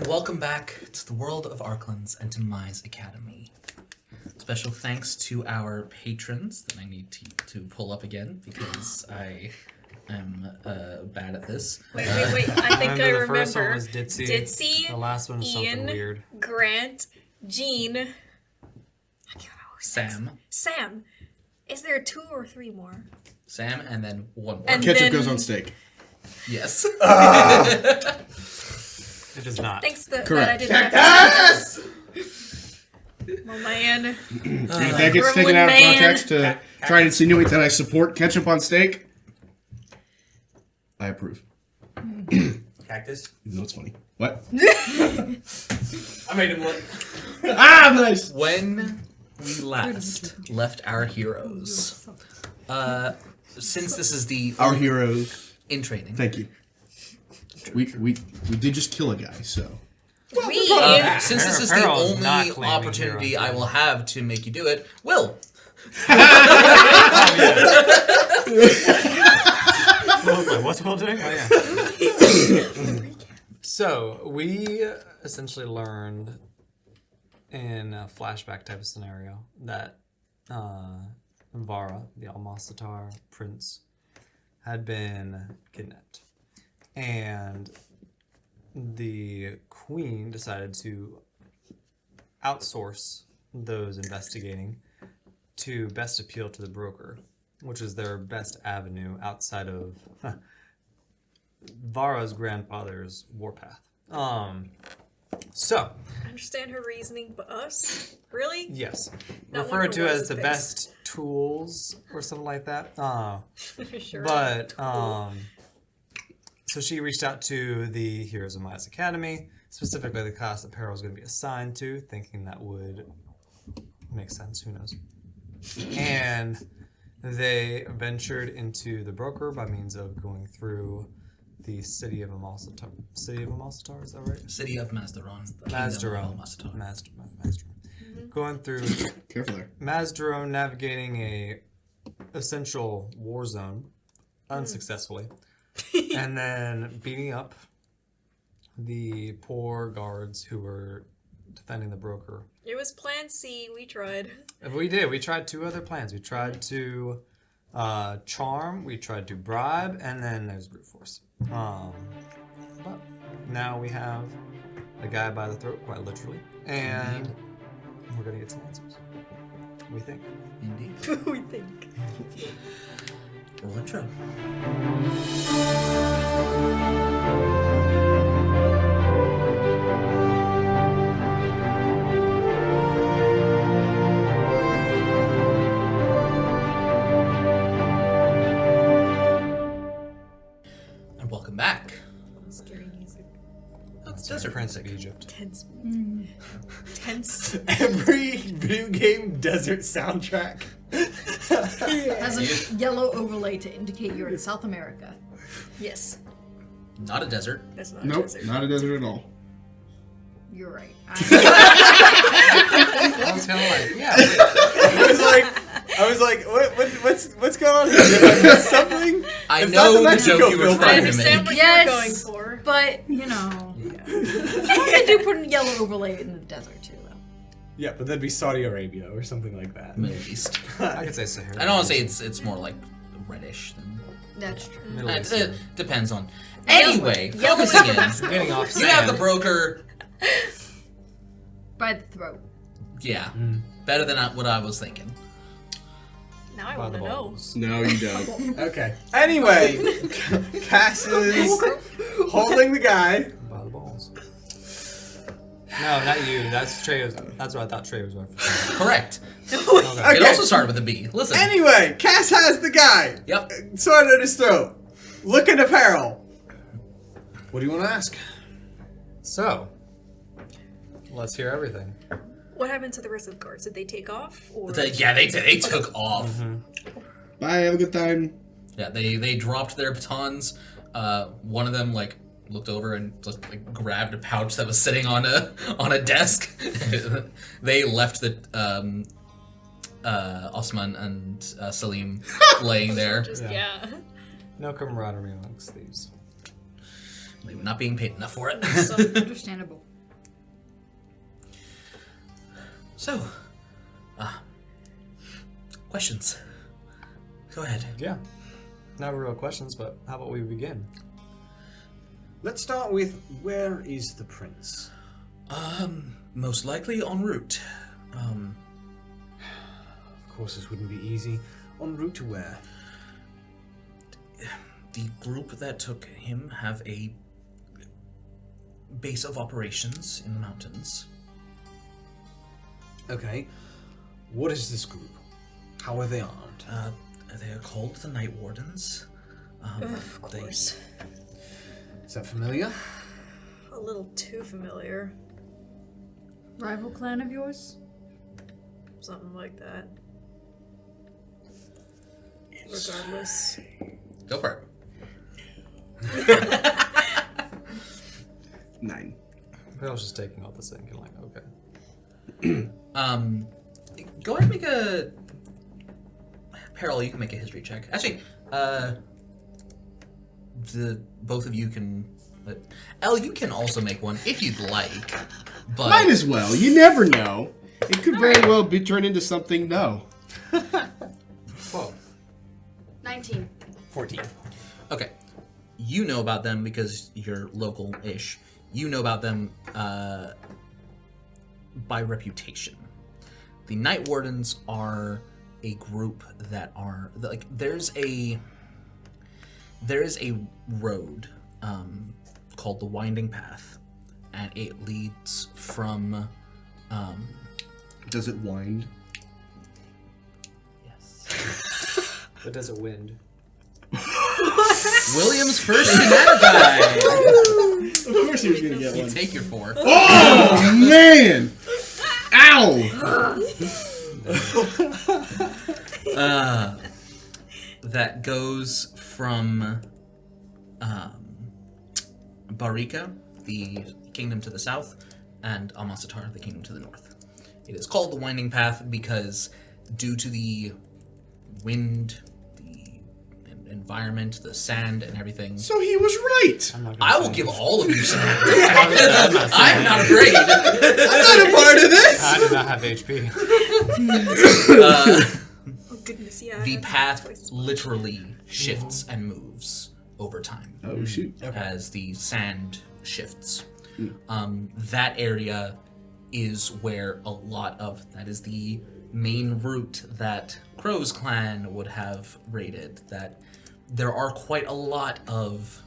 Welcome back to the world of Arklands and to Mai's Academy. Special thanks to our patrons that I need to pull up again because I am bad at this. Wait. I think I remember. The first one was Ditzy. The last one was Ian, something weird. Grant, Jean. I can't remember his Sam. name. Sam. Is there 2 or 3 more? Sam and then one more. And Ketchup goes on steak. Yes. It is not. Thanks that I Correct. didn't have to. Oh man. That gets taken out of context to try and insinuate that I support ketchup on steak. I approve. Cactus? Even though it's funny. What? I made him look. Nice! When we last left our heroes, since this is the Our heroes. in training. Thank you. We did just kill a guy, so. Since this is the Harold's not only claiming opportunity hero. I will have to make you do it, Will. What's Will doing? Oh, yeah. So, we essentially learned in a flashback type of scenario that Vara, the Almasatar prince, had been kidnapped. And the queen decided to outsource those investigating to best appeal to the broker, which is their best avenue outside of Vara's grandfather's warpath. So, I understand her reasoning, but us? Really? yes, Not referred to Wonder as the Woman's best tools or something like that. Sure. But so she reached out to the Heroes of Mai's Academy, specifically the class that Peril was going to be assigned to, thinking that would make sense. Who knows? And they ventured into the broker by means of going through the city of Amalsatar. City of Amalsatar, is that right? City of Mazdaron. Mazdaron. Mazdaron. Going through Careful there. Mazdaron, navigating a essential war zone unsuccessfully, and then beating up the poor guards who were defending the broker. It was Plan C. We tried. We did. We tried 2 other plans. We tried to charm, we tried to bribe, and then there's brute force. But now we have the guy by the throat, quite literally, and we're gonna get some answers. We think. Indeed. We think. Roll intro. And welcome back. Scary music. That's Sorry, Desert Prince of Music. Egypt. Tense. Tense. Every video game desert soundtrack. Has a yellow overlay to indicate you're in South America. Yes. Not a desert. That's not a Nope, desert. not a desert at all. You're right. I was kind of like, yeah. I was like, what's going on here? Did I miss something? I It's know not the the Mexico joke you were film. trying I to understand make. what Yes. you're going for. But, you know. They do put a yellow overlay in the desert, too, though. Yeah, but that'd be Saudi Arabia or something like that. Middle East. I could say Sahara. I don't want to say it's more like reddish than. That's true. Middle East. It depends on. Anyway, focusing in. Getting off You have the sand. broker. By the throat. Yeah, better than what I was thinking. Now I By want the to know. balls. No, you don't. Okay. Anyway, Cass is holding the guy. By the balls. No, not you. That's Trey. That's what I thought Trey was referencing. Correct. Okay. It also started with a B. Listen. Anyway, Cass has the guy. Yep. Sword at his throat. Looking at Peril. What do you want to ask? So, let's hear everything. What happened to the rest of the guards? Did they take off? Or Yeah, they took off. Bye, have a good time. Yeah, they dropped their batons. One of them looked over and just grabbed a pouch that was sitting on a desk. They left the Osman and Salim laying there. Just, Yeah. yeah. No camaraderie amongst thieves. Maybe not being paid enough for it. So, Understandable. So, questions? Go ahead. Yeah. Not real questions, but how about we begin? Let's start with, where is the prince? Most likely en route. Of course, this wouldn't be easy. En route to where? The group that took him have a base of operations in the mountains. Okay. What is this group? How are they armed? They are called the Night Wardens. Of course. Is that familiar? A little too familiar. Rival clan of yours? Something like that. Regardless. Go for it. 9. Pearl's just taking all this in and like, okay. Go ahead and make a... Peril, you can make a history check. Actually, both of you can... Elle, you can also make one if you'd like. But Might as well. You never know. It could very well be turned into something no. 12. 19. 14. Okay. You know about them because you're local-ish. You know about them by reputation. The Night Wardens are a group that are... like, there's a road called the Winding Path, and it leads from... Does it wind? yes. But does it wind? William's first Humana guy! Of course he was going to get You one. take your 4. Oh, man! Ow! That goes from Barika, the kingdom to the south, and Amasatar, the kingdom to the north. It is called the Winding Path because due to the wind, the environment, the sand, and everything... So he was right. I will give all of you some I am not afraid. I'm not a part of this. I do not have HP. Oh goodness, yeah. The path literally shifts and moves over time Oh, shoot. as the sand shifts. That area is where a lot of that is the main route that Crow's clan would have raided. That there are quite a lot of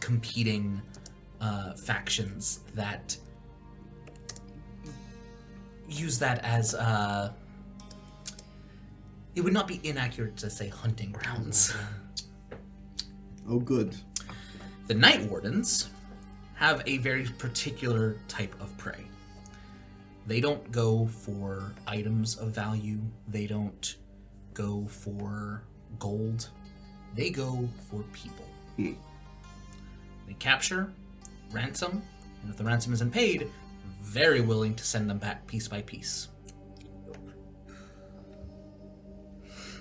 competing factions that use that as it would not be inaccurate to say hunting grounds. Oh, good. The Night Wardens have a very particular type of prey. They don't go for items of value. They don't go for gold. They go for people. They capture, ransom, and if the ransom isn't paid, very willing to send them back piece by piece.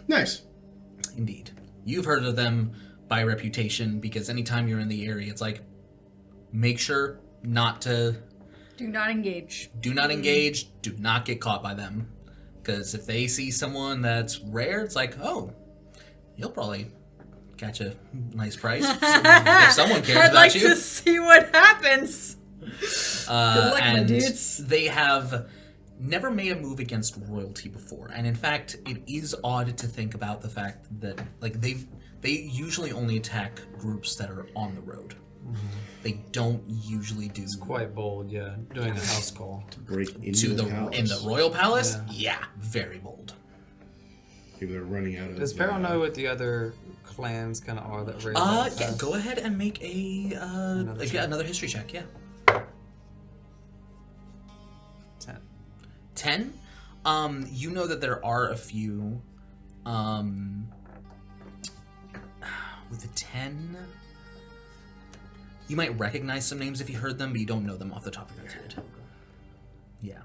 Nice. Indeed. You've heard of them by reputation because anytime you're in the area, it's like, make sure not to... Do not engage. Do not engage. Do not get caught by them. Because if they see someone that's rare, it's like, oh, you'll probably catch a nice price if someone cares I'd about like you. to see what happens. Good luck, my And dudes. they have never made a move against royalty before. And in fact, it is odd to think about the fact that like they usually only attack groups that are on the road. They don't usually do Quite bold, yeah. Doing a house call. Break into to the house. in the royal palace. Yeah, very bold. Maybe they're running out of... Does Peril know what the other clans kind of are that raid? Yeah, go ahead and make another history check. Yeah, 10. 10. You know that there are a few. With a 10, you might recognize some names if you heard them, but you don't know them off the top of your head. Yeah.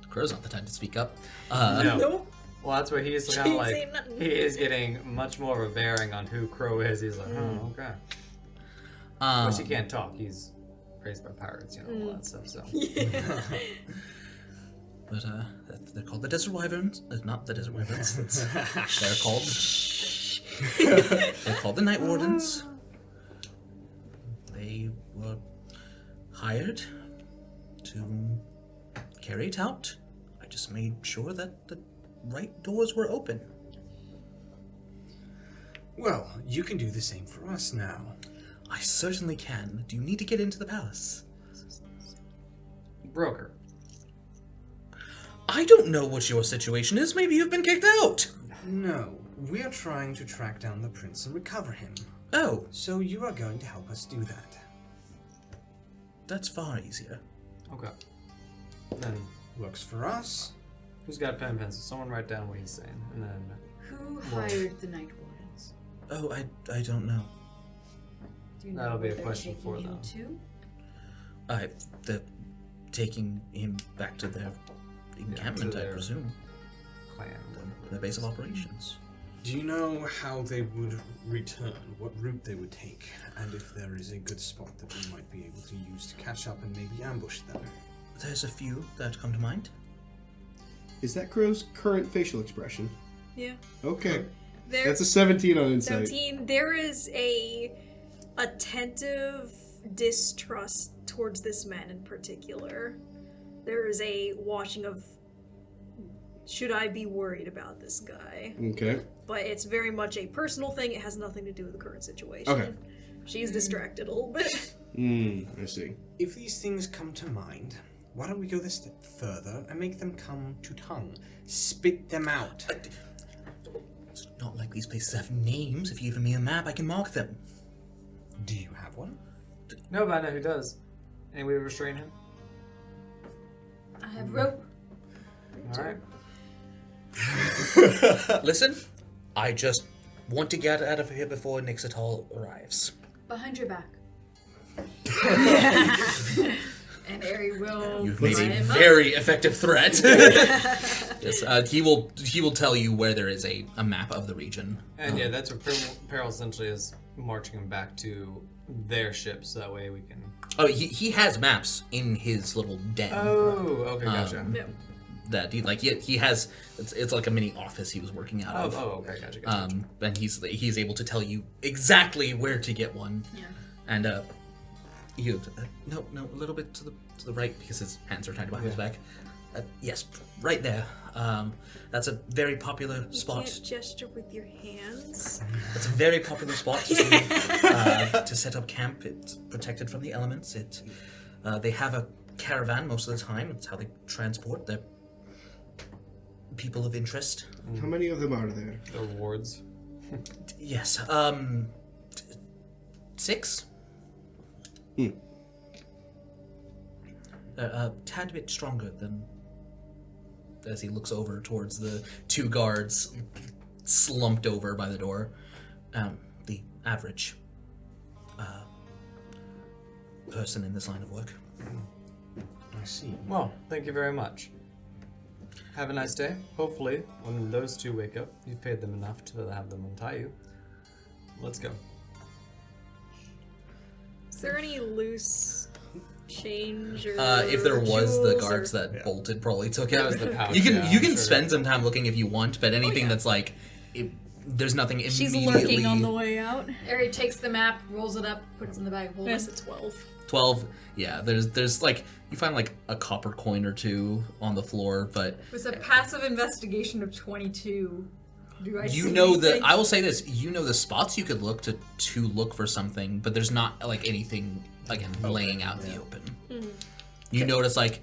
Crow's not the time to speak up. No. Nope. Well, that's where he's kind of Ain't like, saying nothing. he is getting much more of a bearing on who Crow is. He's like, oh, okay. But she can't talk. He's raised by pirates, all that stuff. So But they're called the Desert Wyverns. Not the Desert Wyverns. They're called. They're called the Night Wardens. They were hired to carry it out. I just made sure that the right doors were open. Well, you can do the same for us now. I certainly can. Do you need to get into the palace? broker. I don't know what your situation is. Maybe you've been kicked out. No, we are trying to track down the prince and recover him. Oh, So you are going to help us do that. that's far easier. Okay. Then Works for us. who's got a pen and pencil? Someone write down what he's saying, and then Who hired the Night Wardens? Oh, I don't know. Do you know That'll be where a they're question taking for him them. to? They're taking him back to their encampment, I their- presume. clan. Their base of operations. Do you know how they would return? What route they would take? And if there is a good spot that we might be able to use to catch up and maybe ambush them? There's a few that come to mind. Is that Crow's current facial expression? Yeah. Okay. There, That's a 17 on insight. 17. There is a attentive distrust towards this man in particular. There is a watching of, should I be worried about this guy? Okay. But it's very much a personal thing. It has nothing to do with the current situation. Okay. She's distracted a little bit. I see. If these things come to mind, why don't we go this step further and make them come to tongue? Spit them out. It's not like these places have names. If you give me a map, I can mark them. Do you have one? No, but I know who does. Any way to restrain him? I have rope. All right. Listen, I just want to get out of here before Nixatal arrives. Behind your back. And Ari will You've made line a him up. very effective threat. Yes, he will tell you where there is a map of the region. And yeah, that's what Peril essentially is marching him back to their ship, so that way we can. Oh, he has maps in his little den. Oh, okay, gotcha. Yeah. That he has. It's like a mini office he was working out of. Okay, gotcha. And he's able to tell you exactly where to get one. Yeah. And you no, a little bit to the right because his hands are tied behind his back. Yes, right there. That's a very popular You spot. can't gesture with your hands. It's a very popular spot to set up camp. It's protected from the elements. They have a caravan most of the time. It's how they transport their people of interest. How many of them are there? The rewards. Yes. 6. A tad bit stronger than. As he looks over towards the 2 guards slumped over by the door. The average person in this line of work. I see. Well, thank you very much. Have a nice day. Hopefully, when those 2 wake up, you've paid them enough to have them untie you. Let's go. Is there any loose change or If there was, the jewels guards or... that bolted probably took it. That was the pouch, You can yeah, you I'm can sure. spend some time looking if you want, but anything that's like, there's nothing She's immediately. lurking on the way out. Ari Ari takes the map, rolls it up, puts it in the bag of holding. Yes, it's 12. 12. Yeah, there's like you find like a copper coin or 2 on the floor, but It was a passive investigation of 22. Do I you see know anything? I will say this, you know the spots you could look to look for something, but there's not like anything again laying out in the open. You notice like,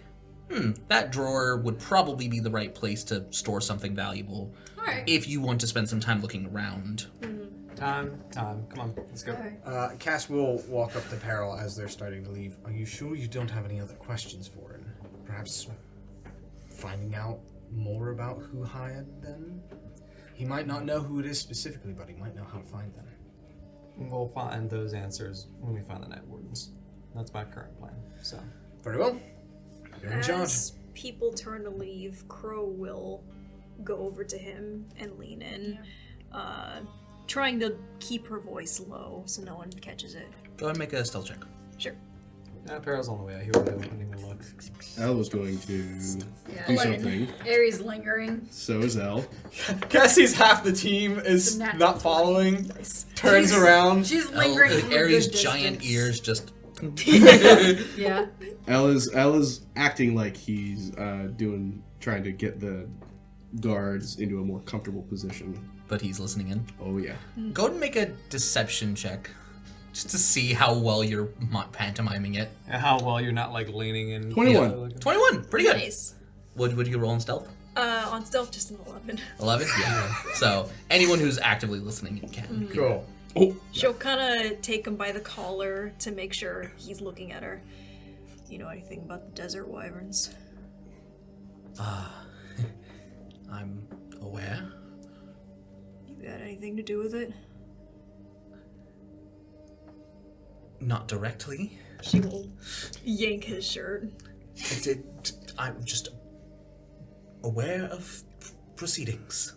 that drawer would probably be the right place to store something valuable Alright. if you want to spend some time looking around. Time. Come on, let's go. Alright. Cass will walk up to Peril as they're starting to leave. Are you sure you don't have any other questions for him? Perhaps finding out more about who hired them? He might not know who it is specifically, but he might know how to find them. We'll find those answers when we find the Night Wardens. That's my current plan. So, Very well. You're in charge. As people turn to leave, Crow will go over to him and lean in, trying to keep her voice low so no one catches it. Go ahead and make a stealth check. Sure. Peril's on the way out. He wouldn't even look. Elle was going to Yeah, do 11. something. Aries lingering. So is Elle. Cassie's half the team is The natural not following. Nice. Turns around. She's lingering. from a Aries' good giant distance. ears just. Yeah. Elle is acting like he's trying to get the guards into a more comfortable position. But he's listening in. Oh yeah. Go ahead and make a deception check. Just to see how well you're pantomiming it. And how well you're not like leaning in. 21. 21! Pretty good. Nice. Would you roll in stealth? On stealth, just an 11. 11? Yeah. So, anyone who's actively listening can. Cool. Oh. She'll kind of take him by the collar to make sure he's looking at her. You know anything about the desert wyverns? I'm aware. You got anything to do with it? Not directly. She will yank his shirt. I'm just aware of proceedings.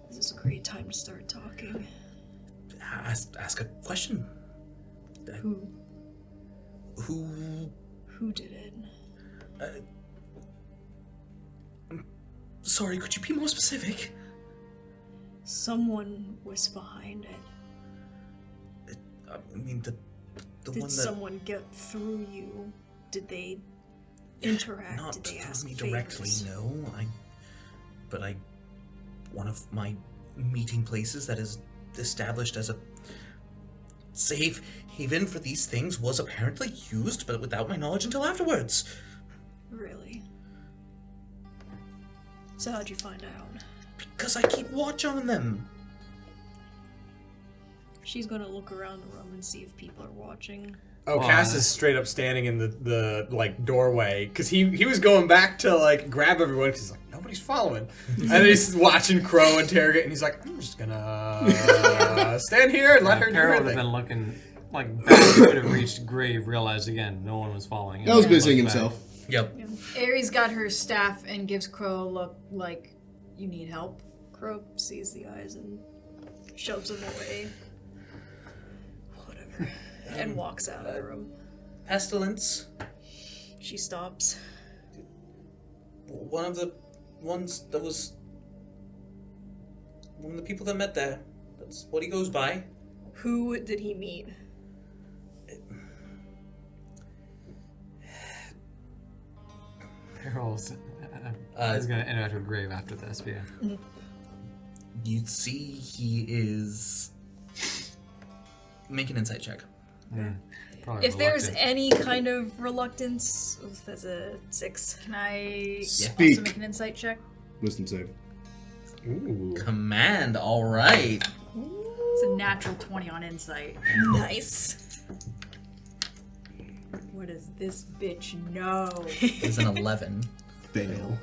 This is a great time to start talking. Ask a question. Who Who did it? Sorry, could you be more specific? Someone was behind it. I mean, the Did one that someone get through you? Did they interact? not Did they through ask me favors? directly, no. One of my meeting places that is established as a safe haven for these things was apparently used, but without my knowledge until afterwards. Really? So how'd you find out? Because I keep watch on them. She's gonna look around the room and see if people are watching. Oh, Cass is straight up standing in the like doorway because he was going back to like grab everyone because he's like nobody's following, and then he's watching Crow interrogate, and he's like I'm just gonna stand here and let her do Peril her would have thing. been looking like back. He would have reached grave, realized again no one was following him. Elle was Looked busying back. himself. Yep. Aries got her staff and gives Crow a look like, you need help. Crow sees the eyes and shoves them away. Whatever. And walks out of the room. Pestilence. She stops. One of the ones that was one of the people that met there. That's what he goes by. Who did he meet? Peril's is going to interact with Grave after this, but yeah. You see he is make an insight check. Probably If there's reluctant. any kind of reluctance, that's a 6. Can I Speak. also make an insight check? Wisdom save. Ooh. Command, alright. It's a natural 20 on insight. Nice. What does this bitch know? It's an 11. Fail.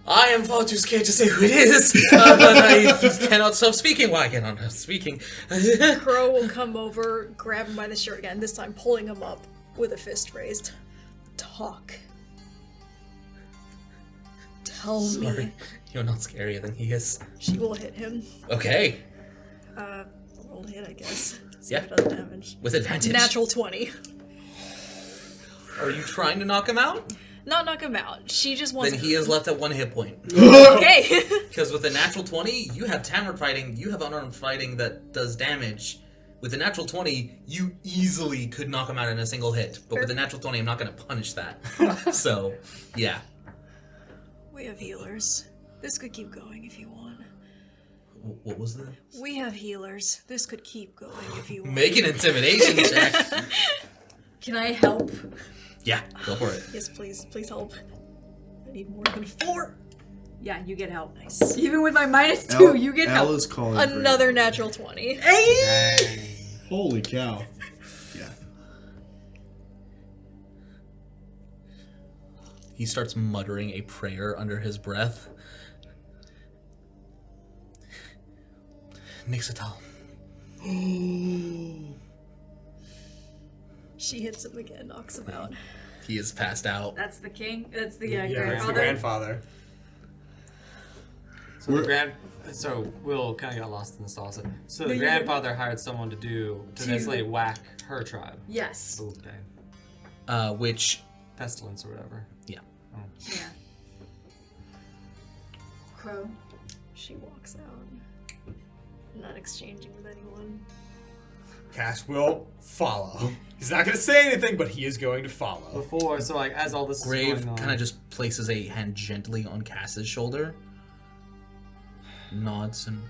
I am far too scared to say who it is, but I cannot stop speaking. Why cannot stop speaking? Crow will come over, grab him by the shirt again, this time pulling him up with a fist raised. Talk. Tell Sorry, me. you're not scarier than he is. She will hit him. Okay, Roll to hit, I guess. See Yeah. if it does damage. with advantage. Natural 20. Are you trying to knock him out? Not knock him out. She just wants Then he is left at 1 hit point. Okay. Because with a natural 20, you have tammered fighting, you have unarmed fighting that does damage. With a natural 20, you easily could knock him out in a single hit. But with a natural 20, I'm not going to punish that. So, yeah. We have healers. This could keep going if you want. What was the... We have healers. This could keep going if you want. Make an intimidation check. Can I help? Yeah, go for it. Yes, please. Please help. I need more than 4. Yeah, you get help. Nice. Even with my -2, Elle, you get Elle help. is calling Another natural 20. Grave. Holy cow. Yeah. He starts muttering a prayer under his breath. Nixatal. She hits him again, knocks him out. He is passed out. That's the king. That's the Yeah, it's the grandfather. grandfather. So Will kind of got lost in the sauce. So No, the you're grandfather hired someone to basically whack her tribe. Yes. Okay. which Pestilence or whatever. yeah. Yeah. Crow. She walks out, not exchanging with anyone. Cass will follow. He's not going to say anything, but he is going to follow. Before, so like as all this Grave is going on, kind of just places a hand gently on Cass's shoulder, nods, and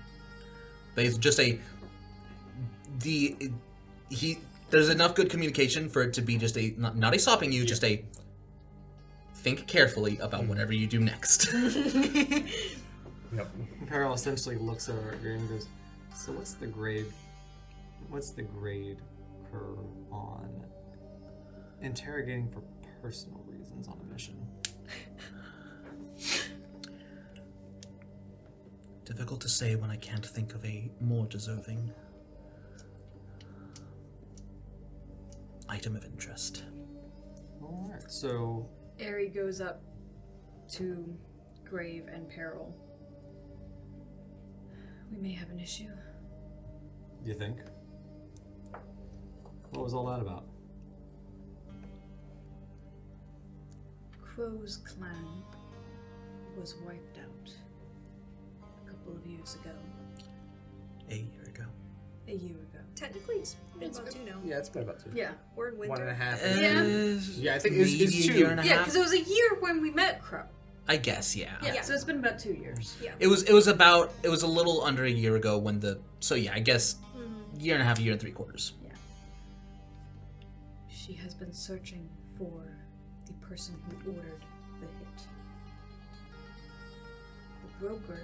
there's just there's enough good communication for it to be just not a stopping you, just a think carefully about whatever you do next. Yep. Peril essentially looks over at Grave and goes, "So what's the grade curve on interrogating for personal reasons on a mission?" Difficult to say when I can't think of a more deserving item of interest. All right, so Aerie goes up to Grave and Peril. We may have an issue. you think? What was all that about? Crow's clan was wiped out a couple of years ago. A year ago. A year ago. Technically, it's been about 2 now. Yeah, it's been about 2. Yeah. We're in winter. 1.5. Yeah. Yeah, I think it's maybe 2. a year and a Yeah, half. because it was a year when we met Crow. I guess, yeah. Yeah, so it's been about 2 years. Yeah. It was a little under a year ago when I guess year and a half, year and 3/4. Yeah. She has been searching for the person who ordered the hit. The broker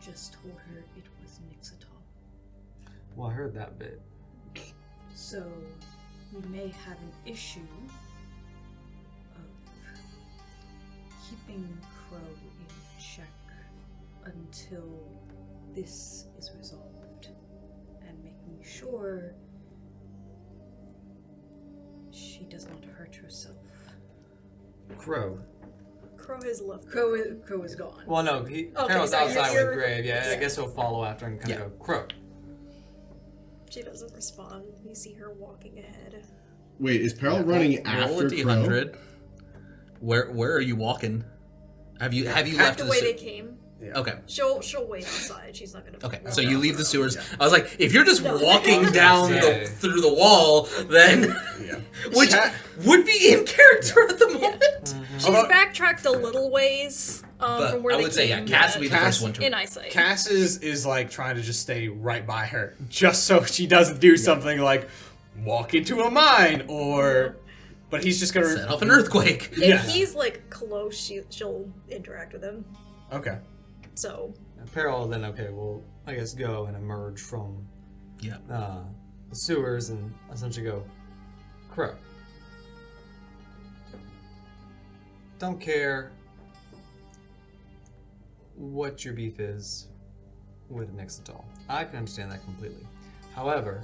just told her it was Nixatal. Well, I heard that bit. So we may have an issue of keeping Crow in check until this is resolved and making sure she does not hurt herself. Crow. Crow has left. Crow is gone. Well, no, Peril's so outside you're- with Grave. Yeah, I yeah. guess he'll follow after and kind of Yeah. go, Crow. She doesn't respond. You see her walking ahead. Wait, is Peril running Roll after a Crow? D100. Where are you walking? Have you left After the way they se- came, Okay. she'll wait outside. She's not gonna. Okay, walk so you out leave the for sewers. her. I was like, if you're just walking down Yeah. through the wall, then Yeah. which would be in character at the moment. She's Although- backtracked a little ways But from where I they would say, yeah, came. Cass would be the Cass- first one to. in eyesight. Cass is like trying to just stay right by her, just so she doesn't do something like walk into a mine or. But he's just gonna Set off an earthquake. If Yeah. he's like close, she'll interact with him. Okay. So Peril then, okay, will I guess go and emerge from Yeah. the sewers and essentially go, Crow. Don't care what your beef is with Nixatal. I can understand that completely. However,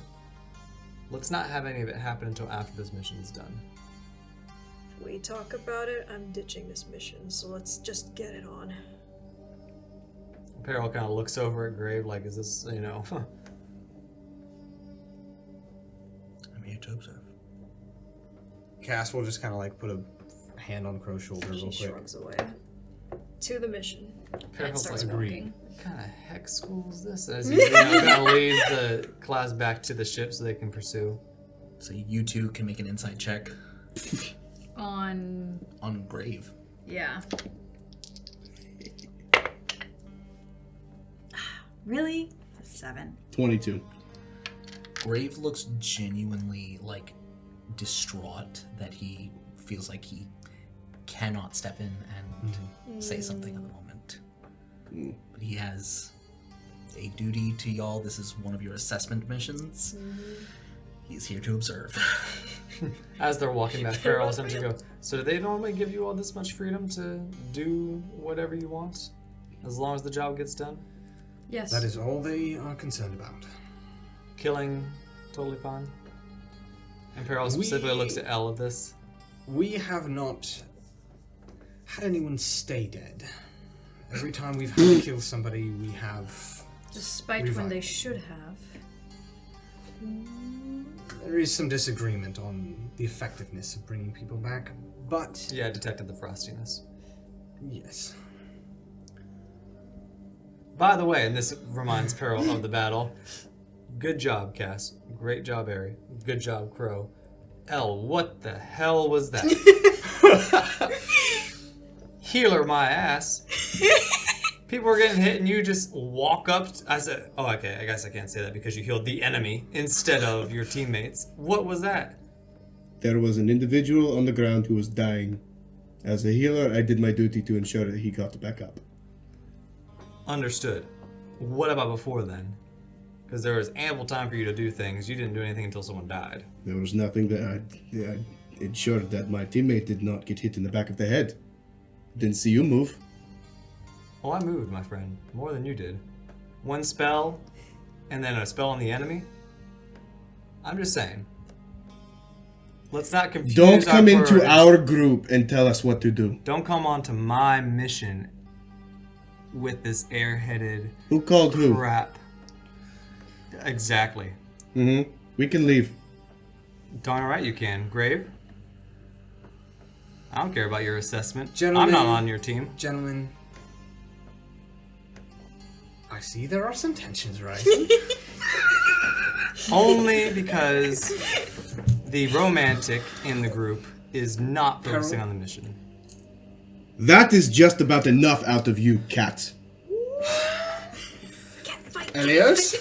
let's not have any of it happen until after this mission is done. if we talk about it, I'm ditching this mission. So let's just get it on. Peril kind of looks over at Grave like, is this, I'm here to observe. Cass will just kind of like put a hand on Crow's shoulder She real quick. shrugs away. To the mission. And Peril's starts like, walking. what kind of heck school is this? As he kind of leads the class back to the ship so they can pursue. So you two can make an insight check On on Grave. yeah. Really? It's a 7. 22. Grave looks genuinely distraught that he feels like he cannot step in and say something at the moment. But he has a duty to y'all. This is one of your assessment missions. He's here to observe. As they're walking back, Peril essentially go, so do they normally give you all this much freedom to do whatever you want? As long as the job gets done? Yes. That is all they are concerned about. Killing, totally fine? And Peril specifically looks at Elle at this. We have not had anyone stay dead. Every time we've had to kill somebody, we have. Despite when Revive. they should have. There is some disagreement on the effectiveness of bringing people back, but Yeah, I detected the frostiness. yes. By the way, and this reminds Peril of the battle. Good job, Cass. Great job, Ari. Good job, Crow. L, what the hell was that? Healer my ass. People were getting hit and you just walk up. I said, oh, okay, I guess I can't say that because you healed the enemy instead of your teammates. What was that? There was an individual on the ground who was dying. As a healer, I did my duty to ensure that he got back up. Understood. What about before then? Because there was ample time for you to do things. You didn't do anything until someone died. There was nothing that I ensured that my teammate did not get hit in the back of the head. Didn't see you move. Oh, I moved, my friend. More than you did. One spell, and then a spell on the enemy. I'm just saying. Let's not confuse Don't come into priorities. our group and tell us what to do. Don't come onto my mission with this airheaded Who called who? crap. Exactly. Mm-hmm. We can leave. Darn right you can. Grave? I don't care about your assessment. Gentlemen- I'm not on your team. Gentlemen, I see there are some tensions rising. Only because the romantic in the group is not focusing on the mission. That is just about enough out of you, cat. Elios?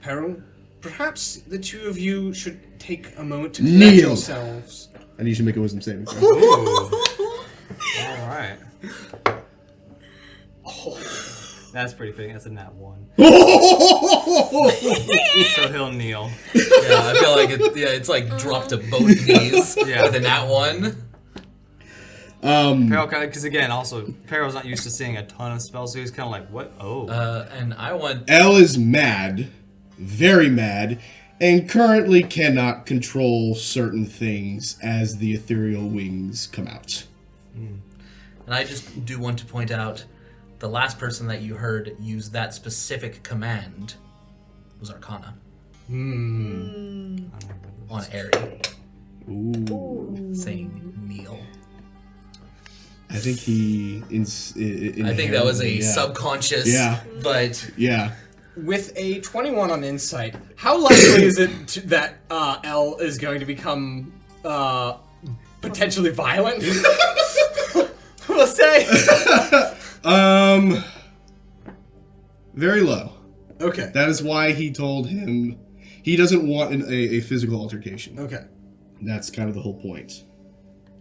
Peril, perhaps the two of you should take a moment to collect Kneel. yourselves. I need you to make a wisdom saving throw. Ooh. Alright. That's pretty fitting. That's a nat 1. So he'll kneel. Yeah, I feel like it's like dropped to both knees Yeah. with a nat 1. Peril, because again, also, Peril's not used to seeing a ton of spells, so he's kind of like, what? Oh. And I want... Elle is mad, very mad, and currently cannot control certain things as the ethereal wings come out. And I just do want to point out, the last person that you heard use that specific command was Arcana. On Aerie, Ooh. saying kneel. I think he... I think that was a subconscious, Yeah. but... Yeah. With a 21 on insight, how likely is it that L is going to become potentially violent? We'll say. Very low. Okay. That is why he told him he doesn't want a physical altercation. Okay. That's kind of the whole point.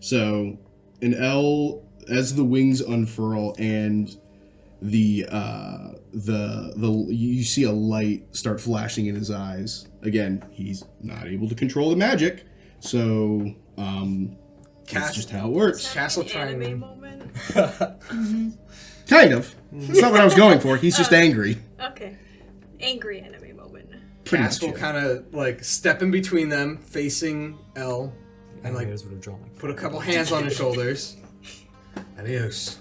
So, an L, as the wings unfurl and you see a light start flashing in his eyes. Again, he's not able to control the magic, so that's just how it works. Castle Anime trying. moment. Kind of. It's not what I was going for. He's just angry. Okay. Angry anime moment. Pretty Cass will much. kind of like step in between them, facing L, and like Animators would have drawn like put a couple hands on his shoulders. Adios.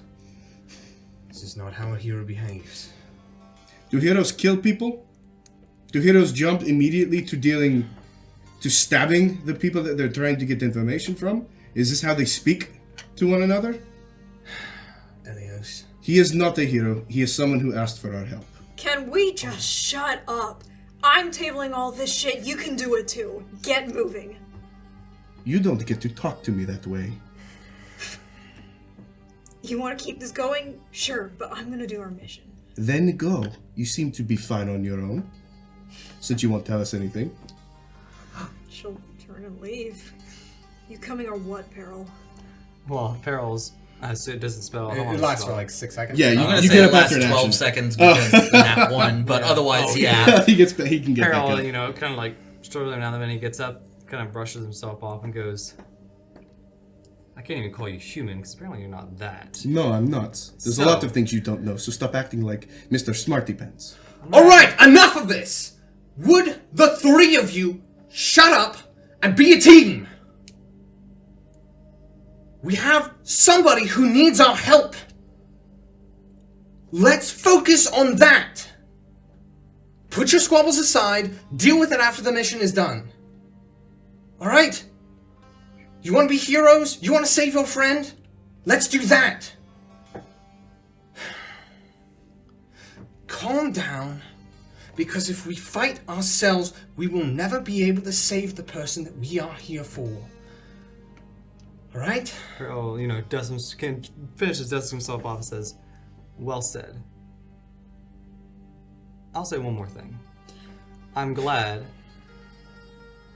This is not how a hero behaves. Do heroes kill people? Do heroes jump immediately to stabbing the people that they're trying to get information from? Is this how they speak to one another? Elios. He is not a hero. He is someone who asked for our help. Can we just shut up? I'm tabling all this shit. You can do it too. Get moving. You don't get to talk to me that way. You want to keep this going? Sure, but I'm gonna do our mission. Then go. You seem to be fine on your own. Since you won't tell us anything. She'll turn and leave. You coming or what, Peril? Well, Peril's. So it doesn't spell. how long It does lasts spell? for like 6 seconds. Yeah, I'm gonna you say get it up after lasts an 12 action. seconds because the nat 1, but otherwise, yeah. he can get back Peril, up. you know, kind of like struggling down the then he gets up, kind of brushes himself off, and goes, I can't even call you human, because apparently you're not that. No, I'm not. There's a lot of things you don't know, so stop acting like Mr. Smarty Pants. Alright, enough of this! Would the three of you shut up and be a team? We have somebody who needs our help. Let's focus on that. Put your squabbles aside. Deal with it after the mission is done. All right? You want to be heroes? You want to save your friend? Let's do that. Calm down, because if we fight ourselves, we will never be able to save the person that we are here for. All right? Pearl, finishes, dusts himself off, and says, "Well said. I'll say one more thing. I'm glad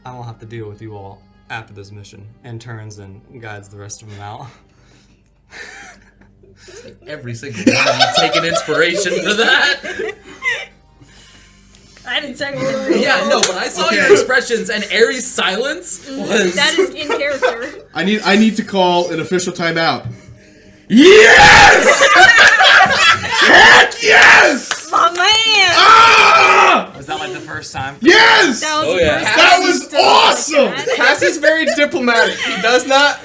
I won't have to deal with you all after this mission," and turns and guides the rest of them out. Every single one of you taking inspiration for that. I didn't say anything. Yeah, no, but I saw your expressions, and Aries' silence was... That is in character. I need to call an official timeout. Yes! Heck yes! My man! Ah! Was that like the first time? Yes! That was Oh, the yeah. first That time was he stood up awesome! like that. Cass is very diplomatic. He does not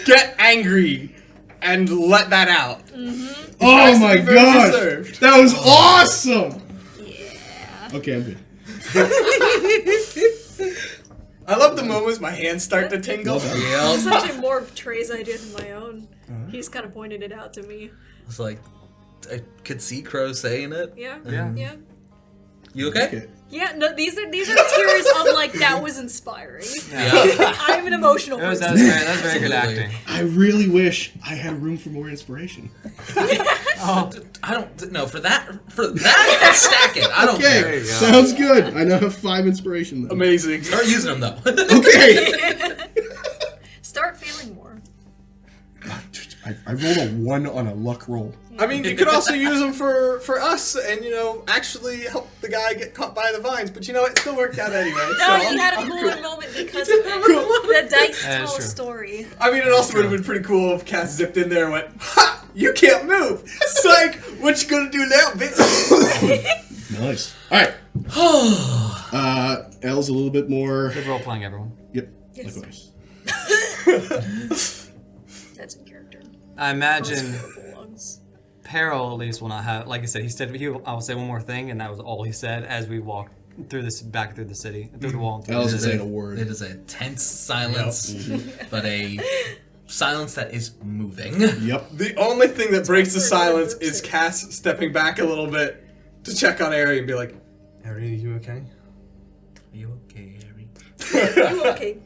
get angry and let that out. Oh my very god! reserved. That was awesome! Yeah. Okay, I'm good. I love the moments my hands start to tingle. It's Yeah. actually more of Trey's idea than my own. He just kind of pointed it out to me. It's like, I could see Crow saying it. Yeah. Yeah. Yeah. You okay? Okay. Yeah. No, these are tears of like that was inspiring. Yeah. I'm an emotional That was person. very good Absolutely. acting. I really wish I had room for more inspiration. Oh, I don't know for that stack it. I don't Okay, care. you go. sounds good. I now have 5 inspiration then. Amazing. Start using them though. Okay! Start feeling more. I rolled a 1 on a luck roll. I mean, you could also use them for us and, actually help the guy get caught by the vines, but it still worked out anyway. No, so you had a I'm cooler cool. moment because of it. The dice That is tell a true. story. I mean, it also would have been pretty cool if Cass zipped in there and went, "Ha! You can't move!" Psych! What you gonna do now, bitch? Nice. Alright. L's a little bit more. Good role playing, everyone. Yep. Yes. Likewise. That's in character. I imagine Belongs. Peril at least will not have, like I said, I will say one more thing, and that was all he said as we walked back through the city, through the wall. L It isn't is saying a word. It is a tense silence, but a silence that is moving. Yep. The only thing that breaks the silence is Cass stepping back a little bit to check on Ari and be like, "Ari, are you okay?" Are you okay, Harry? You okay?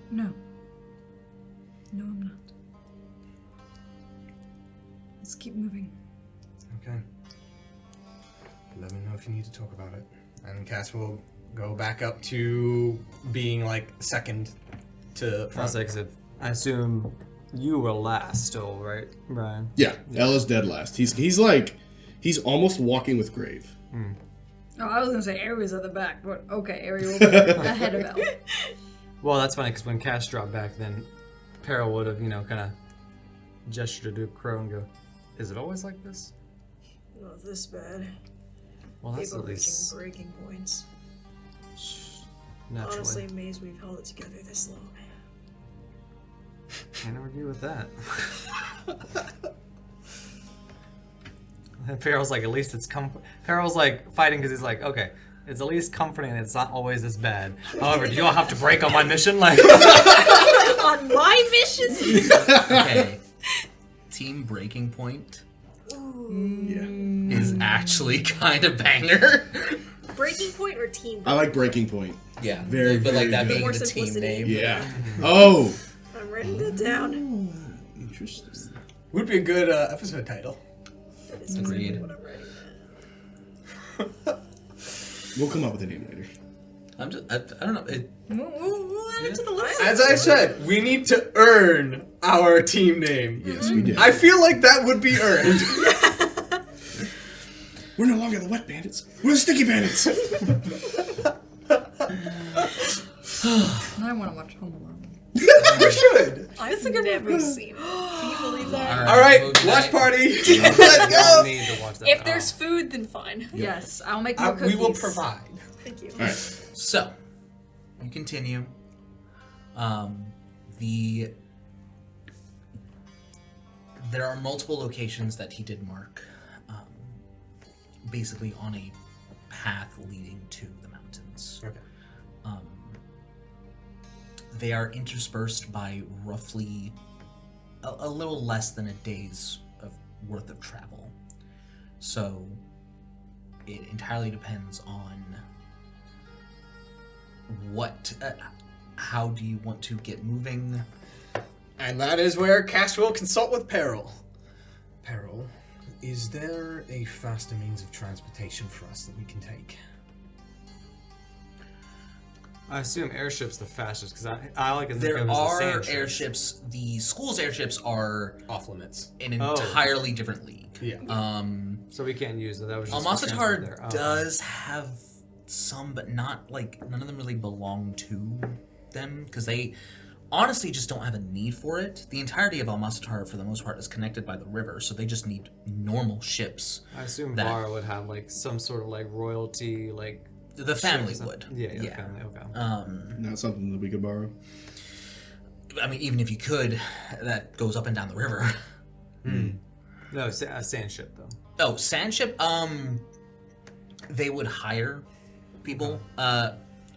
No. No, I'm not. Let's keep moving. Okay. Let me know if you need to talk about it. And Cass will go back up to being second to I'll front. say, 'cause I assume you were last still, right, Brian? Yeah, L is dead last. He's almost walking with grave. Oh, I was gonna say Aries at the back, but okay, Aries will be ahead of Elle. Well, that's funny, because when Cass dropped back, then Peril would have, kind of gestured to Crow and go, "Is it always like this?" Not this bad. Well, that's People at least reaching breaking points. naturally. Honestly, amazed we've held it together this long. Can't argue with that. And Peril's like, at least it's Peril's like fighting because he's like, okay, it's at least comforting that it's not always this bad. However, do you all have to break on my mission? Like, On my mission? Okay. Team Breaking Point Yeah. is actually kind of banger. Breaking point or team? I like Breaking Point. Yeah. Very, but like very that good. being More the team simplicity. name. Yeah. Oh. I'm writing that down. Interesting. Would be a good episode title. That is Agreed. exactly what I'm writing down. We'll come up with a name later. I don't know. We'll add it to the list. As I said, we need to earn our team name. Yes, we did. I feel like that would be earned. We're no longer the Wet Bandits. We're the Sticky Bandits. I want to watch Home Alone. We should. I've never seen it. Can you believe that? All right, movie watch night. party. Let's I go. need to watch that. If there's food, then fine. Yes, I'll make more cookies. We will provide. Thank you. All right. So, you continue. there are multiple locations that he did mark, basically on a path leading to the mountains. Okay. They are interspersed by roughly a little less than a day's worth of travel. So it entirely depends on how do you want to get moving. And that is where Cass will consult with Peril. Peril, is there a faster means of transportation for us that we can take? I assume airship's the fastest because I like to think There of it as the are sand ships. airships. The school's airships are Off limits. an entirely different league. Yeah. So we can't use it. That was just Almasatar there. does have some, but not like none of them really belong to them because they honestly just don't have a need for it. The entirety of Almasatar, for the most part, is connected by the river, so they just need normal ships. I assume that- Vara would have like some sort of like royalty, like The family ships. would. Yeah, the family. Okay. Not something that we could borrow. I mean, even if you could, that goes up and down the river. No, a sand ship though. Oh, sand ship. They would hire people.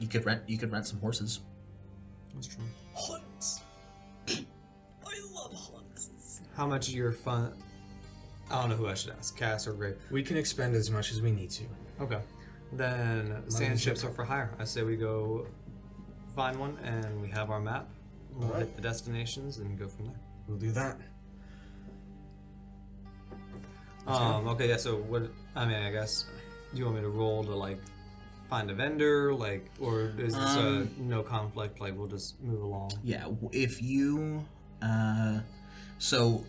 You could rent some horses. That's true. Hunts. I love hunts. How much of your fun? I don't know who I should ask, Cass or Gregg. We can expend as much as we need to. Okay. Then sand ships are for hire. I say we go find one and we have our map. We'll Alright. hit the destinations and go from there. We'll do that. Okay, yeah, so what, I mean, I guess, do you want me to roll to, like, find a vendor, like, or is this a no conflict, like, we'll just move along? Yeah, if you, so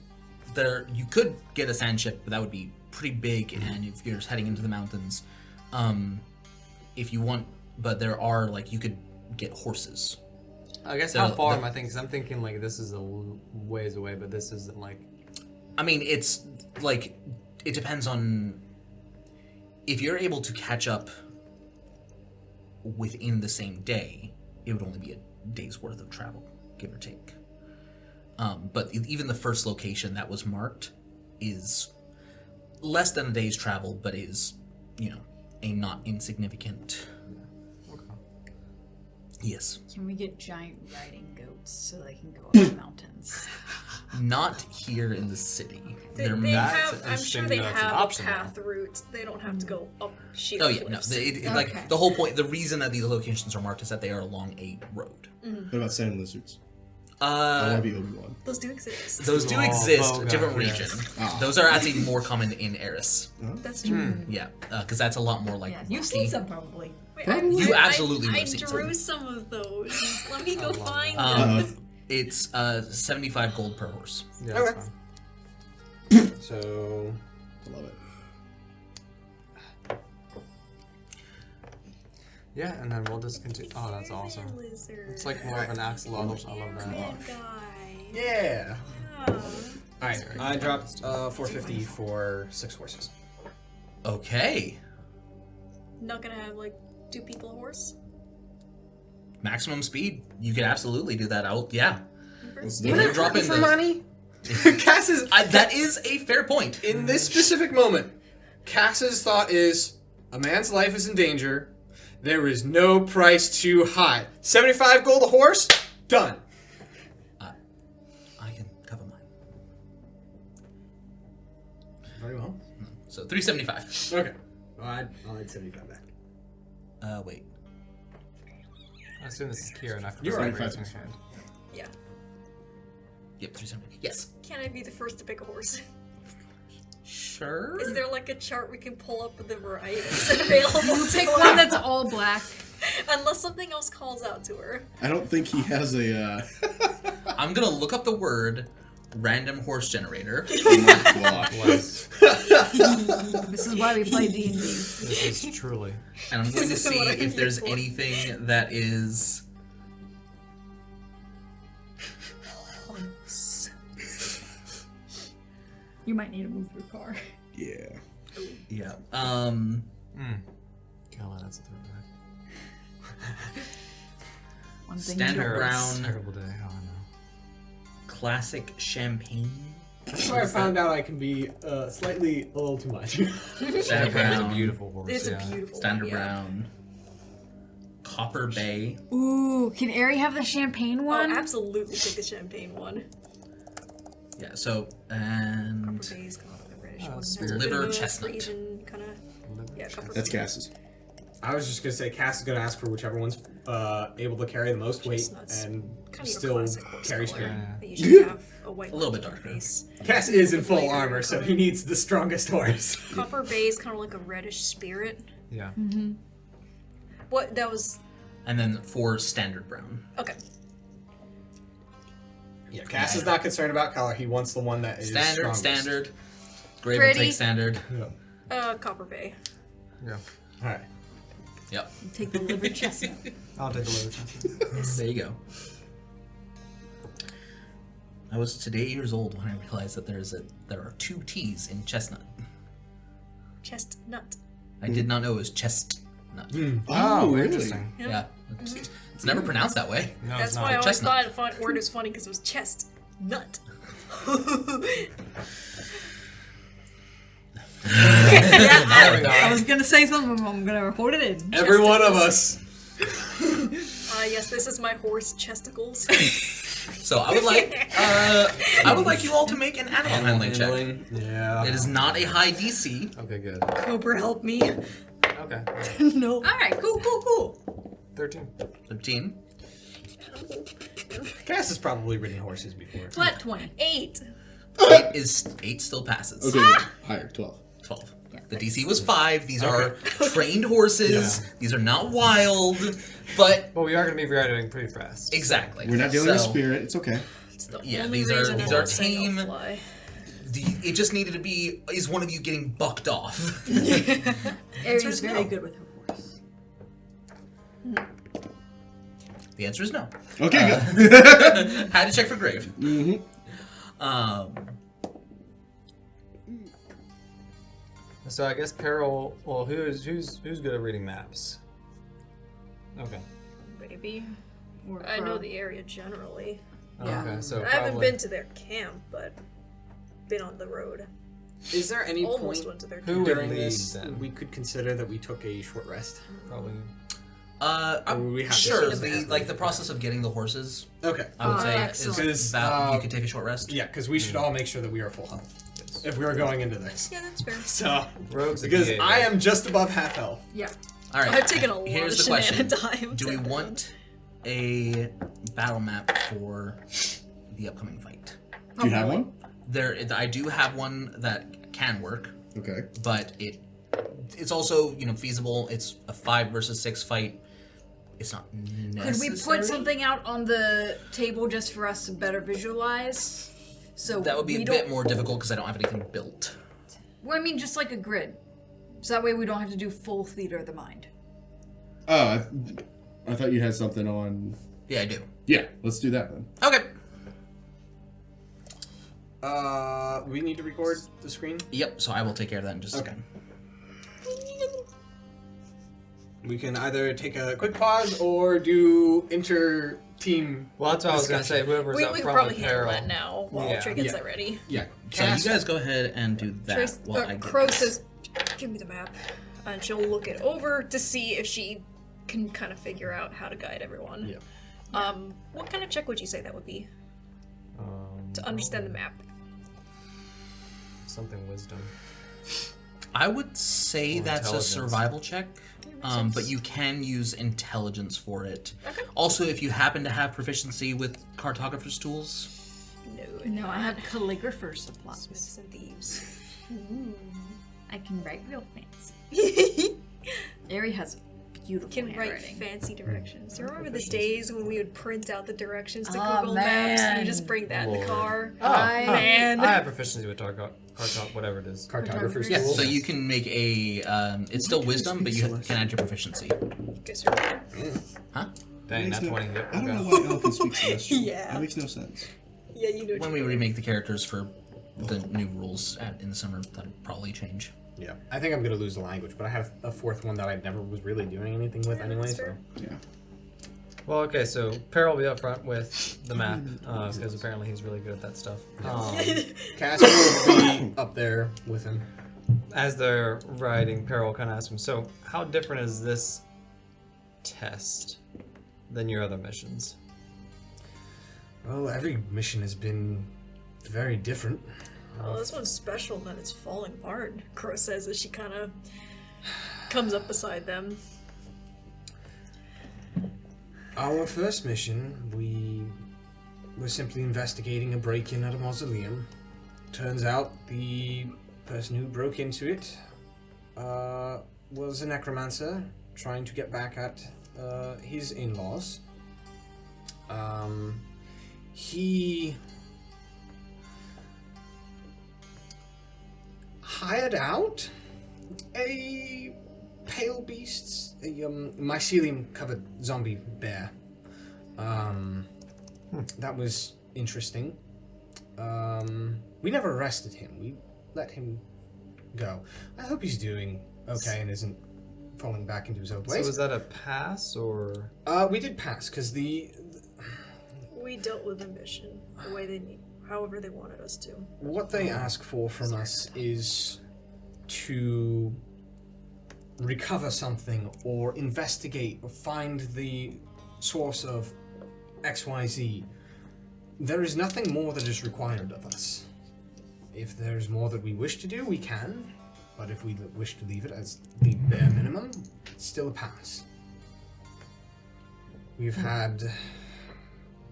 there, you could get a sand ship, but that would be pretty big, and if you're heading into the mountains, if you want, but there are, like, you could get horses. I guess how far am I thinking? Because I'm thinking, like, this is a ways away, but this isn't, like... I mean, it's, like, it depends on, if you're able to catch up within the same day, it would only be a day's worth of travel, give or take. But even the first location that was marked is less than a day's travel, but is, you know, a not insignificant. Okay. Yes. Can we get giant riding goats so they can go up the mountains? Not here in the city. They They're that's have. I'm interesting sure to they know it's an have a option path route. They don't have to go up sheer Oh yeah, no. cliffs. Okay. Like the whole point, the reason that these locations are marked is that they are along a road. What about sand lizards? I want to be Obi-Wan. Those do exist. Those do Oh, exist, okay, different yes. region. Ah. Those are actually more common in Eris. That's true. Yeah, because that's a lot more like Yeah, you've rocky. seen some probably. Wait, You absolutely would I have seen drew some. some of those. Let me go love find that. them. It's 75 gold per horse. Yeah, that's Okay. fine. So, I love it. Yeah, and then we'll just continue. Oh, that's awesome. Lizard. It's like more of an axolotl. I love that. Red guy. yeah. Oh. Alright, I dropped 450 for 6 horses. Okay. Not gonna have like 2 people a horse. Maximum speed. You could absolutely do that. Yeah. Let's If do you're it. dropping For the, money? Cass is that is a fair point. in this specific moment. Cass's thought is a man's life is in danger. There is no price too high. 75 gold a horse? Done. I can cover mine. Very well. So 375. Okay. I'll add 75 back. Wait. I assume this is Kiera, and I forgot You're right. to raise my hand. Yeah. Yep, 370. Yes. Can I be the first to pick a horse? Sure. Is there like a chart we can pull up with the varieties available? Pick one that's all black. Unless something else calls out to her. I don't think he has a. I'm gonna look up the word random horse generator. Oh my God. Bless. This is why we play D&D. This is truly. And I'm going to This is see what I'm if there's here for. anything that is. You might need to move your car. Yeah. Yeah. God, that's a throwback. One thing Standard to- brown Terrible day. Oh, I know. classic champagne. That's where I found out I can be slightly a little too much. Standard It's a brown. beautiful horse. It's yeah. a beautiful Standard one, yeah. brown. Copper Bay. Ooh, can Ari have the champagne Oh, one? absolutely take the champagne one. Yeah, so, and... Copper Bay's kind of like a reddish Oh, one. it's That's a liver bit of a chestnut. Frisian kind of. Yeah, copper That's Bay. Cass's. I was just gonna say Cass is gonna ask for whichever one's able to carry the most weight Chestnuts. and Kind of still classic horse carry color. spirit. They usually have a white A little line bit on the darker. face. Cass is in full Later armor, so color. he needs the strongest horse. Copper Bay is kind of like a reddish spirit. Yeah. What that was? And then 4 standard brown. Okay. Yeah, Cass is not concerned about color. He wants the one that is Standard, strongest. standard. Grave will Pretty. take standard. Copper Bay. Yeah. All right. Yep. Take the liver chestnut. I'll take the liver chestnut. There you go. I was today 8 years old when I realized that there are 2 T's in chestnut. Chestnut. I did not know it was chestnut. Oh, really? Interesting. Yeah. It's never pronounced that way. No, That's it's why I not. always Chestnut. thought the word was funny because it was chest nut. I was gonna say something, but I'm gonna hold it in. Every one of us. Yes, this is my horse chesticles. So I would like you all to make an animal handling check. Yeah. It is not a high DC. Okay, good. Cobra, help me. Okay. No. All right, cool. 13. 15. Cass has probably ridden horses before. Flat 20. 8. 8 still passes. Okay, good. Higher, 12. 12. The DC was 5. These are trained horses. Yeah. These are not wild, but Well, we are going to be riding pretty fast. exactly. We're not dealing with So, spirit. It's okay. It's the Yeah, only these are- reason these I'm are not saying I'll tame. fly. It just needed to be, is one of you getting bucked off? Ari's very no. good with her horse. The answer is no. Okay, good. Had to check for grave. Mm-hmm. So I guess Peril. Well, who's good at reading maps? Okay. Maybe. Or I know Crow. the area generally. Yeah. Okay. So I haven't probably- been to their camp, but been on the road. Is there any Almost point went to their Who camp. would during lead this then? we could consider that we took a short rest? Probably. Or would we have to Sure. see The process of getting the horses, Okay. I would say, excellent. is that you could take a short rest. Yeah, because we should all make sure that we are full health if we are going into this. Yeah, that's fair. So, Rogues. a because D8, I am just above half health. Yeah. All right. I've taken a lot Here's of the question: shenanigans. do we want a battle map for the upcoming fight? Do you have one? I do have one that can work, Okay. but it's also feasible. It's a 5 versus 6 fight. It's not Could necessary. we put something out on the table just for us to better visualize? So That would be we a bit don't- more difficult because I don't have anything built. Well, I mean, just like a grid. So that way we don't have to do full theater of the mind. Oh, I thought you had something on. Yeah, I do. Yeah, let's do that then. Okay. We need to record the screen. Yep. So I will take care of that in just a Okay. second. We can either take a quick pause or do inter-team. Well, that's what I was gonna say. Whoever's We up could front probably with handle Peril. that now while Yeah. Trey gets Yeah. that ready. Yeah. So you Cass, guys go ahead and do that Trace, while I get Crow this. says, "Give me the map," and she'll look it over to see if she can kind of figure out how to guide everyone. Yeah. What kind of check would you say that would be to understand the map? Something wisdom. I would say Or that's a intelligence. survival check, but you can use intelligence for it. Also, if you happen to have proficiency with cartographer's tools, No, I have calligrapher supplies. Smiths and thieves. I can write real fancy. Ari has beautiful Can write handwriting. fancy directions. Do you remember the days when we would print out the directions to Oh, Google Maps and you man. just bring that in the Lord. car? I have proficiency with whatever it is. Cartographer's yeah. tool. So you can make a. It's still wisdom, but you can add your proficiency. Guess you're right. Huh? Dang, Makes not no- 20. Yep. I don't know Okay. why Elf can speak Celestial. Yeah. That makes no sense. Yeah, you know what When you we mean. remake the characters for the new rules in the summer, that'll probably change. Yeah. I think I'm gonna lose the language, but I have a fourth one that I never was really doing anything with anyway. that's So fair. Yeah. Well, okay, so Peril will be up front with the map, because apparently he's really good at that stuff. Cassie will be up there with him. As they're riding, Peril kind of asks him, so how different is this test than your other missions? Well, every mission has been very different. Oh, this one's special that it's falling apart, Crow says as she kind of comes up beside them. Our first mission, we were simply investigating a break-in at a mausoleum. Turns out the person who broke into it was a necromancer trying to get back at his in-laws. He hired out a pale beast, a mycelium-covered zombie bear. That was interesting. We never arrested him. We let him go. I hope he's doing okay and isn't falling back into his old ways. So was that a pass, or...? We did pass, because We dealt with the mission the way they need, however they wanted us to. what they ask for from us is to recover something or investigate or find the source of XYZ. There is nothing more that is required of us. If there's more that we wish to do, we can, but if we wish to leave it as the bare minimum, it's still a pass. We've had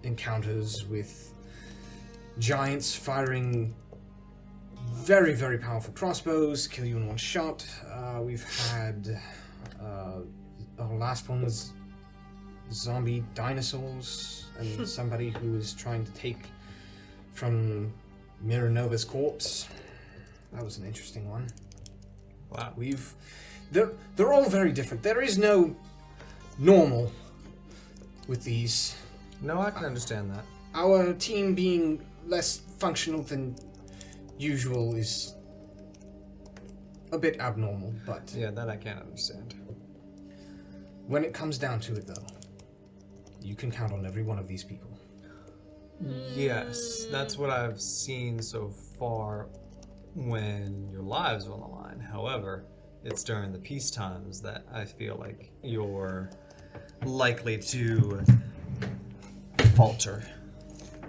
encounters with giants firing very, very powerful crossbows, kill you in one shot. We've had our last one was zombie dinosaurs and somebody who was trying to take from Miranova's corpse. That was an interesting one. Wow. They're all very different. There is no normal with these. No, I can understand that. Our team being less functional than usual is a bit abnormal, but Yeah, that I can't understand. when it comes down to it, though, you can count on every one of these people. Yes, that's what I've seen so far when your lives are on the line. However, it's during the peace times that I feel like you're likely to falter.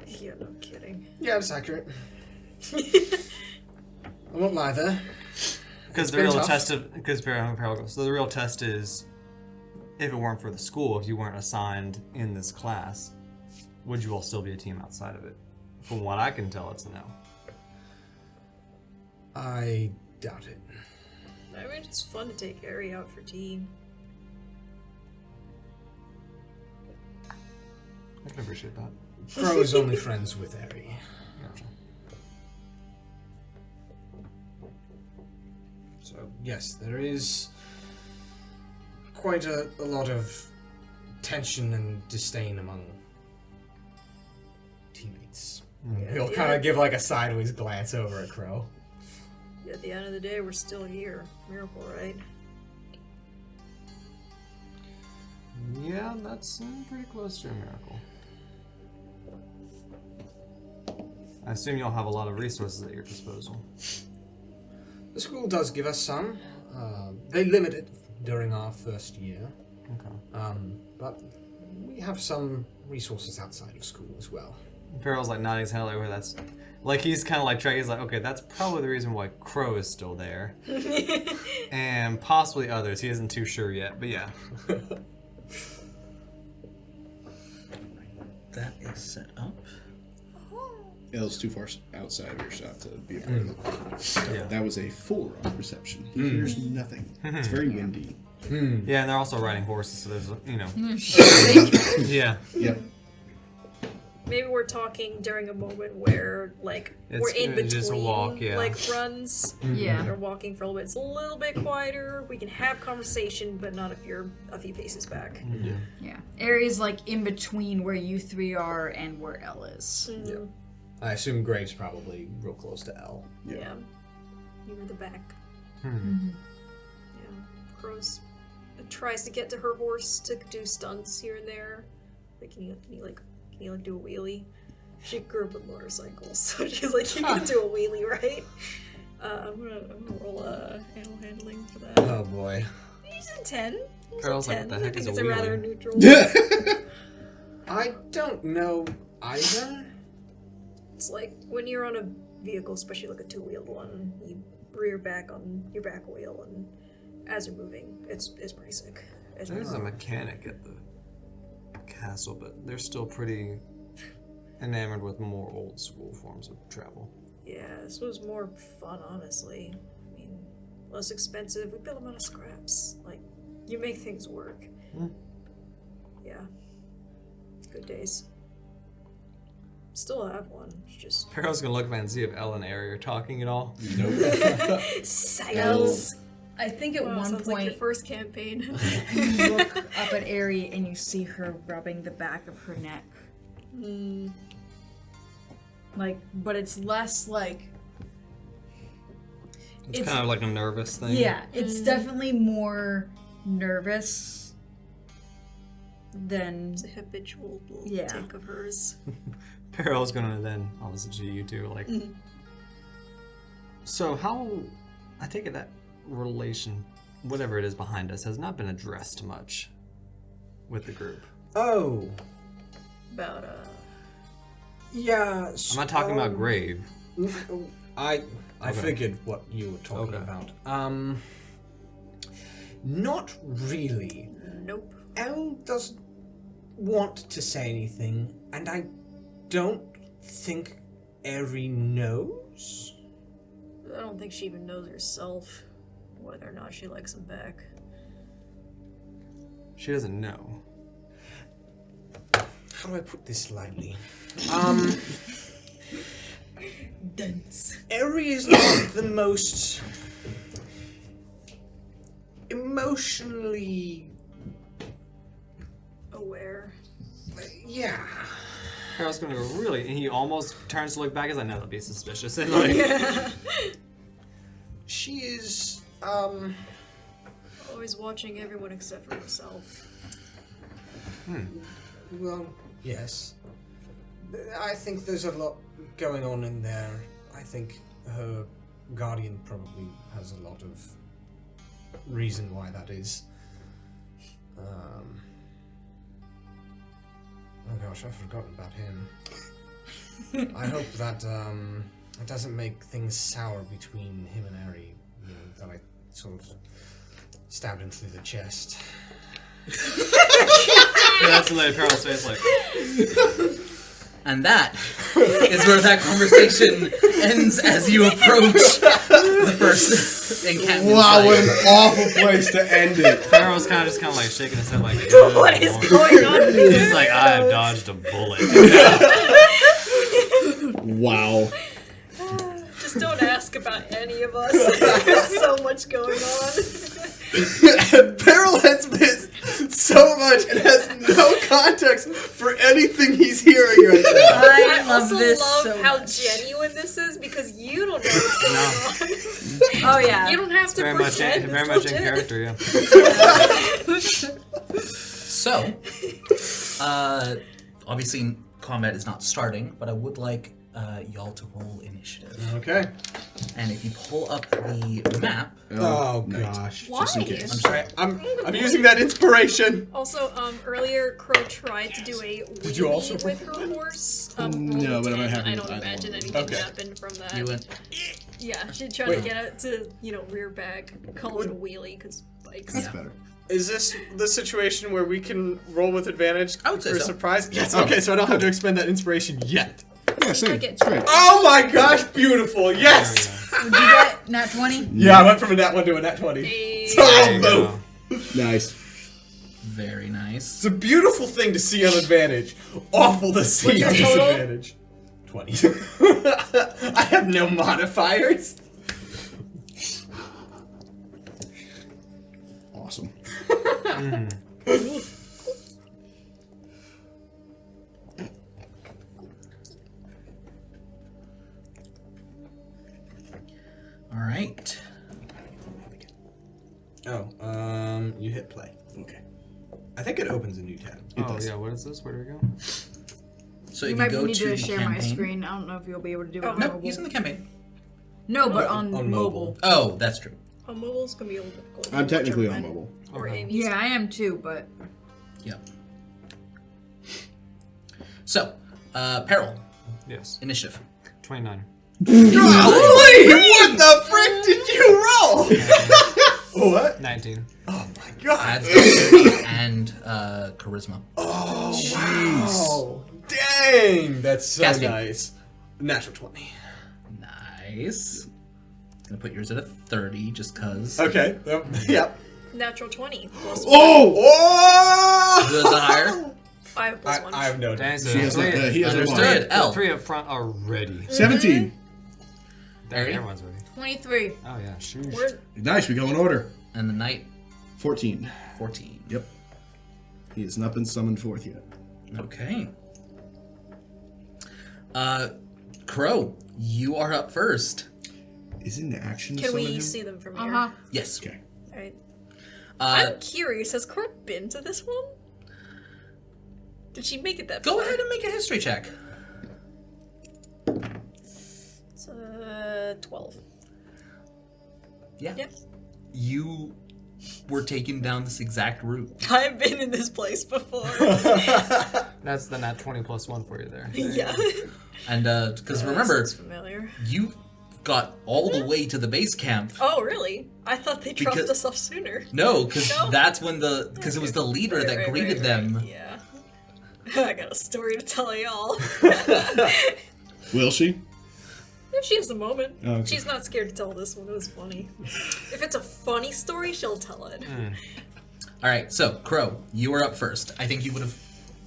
Yeah, no kidding. Yeah, it's accurate. I won't lie there. Because the been real tough. test of so the real test is, if it weren't for the school, if you weren't assigned in this class, would you all still be a team outside of it? From what I can tell, it's a no. I doubt it. I mean, it's fun to take Ari out for tea. I can appreciate that. Crow is only friends with Ari. Gotcha. So, yes, there is quite a lot of tension and disdain among teammates. He'll kind of give like a sideways glance over at Crow. At the end of the day, we're still here. Miracle, right? Yeah, that's pretty close to a miracle. I assume you'll have a lot of resources at your disposal. The school does give us some. They limit it during our first year. Okay. But we have some resources outside of school as well. Peril's like nodding his head like, that's... Like, he's kind of like trying, he's like, okay, that's probably the reason why Crow is still there. And possibly others. He isn't too sure yet, but yeah. That is set up. L's too far outside of your shot to be a part of it. Yeah. That was a 4 on perception. He hears nothing. It's very windy. Yeah, and they're also riding horses, so there's, you know. Yeah. Yep. Maybe we're talking during a moment where, like, we're in between, just a walk, yeah. like, runs. Yeah. We're walking for a little bit. It's a little bit quieter. We can have conversation, but not if you're a few paces back. Yeah. Area's like in between where you three are and where Elle is. Yeah. I assume Grave's probably real close to L. Yeah. You were the back. Mm-hmm. Yeah. Crow's tries to get to her horse to do stunts here and there. Like, can you do a wheelie? She grew up with motorcycles, so she's like, you can do a wheelie, right? I'm gonna roll animal handling for that. Oh boy. He's a 10. Carol's like, what the I heck think is a it's a rather wheelie? neutral. I don't know either. It's like when you're on a vehicle, especially like a two-wheeled one, you rear back on your back wheel, and as you're moving, it's pretty sick. It's There's pretty a mechanic at the castle, but they're still pretty enamored with more old school forms of travel. Yeah, this was more fun, honestly. I mean, less expensive. We built them out of scraps. Like, you make things work. Yeah. Good days. Still have one. It's just Perro's gonna look back and see if Elle and Ari are talking at all. silence. I think at Wow, one sounds like your point first campaign. you look up at Ari and you see her rubbing the back of her neck. Like, but it's less like. It's kind of like a nervous thing. Yeah, it's definitely more nervous than. It's a habitual little Yeah. tick of hers. Perro's gonna then, obviously, to you two, like. So how? I take it that relation, whatever it is behind us, has not been addressed much with the group. Oh. About Yeah. I'm not talking about Grave. I Okay. figured what you were talking Okay. about. Not really. nope. Elle doesn't want to say anything, and I don't think Eri knows. I don't think she even knows herself whether or not she likes him back. She doesn't know. How do I put this lightly? Dense. Eri is not the most emotionally. Aware. Yeah. Perro's gonna go really, and he almost turns to look back as I know that'd be suspicious. And like, She is, Always watching everyone except for herself. well, yes. I think there's a lot going on in there. I think her guardian probably has a lot of reason why that is. Oh gosh, I've forgotten about him. I hope that it doesn't make things sour between him and Eri. You know, that I sort of stabbed him through the chest. yeah, that's the way Perro's face like. And that is where that conversation ends as you approach the first encampment Wow, site. what an awful place to end it. Perro's kind of like shaking his head like. What is going on? He's like, I have dodged a bullet. Wow. Just don't ask about any of us. There's so much going on. Peril has missed so much and has no context for anything he's hearing right now. I love also this love so how much. genuine this is because you don't know what's going on. Oh yeah. You don't have to Very much, pretend. very it's much in legit. character, yeah. So, obviously combat is not starting, but I would like y'all to roll initiative. Okay. And if you pull up the map, Oh night. gosh. Why? Just in case. I'm sorry. I'm using that inspiration. Also, earlier Crow tried to do a Did you also wheelie with her horse. No, but I'm not 10. happy I with don't either imagine one. anything Okay. happened from that. You went. Yeah, she tried to get it to, rear back, call it a wheelie, because bikes. That's better. Is this the situation where we can roll with advantage I would say for a so. surprise? Yes. Okay, so I don't have to expend that inspiration yet. Yeah, same. like it. It's great. Oh my gosh, beautiful! Yes. Did you get nat 20? Yeah, I went from a nat 1 to a nat 20. Hey. So There I'll you move. go. Nice. Very nice. It's a beautiful thing to see on advantage. Awful to see What's your on total? disadvantage. 20. I have no modifiers. Awesome. All right. Oh, you hit play. Okay. I think it opens a new tab. Yeah, what is this? Where do we go? So You if you might go need to to the share campaign, my screen. I don't know if you'll be able to do it Oh, on no, mobile. he's in the campaign. No, but on on mobile. mobile. Oh, that's true. On mobile's gonna be a little difficult. I'm technically on Whichever mobile. one. Or Okay. Amy's. Yeah, I am too, but Yep. So, Peril, Yes. initiative. 29. What the frick did you roll? What? 19. Oh my god. Adds dexterity and charisma. Oh, wow. Dang. That's so Casting. nice. Natural 20. Nice. Gonna put yours at a 30 just cause. Okay. Yep. Natural 20 plus Oh! Oh! Who has a higher? 5 plus 1. I have no Dang, so She has three, he has a Understood. one. L. 3 up front are ready. 17. Harry? Everyone's ready. 23. Oh, yeah. Shoot. We're Nice, we go in order. And the knight, 14. 14. Yep. He has not been summoned forth yet. Okay. Crow, you are up first. Is it an action to Can summon we him? see them from here? Uh-huh. Yes. Okay. Alright. Uh, I'm curious, has Court been to this one? Did she make it that go far? ahead and make a history check. It's 12. Yeah. Yep. You were taken down this exact route. I've been in this place before. That's the nat 20 plus 1 for you there. Yeah. And, because remember, Sounds familiar. you got all the way to the base camp. Oh, really? I thought they dropped Because- us off sooner. No, because No? that's when because it was the leader that Right, greeted right, them. right. Yeah. I got a story to tell y'all. Will she? If she has a moment. Oh, okay. She's not scared to tell this one. It was funny. If it's a funny story, she'll tell it. All right, so Crow, you are up first. I think you would have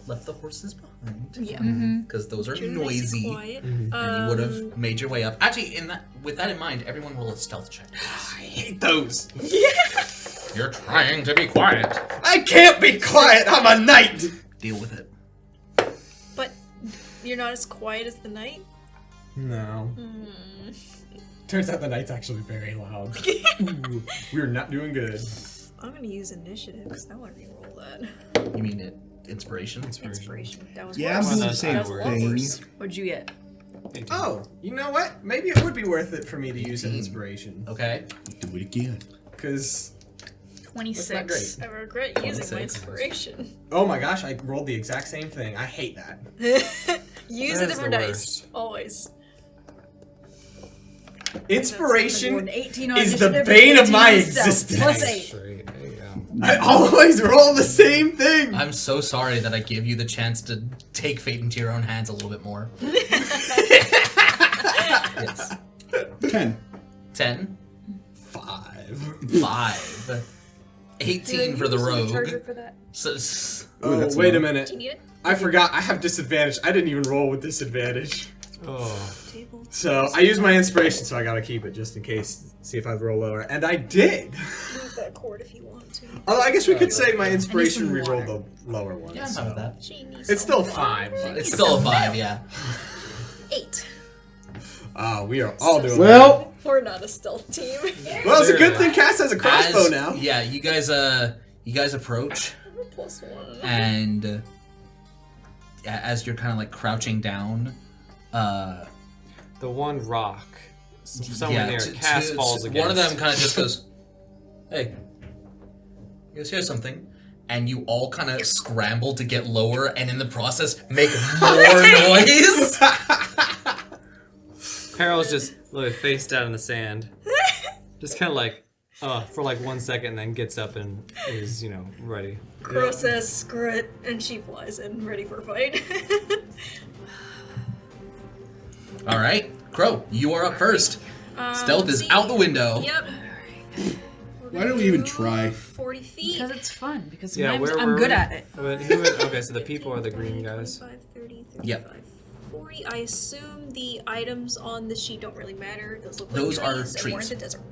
left the horses behind. Yeah. Because those are Nice and noisy. quiet. And you would have made your way up. Actually, with that in mind, everyone roll a stealth check. I hate those. You're trying to be quiet. I can't be quiet. I'm a knight. Deal with it. But you're not as quiet as the night? No. Turns out the knight's actually very loud. Ooh, we're not doing good. I'm gonna use initiative because I want to reroll that. You mean it? Inspiration? Inspiration. That was Yeah, I'm worse. doing the That same was a lot thing. worse. What'd you get? 18. Oh, you know what? Maybe it would be worth it for me to use an inspiration. Okay. Do it again. Because, 26. I regret using my 26. inspiration. oh my gosh, I rolled the exact same thing. I hate that. Use a That is different the dice. worst. Always. Inspiration 18 on is the initiative, bane of 18 my on stealth. existence. Plus 8. Straight. There you go. I always roll the same thing. I'm so sorry that I give you the chance to take fate into your own hands a little bit more. Yes. 10. 10, 5. 5, 18 for the rogue. For that? So, Oh, that's wait a low. minute. Do you need it? I forgot. I have disadvantage. I didn't even roll with disadvantage. Oh. Table. So I used my inspiration, so I gotta keep it just in case. See if I roll lower, and I did. Move that cord if you want to. Although I guess we could say my inspiration some re-rolled water. the lower one. yeah, I'm so. fine with that. She needs It's still some 5. water. But It's still a 5, yeah. 8. we are all doing Well, We're not a stealth team. well, it's a good thing Cass has a crossbow As- now. Yeah, you guys approach, +1. and as you're kind of like crouching down, The one rock, somewhere near Cass falls against. one of them kind of just goes, "Hey, you guys hear something?" And you all kind of scramble to get lower, and in the process make more noise. Peril's just literally face down in the sand. Just kind of like, for like 1 second, and then gets up and is, ready. Crow says, screw it, and she flies in, ready for a fight. All right, Crow, you are up first. Stealth is see. out the window. Yep. Why don't we even try? 40 feet. Because it's fun. Because Yeah, sometimes where I'm were good we? at it. But okay, so the people are the green guys. 25, 30, 35, Yep. 40. I assume the items on the sheet don't really matter. Those look Those like are trees, and we're in trees. the desert.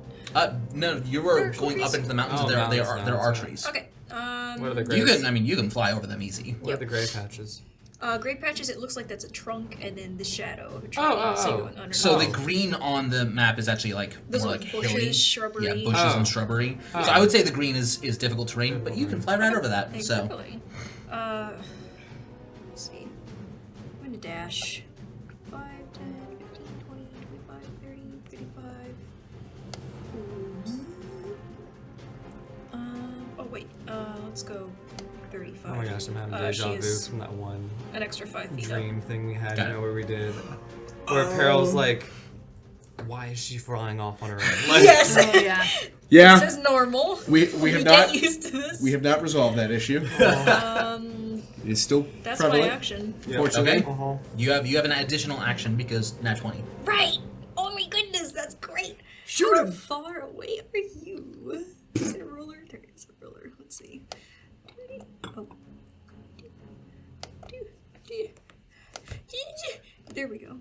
No, you were They're going trees. up into the mountains. Oh, there mountains are now, are sorry. trees. Okay. What are the gray? You can, you can fly over them easy. What are the gray patches? Gray patches, it looks like that's a trunk, and then the shadow of a tree. Oh. Going underneath. So the green on the map is actually like Those more are like bushes, hilly. shrubbery. Yeah, bushes and shrubbery. So I would say the green is difficult terrain, but you can fly right over that. So Exactly. Let's see. I'm going to dash. 5, 10, 15, 20, 25, 30, 35. Oh wait, let's go 35. Oh my gosh, I'm having She deja vu is from that one an extra 5 feet dream thing we had, Got you it. know, where we did. Where Peril's like, why is she flying off on her own? Like, Yes! Oh yeah. Yeah, This is normal. we have not Get used to this. we have not resolved that issue. It's still That's prevalent. my action. Fortunately. okay, you have an additional action because nat 20. Right! Oh my goodness, that's great! Shoot How him. far away are you? Is it a roller? There is a roller. Let's see. Oh. There we go.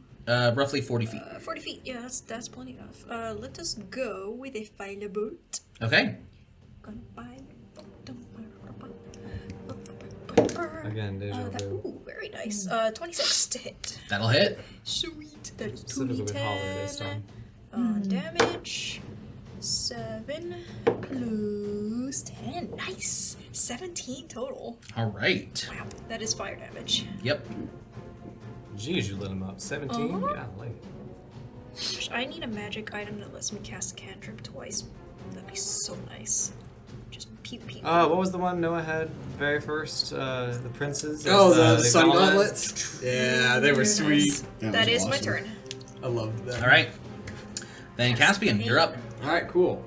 Roughly 40 feet. 40 feet. Yeah, that's plenty enough. Let us go with a firebolt. Okay. Gonna buy. Again, deja vu. Ooh, very nice. 26 to hit. That'll hit. Sweet. That is Specifically with Holler this 2d10. time. Damage. 7 plus 10. Nice. 17 total. All right. Wow. That is fire damage. Yep. Jeez, you lit him up. 17? Uh-huh. Golly. Gosh, I need a magic item that lets me cast a cantrip twice. That'd be so nice. Just pew pew. What was the one Noah had very first? The princes? Oh, There's the sun gauntlets? gauntlets? Yeah, they were sweet. That is my awesome. turn. I loved them. All right. Then Caspian, you're up. Alright, cool.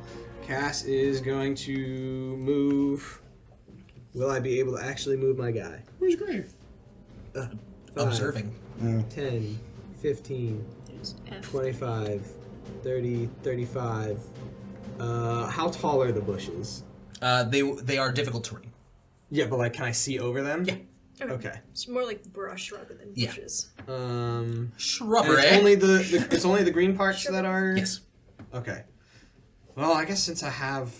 Cass is going to move. Will I be able to actually move my guy? Where's Grave? 5, Observing. 10, 15, There's F. 25, 30, 35. How tall are the bushes? They are difficult terrain. Yeah, but like, can I see over them? Yeah. Okay. It's more like brush rather than Yeah. bushes. And Shrubbery. it's only it's only the green parts that are. Yes. Okay. Well, I guess since I have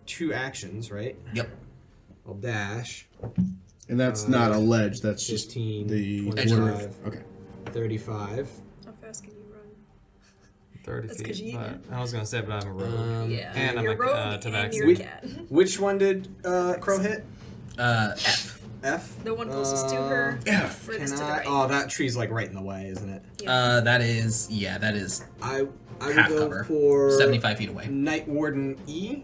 2 actions, right? Yep. I'll dash. And that's not a ledge. That's just 15, the 25. order of- Okay. 35. How fast can you run? 30 That's 'cause feet. you- But I was going to say, but I'm a rogue. Yeah. and I'm you're a, rogue tabaxi. and you're a We- cat. Which one did Crow hit? F. F? The one closest to her. F. Furthest Can to the I? right. Oh, that tree's like right in the way, isn't it? That is I half would go cover. for 75 feet away. Night Warden E.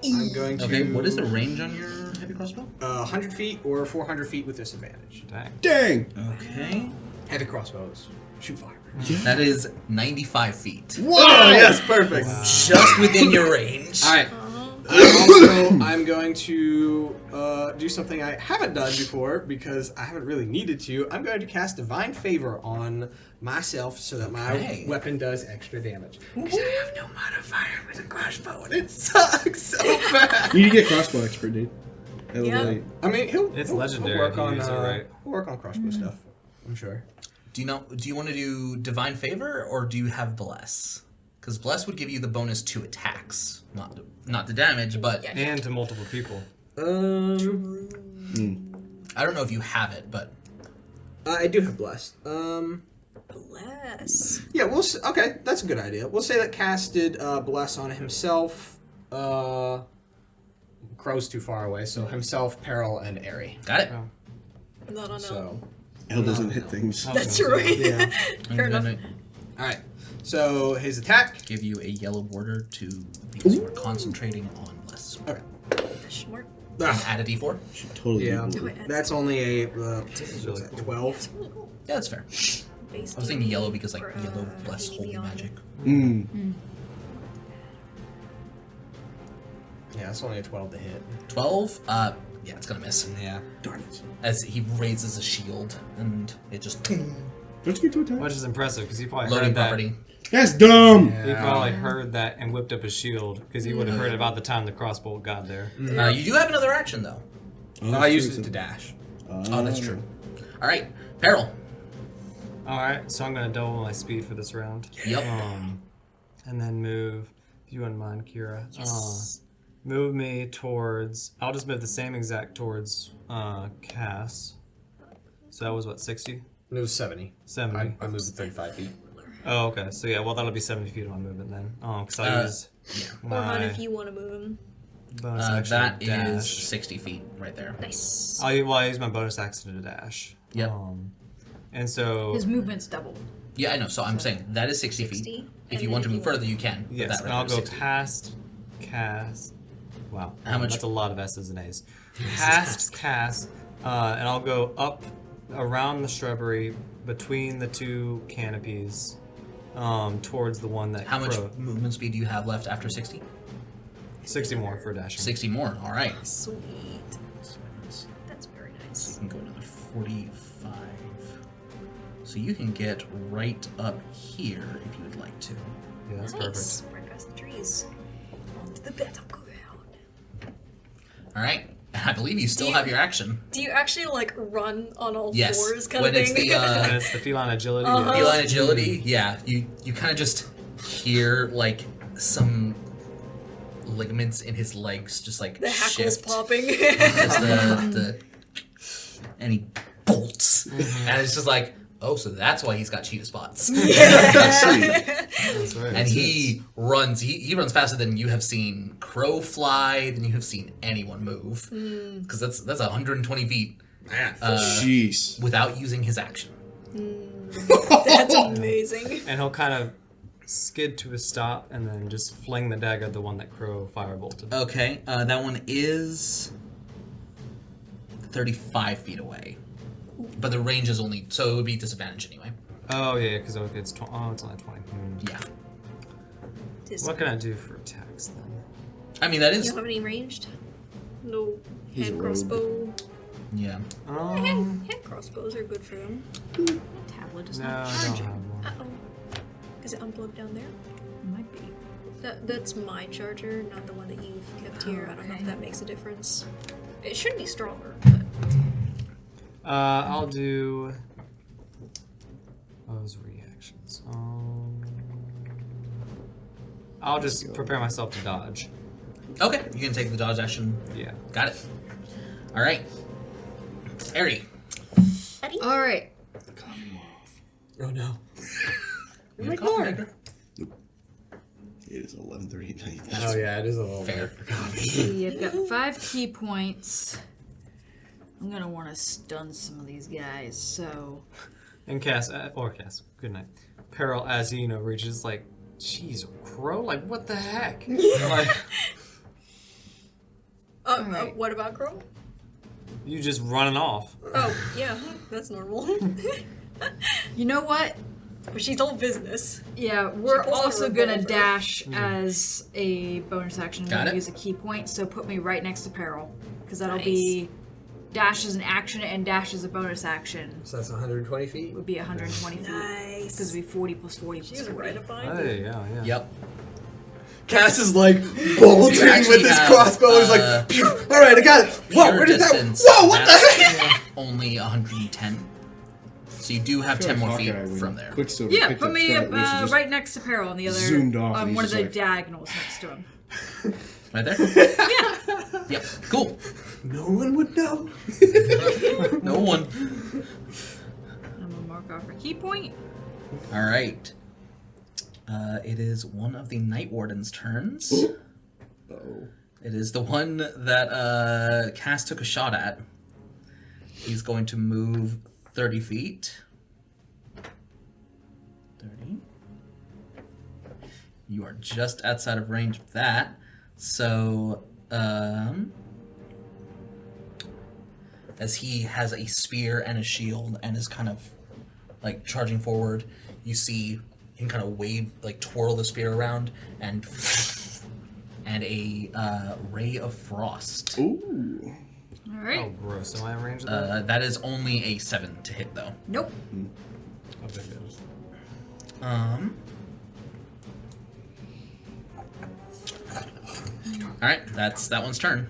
I'm going to. Okay, what is the range on your heavy crossbow? 100 feet or 400 feet with disadvantage. Dang. Dang. Okay. Heavy crossbows. Shoot fire. That is 95 feet. Whoa. Oh, yes, perfect. Just within your range. All right. Also, I'm going to do something I haven't done before because I haven't really needed to. I'm going to cast Divine Favor on myself so that my Okay. weapon does extra damage. Because I have no modifier with a crossbow and it sucks so bad. You need to get crossbow expert, dude. That'll Yeah. really- I mean, It's he'll legendary work if you on, use it right. He'll work on crossbow stuff, I'm sure. Do you want to do Divine Favor or do you have Bless? Because Bless would give you the bonus to attacks, not the damage, but Yeah. And to multiple people. I don't know if you have it, but I do have blessed. Bless. Yeah, okay, that's a good idea. We'll say that Cass did bless on himself. Crow's too far away, so himself, Peril, and Airy. got it. No, no, no. So, L doesn't hit things. That's right. yeah. Fair I'm enough. gonna All right. So his attack. give you a yellow border because you are concentrating on Bless. Okay. Smart. Add a D4. Should totally Yeah, do it. that's only a is really cool. 12. Yeah, that's fair. I was thinking yellow because like yellow bless holy magic. Yeah, it's only a 12 to hit. 12. Yeah, it's gonna miss. Yeah. Darn it. As he raises a shield and it just Don't you get to attack? Which is impressive because he probably loading heard that. property. That's dumb. He probably heard that and whipped up his shield because he would have heard it about the time the crossbow got there. You do have another action though. I used it to dash. Oh, that's true. All right, Peril. All right, so I'm gonna double my speed for this round. Yep. And then move. If you wouldn't mind, Kiera. Move me towards. I'll just move the same exact towards Cass. So that was what, 60? It was 70. 70. I moved to 35 feet. Oh, okay. So yeah, well that'll be 70 feet of my movement then. Oh, because I use Or my Hun, if you want to move him. bonus action That to dash. is 60 feet right there. Nice. I use my bonus action to dash. Yep. And so His movement's doubled. Yeah, I know. So I'm saying that is 60 feet. 60, If and you then want to if move you want- further, you can. but yes, that and right I'll there go is 60. past cast. Wow, How much- That's a lot of S's and A's. Past cast, and I'll go up around the shrubbery between the two canopies, towards the one that. How much Crow- movement speed do you have left after 60? 60 more for dashing. 60 more. All right. Sweet. That's very nice. You can go another 45. So you can get right up here if you would like to. Yeah, that's Nice. perfect. Right past the trees. Onto the battleground. All right. I believe you still you- have your action. Do you actually like run on all Yes. fours kind When of it's thing? the And it's the feline agility. Uh-huh. yes. feline agility, yeah. You kind of just hear like some ligaments in his legs just like the hackles shift. popping. Just and he bolts, and it's just like, oh, so that's why he's got cheetah spots. That's right. And he runs. He runs faster than you have seen Crow fly, than you have seen anyone move. Because that's 120 feet Jeez. without using his action. That's amazing. And he'll kind of skid to a stop and then just fling the dagger at the one that Crow firebolted. Okay, that one is 35 feet away, but the range is only so it would be disadvantage anyway. Oh yeah, because it's it's only 20. Yeah, What can I do for attacks then? I mean that You is don't have any ranged? No He's a hand rogue. crossbow. yeah. Hand crossbows are good for him. Tablet is No, not I don't charging. have one. Uh-oh. Is it unplugged down there? Might be. That's my charger, not the one that you've kept here. I don't know if Okay. that makes a difference. It should be stronger, but I'll do those reactions. I'll just prepare myself to dodge. Okay, you can take the dodge action. Yeah. Got it. All right, Ari. All right. Oh no. You gonna call Maker? It is 11:30 at night. Oh yeah, it is a little Fair. See, I've got 5 key points. I'm gonna want to stun some of these guys, so And Cass, good night. Peril, as he, reaches, like, jeez, Crow? Like, what the heck? Like, Alright. what about Crow? you just running off. Oh, yeah, that's normal. you know what? But she's all business. Yeah, we're pulls out a also gonna revolver. dash as a bonus action. I'm Got gonna it. use a key point, so put me right next to Peril, because that'll Nice. be dash as an action and dash as a bonus action. So that's 120 feet? Would be 120 feet. Nice. Because it'd be 40 plus 40 She plus was 40. right up behind Hey, you. yeah, yeah. Yep. Cass is like bolting actually with his have, crossbow. He's like, "Phew, all right, I got it. Whoa, Pure where did that? distance, Whoa, what the that's heck? Only 110. So you do have I feel 10 like more feet Hawkeye, when from there. Quick Silver Yeah, picked put up me Scarlet Witch and just right next to Peril on the other, zoomed off, and on he's one of just the like- diagonals next to him. Right there? Yeah. Yep. Cool. No one would know. No one. I'm gonna mark off a key point. All right. It is one of the Night Warden's turns. Oh. It is the one that Cass took a shot at. He's going to move 30 feet. 30. You are just outside of range of that. So, as he has a spear and a shield and is kind of like charging forward, you see him kind of wave, like twirl the spear around, and a ray of frost. Ooh. All right. Oh, gross. Am I in range of that? That is only a 7 to hit, though. Nope. How big is it? All right, that's that one's turn.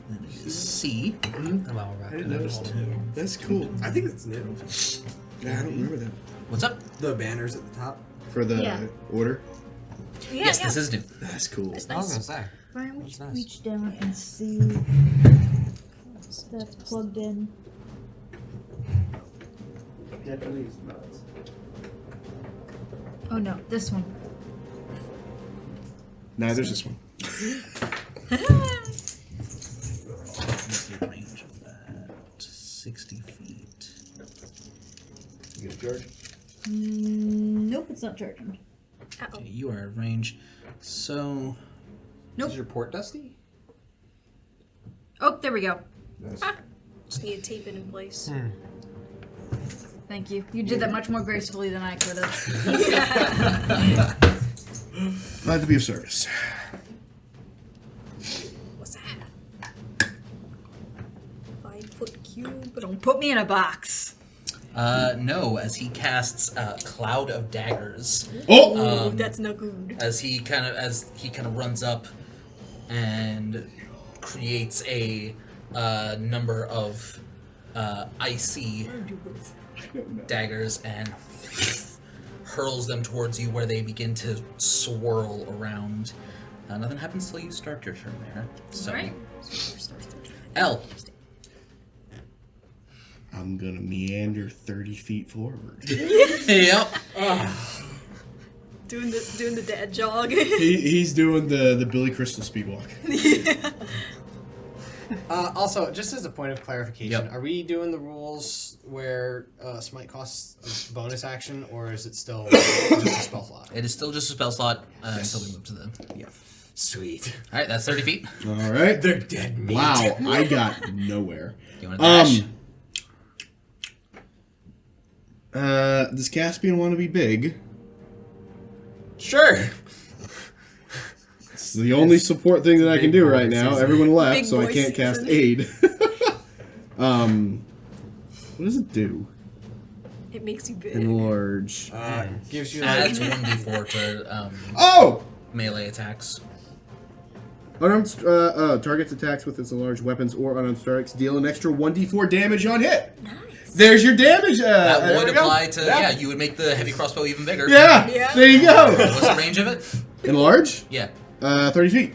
Then it is C. Hello, I didn't notice that. That's cool. I think it's new. Yeah, I don't remember that. What's up? The banners at the top. For the Yeah. order? Yeah, Yes, yeah. this is new. That's cool. That's I was nice. gonna say. Brian, That's nice. reach down and see. that's plugged in. Definitely is not. Oh no, this one. Neither's this one. What's the range of that? 60 feet. You get a charge? Nope, it's not charging. Uh-oh. Okay, you are at range. So, Is your port dusty? Oh, there we go. Nice. Just need to tape it in place. Thank you. You did that much more gracefully than I could have. Glad to be of service. What's that? 5-foot cube. Don't put me in a box. no, as he casts a cloud of daggers. Oh! Oh, that's not good. As he kind of runs up and creates a number of icy daggers and hurls them towards you, where they begin to swirl around. Nothing happens till you start your turn there. So, Right. L. I'm gonna meander 30 feet forward. Yep. Doing the dad jog. He's doing the Billy Crystal speedwalk. Also, just as a point of clarification, Yep. are we doing the rules where smite costs a bonus action, or is it still just a spell slot? It is still just a spell slot until we move to the. Yeah. Sweet. All right, that's 30 feet. All right. They're dead meat. Wow, I got nowhere. You want to dash? Does Caspian want to be big? Sure. It's the only support thing that I can big do boy right now. season. Everyone left, Big so I boy can't cast season. aid. What does it do? It makes you big. Enlarge. Gives you Adds 1d4 to Oh! melee attacks. Unarmed targets attacks with its enlarged weapons or unarmed strikes deal an extra 1d4 damage on hit. Nice. There's your damage. That there would we go. apply to, yeah, you would make the heavy crossbow even bigger. Yeah, Yeah. there you go. What's the range of it? Enlarge? Yeah. 30 feet.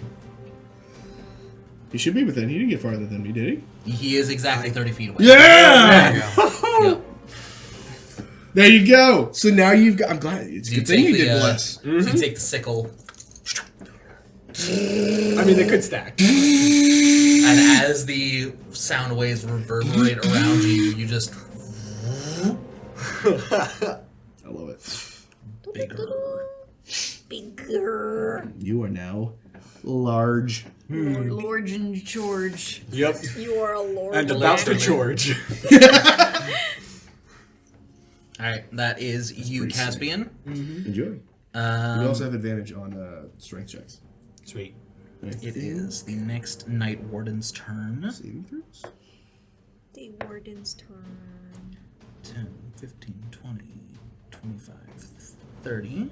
He should be within. He didn't get farther than me, did he? He is exactly 30 feet away. Yeah! Yep. There you go. So now you've got. I'm glad. It's a You good thing take you the, did bless. So you take the sickle, I mean, they could stack. and as the sound waves reverberate around you, you just I love it. bigger. Bigger. You are now large. Lord and George. Yep. You are a lord. And of about to that. George. All right, that is you, pretty sick. Caspian. Enjoy. You Um, also have advantage on strength checks. Sweet. it is the next Night Warden's turn. Saving throws. The warden's turn. 10, 15, 20, 25, 30.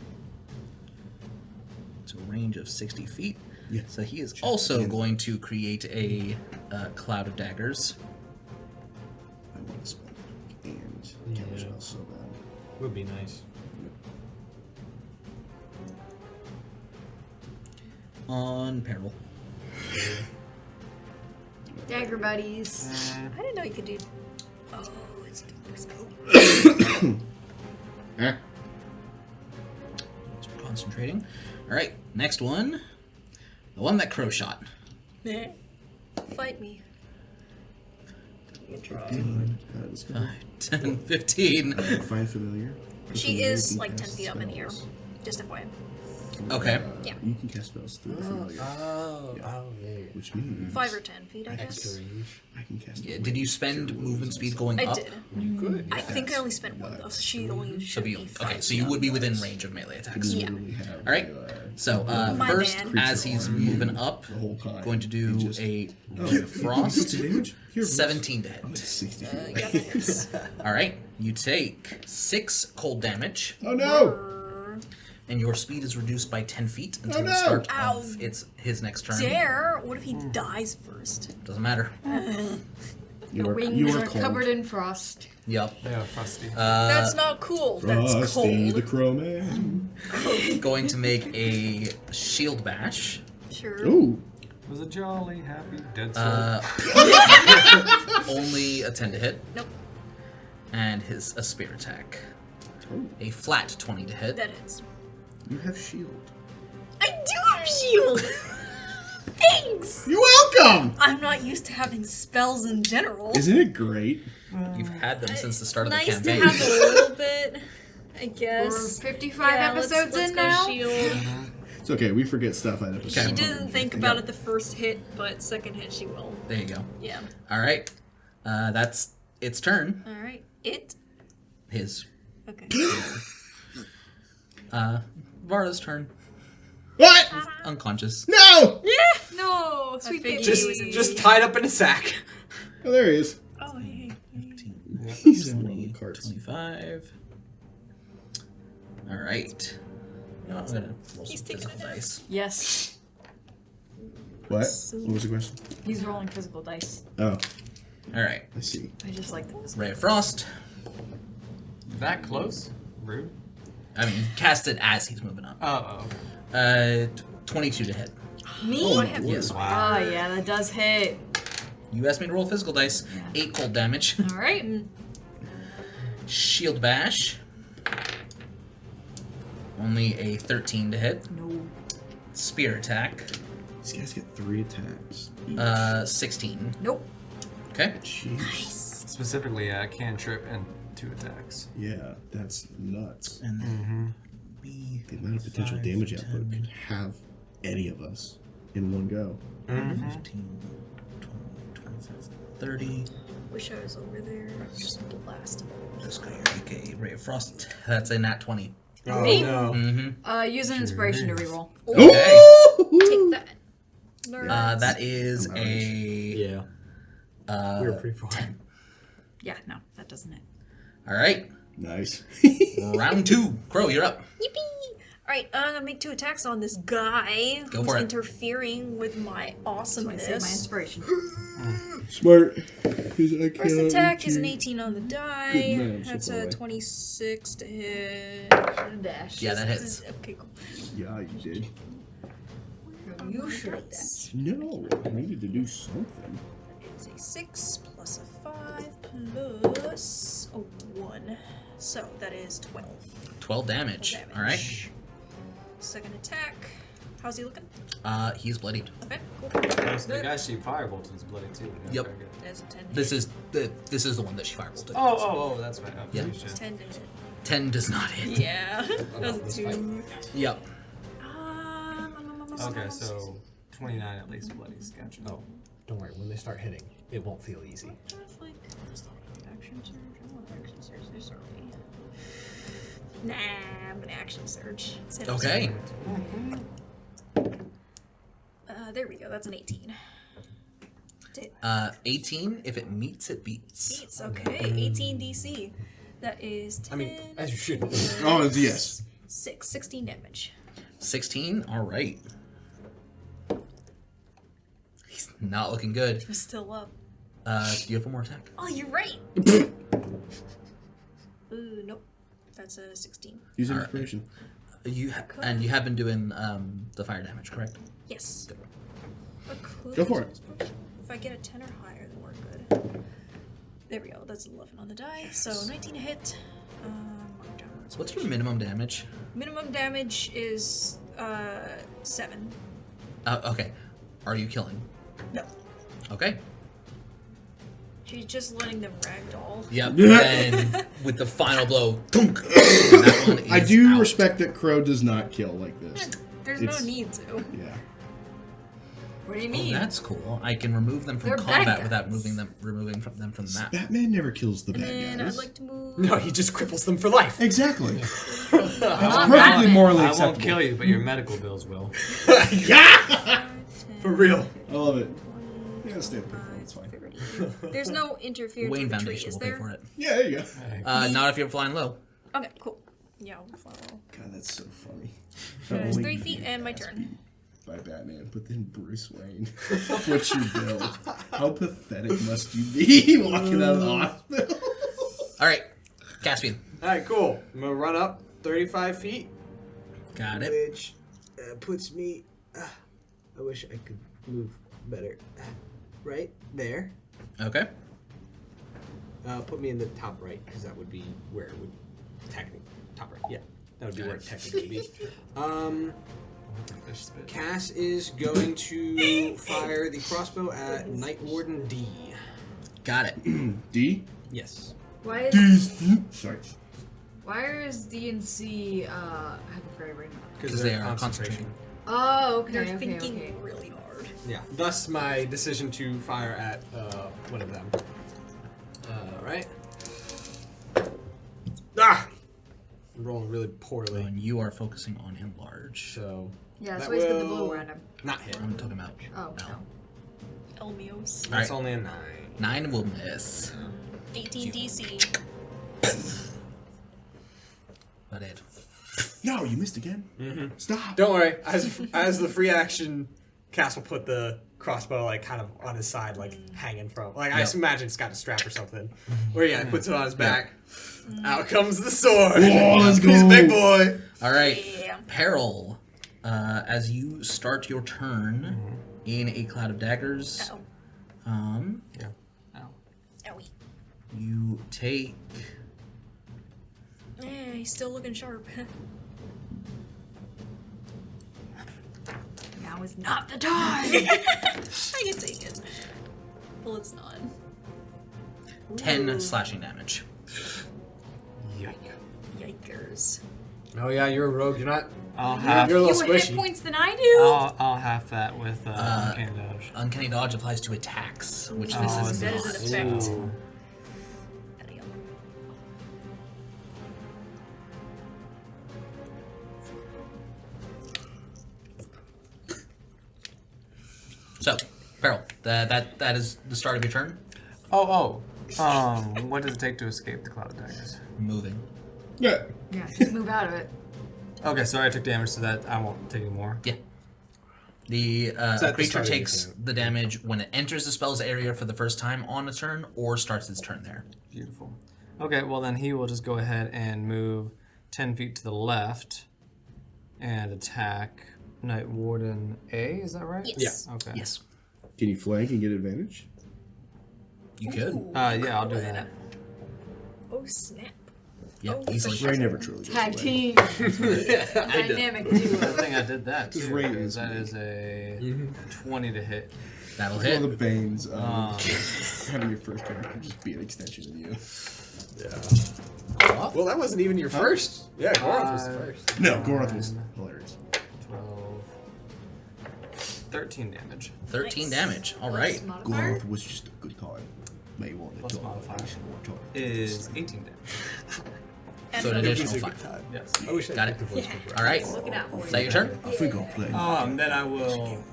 It's a range of 60 feet. Yeah. So he is also going to create a cloud of daggers. I want to spell and Yeah. counterspell so bad. Would be nice. On peril. Dagger buddies. I didn't know you could do. Oh, it's a different. Eh? So we're concentrating. All right, next one. The one that Crow shot. Fight me. You can try. Discover. 10, 15. Find familiar. She is like 10 feet up in here. Just FYI. Okay. Yeah. You can cast spells through the familiar, Oh, yeah. which means 5 or 10 feet, I Extra guess. range. I can cast. Yeah, did you spend movement speed going I up? did. You could. I think I only spent one though. She only So should be, be okay, 5 so you feet would be up. within range of melee attacks. Yeah. All right. So My first, bad. as he's moving up, The whole time. going to do He just- a Oh, frost. damage? Here, 17 to Oh, it's hit. 60 feet You away. got the hits. All right, you take 6 cold damage, Oh no! and your speed is reduced by 10 feet until no! the start Ow. of his next turn. Dare? What if he dies first? Doesn't matter. You are, Wings you are are cold. covered in frost. Yep. Yeah, frosty. That's not cool. That's Frosty the cold. Crow Man. Going to make a shield bash. Sure. Ooh. Was a jolly, happy, dead soul. Only a 10 to hit. Nope. And a spear attack. Oh, A flat 20 to hit. That hits. you have shield. I do have shield! Thanks! You're welcome! I'm not used to having spells in general. Isn't it great? You've had them since the start of the Nice campaign. to have a little bit, I We're guess. 55 Yeah, episodes let's in go now. Shield. It's okay, we forget stuff at episode. Okay. She didn't think about it the first hit, but second hit she will. There you go. Yeah. All right. That's its turn. Alright. It? His. Okay. Vara's turn. What? Unconscious. No! No! Sweet baby. Just tied up in a sack. Oh, there he is. Oh, hey. 15, He's in one of 20, the carts. 25. All right. You know what, I'm gonna roll He's some taking physical a nap. dice. Yes. What? What was the question? He's rolling physical dice. Oh, All right. I see. I just like the physical. Ray of Frost. That close? Rude. I mean, cast it as he's moving up. Oh. 22 to hit. Me? Oh, I have Yes. Wow. Oh, yeah, that does hit. You asked me to roll physical dice. 8 cold damage. All right. Shield bash. Only a 13 to hit. No. Spear attack. These guys get 3 attacks. 16. Nope. Okay. Jeez. Specifically, cantrip and 2 attacks. Yeah, that's nuts. And B. The amount of potential 5, damage 10, output could have any of us in one go. 15, 20, 25, 30. Wish I was over there. Just blast him. Just gonna make a Ray of Frost. That's a nat 20. Oh, Me? no. Mm-hmm. Use an inspiration to reroll. Okay. Take that. Nerds. That is I'm a. Yeah. We were pretty far. 10. Yeah, no, that doesn't hit. All right. Nice. Round 2. Crow, you're up. Yippee! Alright, I'm gonna make 2 attacks on this guy Go who's for it. interfering with my So I save my awesomeness. inspiration. Smart. 'Cause I First cannot attack reach is an you. 18 on the die. Good man, so That's far a away. 26 to hit. Dash. Yeah, that hits. Okay, cool. Yeah, you did. You should have dash. No, I needed to do something. It's a 6 plus a 5 plus a 1. So that is 12. 12 damage. All right. Second attack. How's he looking? He's bloodied. Okay, cool. The guy she firebolted is bloody too. Yeah, Yep. very good. That's a 10. This is the one that she firebolted. Oh, that's right. Okay, Yeah. shit. 10 to hit. 10 does not hit. Yeah. That was a 2. Yep. Okay, so 29 at least bloodies. Gotcha. Oh, don't worry. When they start hitting, it won't feel easy. Action surge. I want action surge. There's already. Nah, I'm gonna action surge. Instead of Okay. there we go. That's an 18. Did 18. If it meets, it beats. beats. Okay, 18 DC. That is 10. I mean, as you should. Oh, yes. 16 damage. 16. All right. He's not looking good. I'm still up. Do you have one more attack? Oh, you're right. Ooh, nope. That's a 16. Use Alright. inspiration. You and you have been doing the fire damage, correct? Yes. But could Go for I it. use inspiration? If I get a 10 or higher, then we're good. There we go. That's 11 on the die. So 19 to hit. Mark down So what's your minimum damage? minimum damage is 7. Okay. Are you killing? No. Okay. She's just letting them ragdoll. Yep. And with the final blow, thunk, and that one is I do out. respect that Crow does not kill like this. There's It's- no need to. Yeah. What do you Oh, mean? that's cool. I can remove them from They're bad combat guys. without removing them from the map. Batman never kills the And bad then guys. I'd like to move. No, he just cripples them for life. Exactly. That's Not perfectly Batman. morally I acceptable. won't kill you, but your medical bills will. For real. I love it. Yeah, stay up there. It's fine. There's no interference Wayne with the tree, Foundation is will pay there? for it. Yeah, there you go. Not if you're flying low. Okay, cool. Yeah, I'll follow. God, that's so funny. There's Only 3 feet and my has turn. beat By Batman, but then Bruce Wayne. What's your build? How pathetic must you be walking out of the hospital? All right, Caspian. All right, cool. I'm gonna run up 35 feet, Got it. which puts me I wish I could move better. Right there. Okay. Put me in the top right, because that would be where it would technically top right. Yeah, that would be where it technically would be. Cass is going to fire the crossbow at Night Warden D. Got it. D? Yes. Why is Sorry. why is D and C have a fairy ring? Because they are concentrating. Oh, okay. They're okay, thinking okay. really hard. Yeah. Thus my decision to fire at one of them. Right. Ah! I'm rolling really poorly. And you are focusing on enlarge. So Yeah, that so he's got the will blue random. not hit. I'm talking about. Oh no. Elmios. That's Alright. only a 9. 9 will miss. 18 DC. But it. No, you missed again. Stop. Don't worry. As the free action, Cass will put the crossbow like kind of on his side, like hanging from. Like I Yep. just imagine it's got a strap or something. Where he puts it on his back. Out comes the sword. Whoa, let's go. He's a big boy. All right. Yeah. Peril. As you start your turn in a cloud of daggers, Uh-oh. Yeah. Owie. you take. Yeah, he's still looking sharp. Now is not the time. I can take it. Well, it's not. 10 slashing damage. Yike. Yikers. Oh yeah, you're a rogue. You're not. I'll half. You're a little Fewer hit squishy. points than I do. I'll half that with uncanny dodge. Uncanny dodge applies to attacks, which Oh, this is is That not. is an effect. Ooh. Hell yeah. So, Peril, that is the start of your turn. What does it take to escape the cloud of daggers? Moving. Yeah. Yeah, just move out of it. Okay, so I took damage, so that I won't take any more. Yeah. The at the creature start of your takes turn. the damage when it enters the spell's area for the first time on a turn or starts its turn there. Beautiful. Okay, well then he will just go ahead and move 10 feet to the left and attack Night Warden A. Is that right? Yes. Okay. Yes. Can you flank and get advantage? You could. Ooh, Yeah, I'll do good. that. Oh, snap. Yeah, Oh, easily. Ray never truly goes Tag away. team. Dynamic I duo. think I did that Just too. Ray because is that me. is a 20 to hit. That'll One of the hit. banes of having your first character just be an extension of you. Well, that wasn't even your first. Yeah, Goroth was the first. No, Goroth was hilarious. 12. 13 damage. 13 Nice. damage. All right. Plus modifier? Goroth was just a good card. May want to Plus talk modifier. about Is 18 damage. So an And additional It was a 5. good time. Yes. I wish I Got picked it. the voice for All right. Looking out for Is that your turn? I think I'll play. Then I will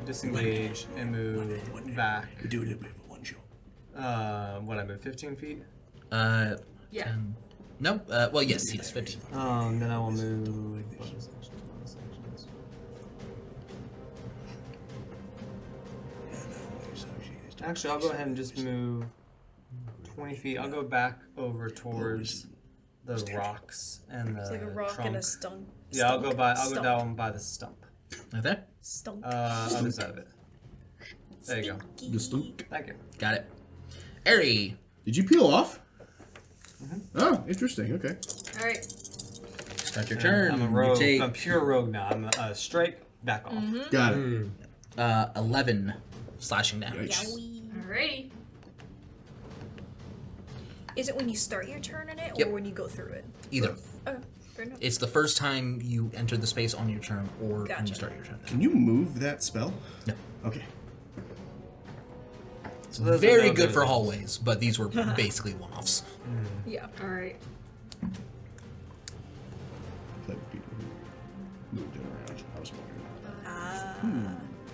disengage and move back. We do a little bit of a one shot. What I move 15 feet. Yeah. 10. No. Well, yes, he does 15. Then I will move. Bonus actions. Actually, I'll go ahead and just move 20 feet. I'll go back over towards the rocks and the It's like a rock trunk. and a stump. Yeah, I'll go Stump. down by the stump. Right there. Stump. Other side of it. There you go. The stunk. Thank you. Got it. Airy. Did you peel off? Oh, interesting. Okay. All right. Start your turn. I'm a You rogue. take I'm pure rogue now. I'm a straight back off. Got it. 11 slashing damage. Yikes. Alrighty. Is it when you start your turn in it, or Yep. when you go through it? Either. Okay, fair enough. It's the first time you enter the space on your turn or when you Gotcha. start your turn. Can you move that spell? No. Okay. It's those are very no good for good. hallways, but these were basically one-offs. Yeah. All right. Play with people who moved it around. I was wondering. Ah.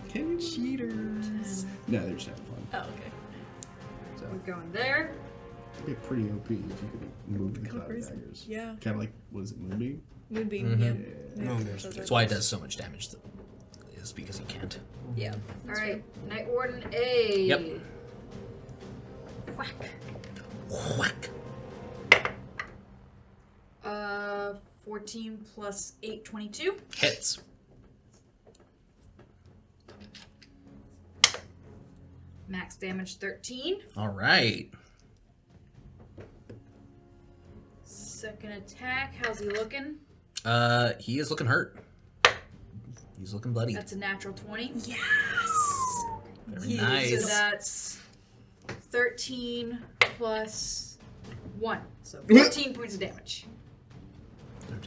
Can you cheaters? No, they're just having fun. Oh, okay. We're going there. It'd be pretty OP if you could move the cloud crazy. daggers. Yeah. Kind of like, what is it, Moonbeam? Moonbeam. Yeah. Moonbeam. That's why it does so much damage, is because you can't. Yeah. All right. Night Warden A. Yep. Whack. Whack. 14 plus 8, 22. Hits. Max damage 13. All right. Second attack. How's he looking? He is looking hurt. He's looking bloody. That's a natural 20. Yes. Very So nice. that's 13 plus 1. So 14 points of damage.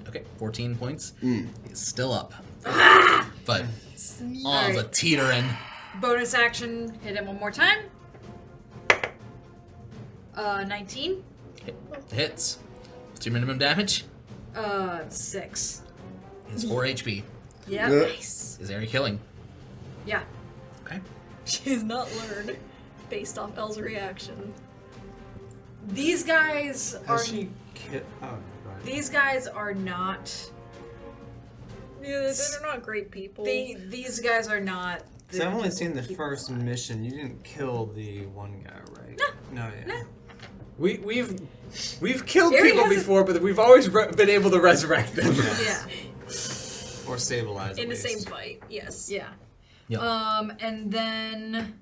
Okay, 14 points. Mm. He's still up. But all the Alright. teetering. Bonus action. Hit him one more time. 19. Hits. What's your minimum damage? 6. He's 4 HP. Yeah. Yeah. Nice. Is area killing? Yeah. Okay. She has not learned based off Elle's reaction. These guys are. Has she Oh, right. These guys are not. Yeah, they're not great people. These guys are not. So I've only seen the first mission. You didn't kill the one guy, right? No. Yeah. We've killed Gary people hasn't- before, but we've always been able to resurrect them. Yeah. Or stabilize. in at the same least. fight. Yes. Yeah. Yep. And then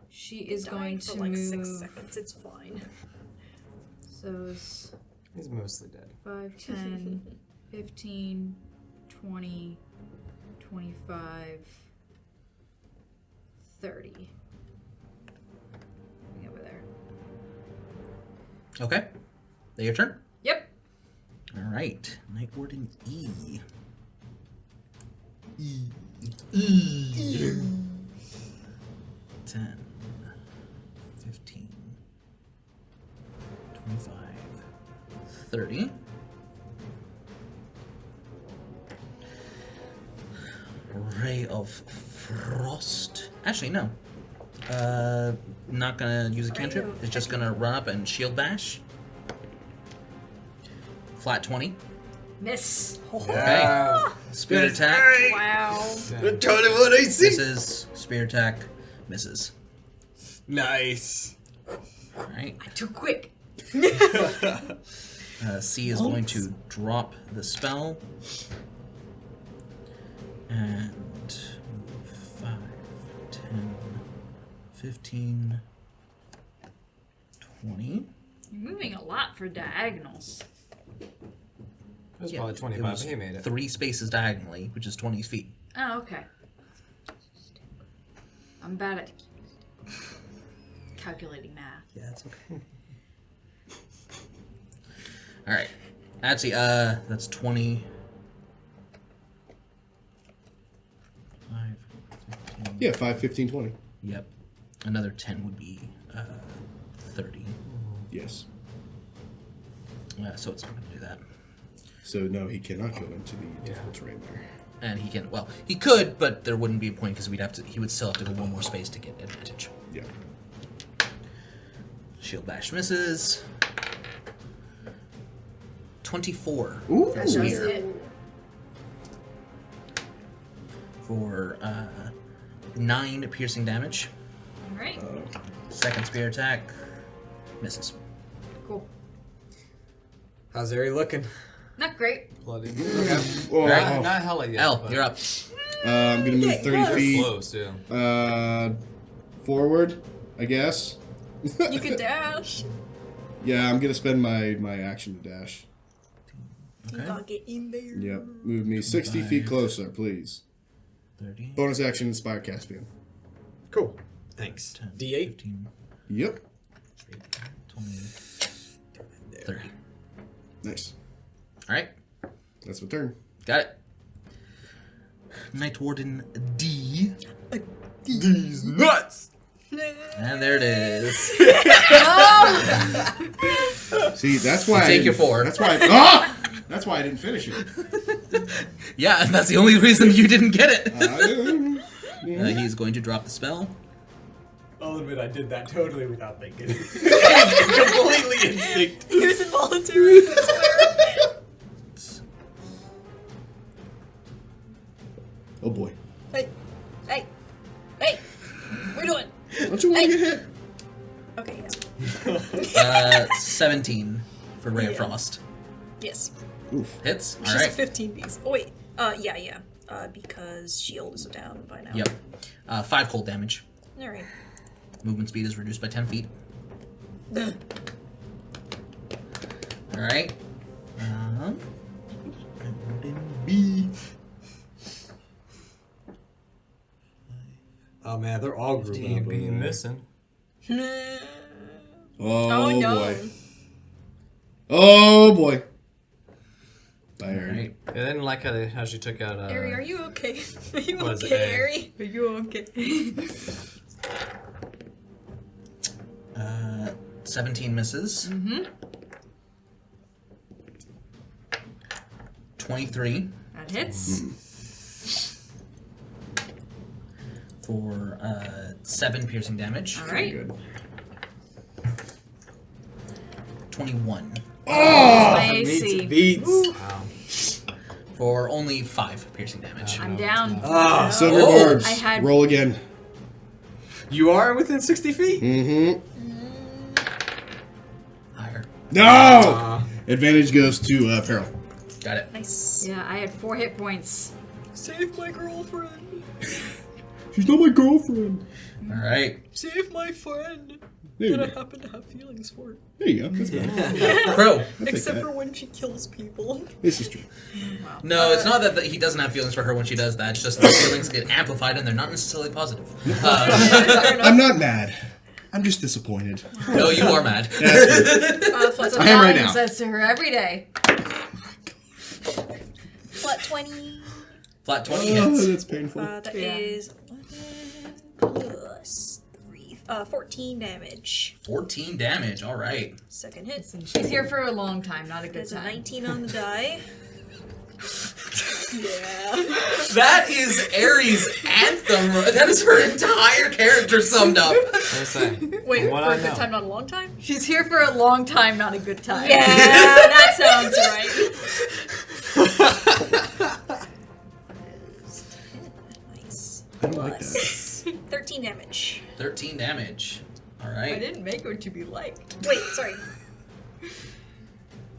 she is going Dying for to like move. 6 seconds. It's fine. So it's He's mostly dead. 5, 10, 15, 20, 25, 30. Over there. Okay. Your turn. Yep. All right. Night Warden E. 10, 15, 25, 30. Ray of Frost. Actually, no. Not gonna use a cantrip. It's just gonna run up and shield bash. Flat 20. Miss. Okay. Spear attack. Wow. 21 AC. Misses. Spear attack. Misses. Nice. Alright. Too quick. C is going to drop the spell. And move 5, 10, 15, 20. You're moving a lot for diagonals. It was Yeah, probably it 25, was but he made it. 3 spaces diagonally, which is 20 feet. Oh, okay. I'm bad at calculating math. Yeah, that's okay. Alright. Actually, that's 20. 5, 15. Yeah, 5, 15, 20. Yep. Another 10 would be 30. Yes. So it's not going to do that. So no, he cannot go into the difficult terrain there. And he can, well, he could, but there wouldn't be a point because he would still have to go one more space to get advantage. Yeah. Shield bash misses. 24 Ooh. That does Spear. it. for 9 piercing damage. Alright. Second spear attack misses. Cool. How's Ari looking? Not great. Bloody. Oh, Right. Not hella yet. Elle, but you're up. I'm gonna move 30 you're feet close, yeah. forward, I guess. You could dash. Yeah, I'm gonna spend my action to dash. Okay. Not get in there. Yep, move me 60 feet 5. closer, please. 30. Bonus action, Inspire Caspian. Cool. Thanks. 10, D8. 15, Yep, 20, 30. nice. Alright, That's my turn. got it. Night Warden D. These nuts. And there it is. See, that's why Take I your didn't- 4. That's why. That's why I didn't finish it. Yeah, and that's the only reason you didn't get it. Yeah. He's going to drop the spell. I'll admit I did that totally without thinking. Completely instinct. He was involuntary. I swear. Oh boy. Hey, hey, hey! What are you doing? Don't you want to get hit? Okay, yeah. 17 for Ray of Yeah. Frost. Yes. Oof. Hits. She's Alright. 15 piece. Oh wait. Yeah. Because shield is down by now. Yep. 5 cold damage. All right. movement speed is reduced by 10 feet. Alright. Oh man, they're all grouped up. DB missing. Oh, no. boy. Oh boy. Fire. Alright. I didn't like how she took out. Ari, are you okay? Are you What is it, okay, A? Ari? Are you okay? 17 misses. 23 That hits. for 7 piercing damage. All right. Good. 21 My AC. Beats. Wow. for only 5 piercing damage. I'm down. Ah, Silver Oh, barbs. I had- Roll again. you are within 60 feet? Mm-hmm. Higher. No! Advantage goes to Peril. Got it. Nice. Yeah, I had 4 hit points. Save my girlfriend. She's not my girlfriend. Alright. Save my friend. There you That I go. happen to have feelings for. There you go. That's fine. Crow. I'll take Except that. for when she kills people. This is true. No, it's not that he doesn't have feelings for her when she does that. It's just the feelings get amplified and they're not necessarily positive. I'm not mad. I'm just disappointed. No, you are mad. That's what I am right Valiant now. says to her every day. Flat 20. Flat 20 Oh, hits. that's painful. That Yeah. is 11 plus 3. 14 damage. 14 damage. Alright. Second hit. She's here for a long time, not a good There's a time. 19 on the die. Yeah. That is Aries' anthem. That is her entire character summed up. Let's say. Wait, From for what a I good know. time, not a long time? She's here for a long time, not a good time. Yeah, that sounds right. Nice. I don't like that. Plus 13 damage. 13 damage. I Alright. didn't make her to be liked. Wait, sorry.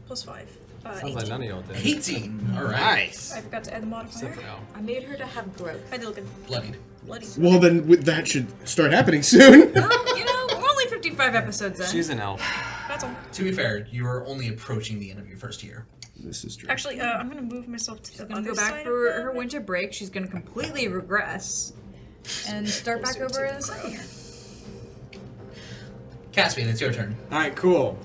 Plus 5. Sounds 18. like none of y'all did. 18. Alright. Nice. I forgot to add the modifier. Except for Al. I made her to have growth. I did look Bloodied. bloody. Well, then that should start happening soon. Well, you know, we're only 55 episodes in. She's an elf. That's all. To be fair, you are only approaching the end of your first year. This is true. Actually, I'm gonna move myself to She's the gonna other go back side for of the her winter break. She's gonna completely regress and start back over in the second year. Caspian, it's your turn. Alright, cool.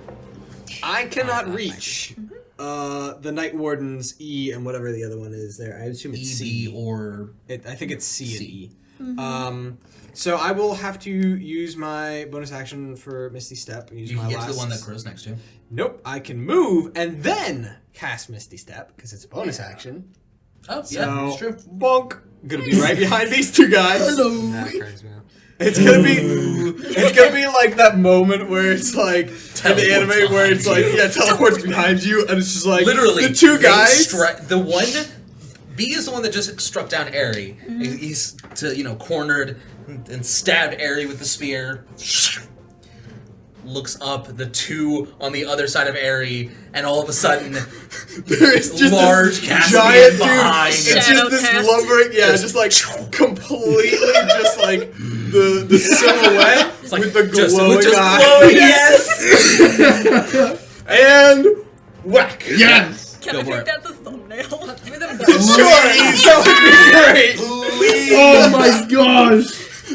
I cannot reach the Night Warden's E and whatever the other one is there. I assume it's ED C. or I think it's C and C. E. So I will have to use my bonus action for Misty Step. Use you my can get to the last- one that Crow's next to. Nope, I can move and then cast Misty Step because it's a bonus action. Oh, So, yeah, it's true. bonk. Gonna be right behind these two guys. That cracks me up. It's gonna be like that moment where it's like in the Teleports anime where it's like behind teleports behind you and it's just like Literally, the two they guys. the one B is the one that just struck down Aerie. He's cornered and stabbed Aerie with the spear. Looks up, the two on the other side of Aerie, and all of a sudden, There's just large this Caspian giant dude. behind. It's Shadow just this cast. lumbering, just like completely just like the silhouette like with the just- glowing with just eyes. glowing, And whack. Yes! Can Go I for make it. that the thumbnail? Sure, that would be great. Oh my gosh!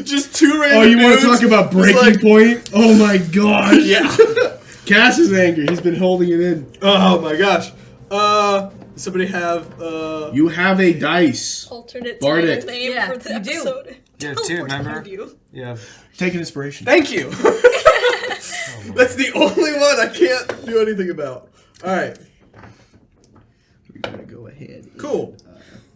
Just two random Oh, you want to dudes, talk about just breaking like- point? Oh my gosh! Yeah. Cass is angry. He's been holding it in. Oh my gosh. Does somebody have You have a dice. Alternate Bardic. title name Yeah, for the you do. episode. Yeah, Teleport two, remember? behind you. Yeah. Take an inspiration. Thank you. That's the only one I can't do anything about. Alright. We're gonna go ahead. Cool.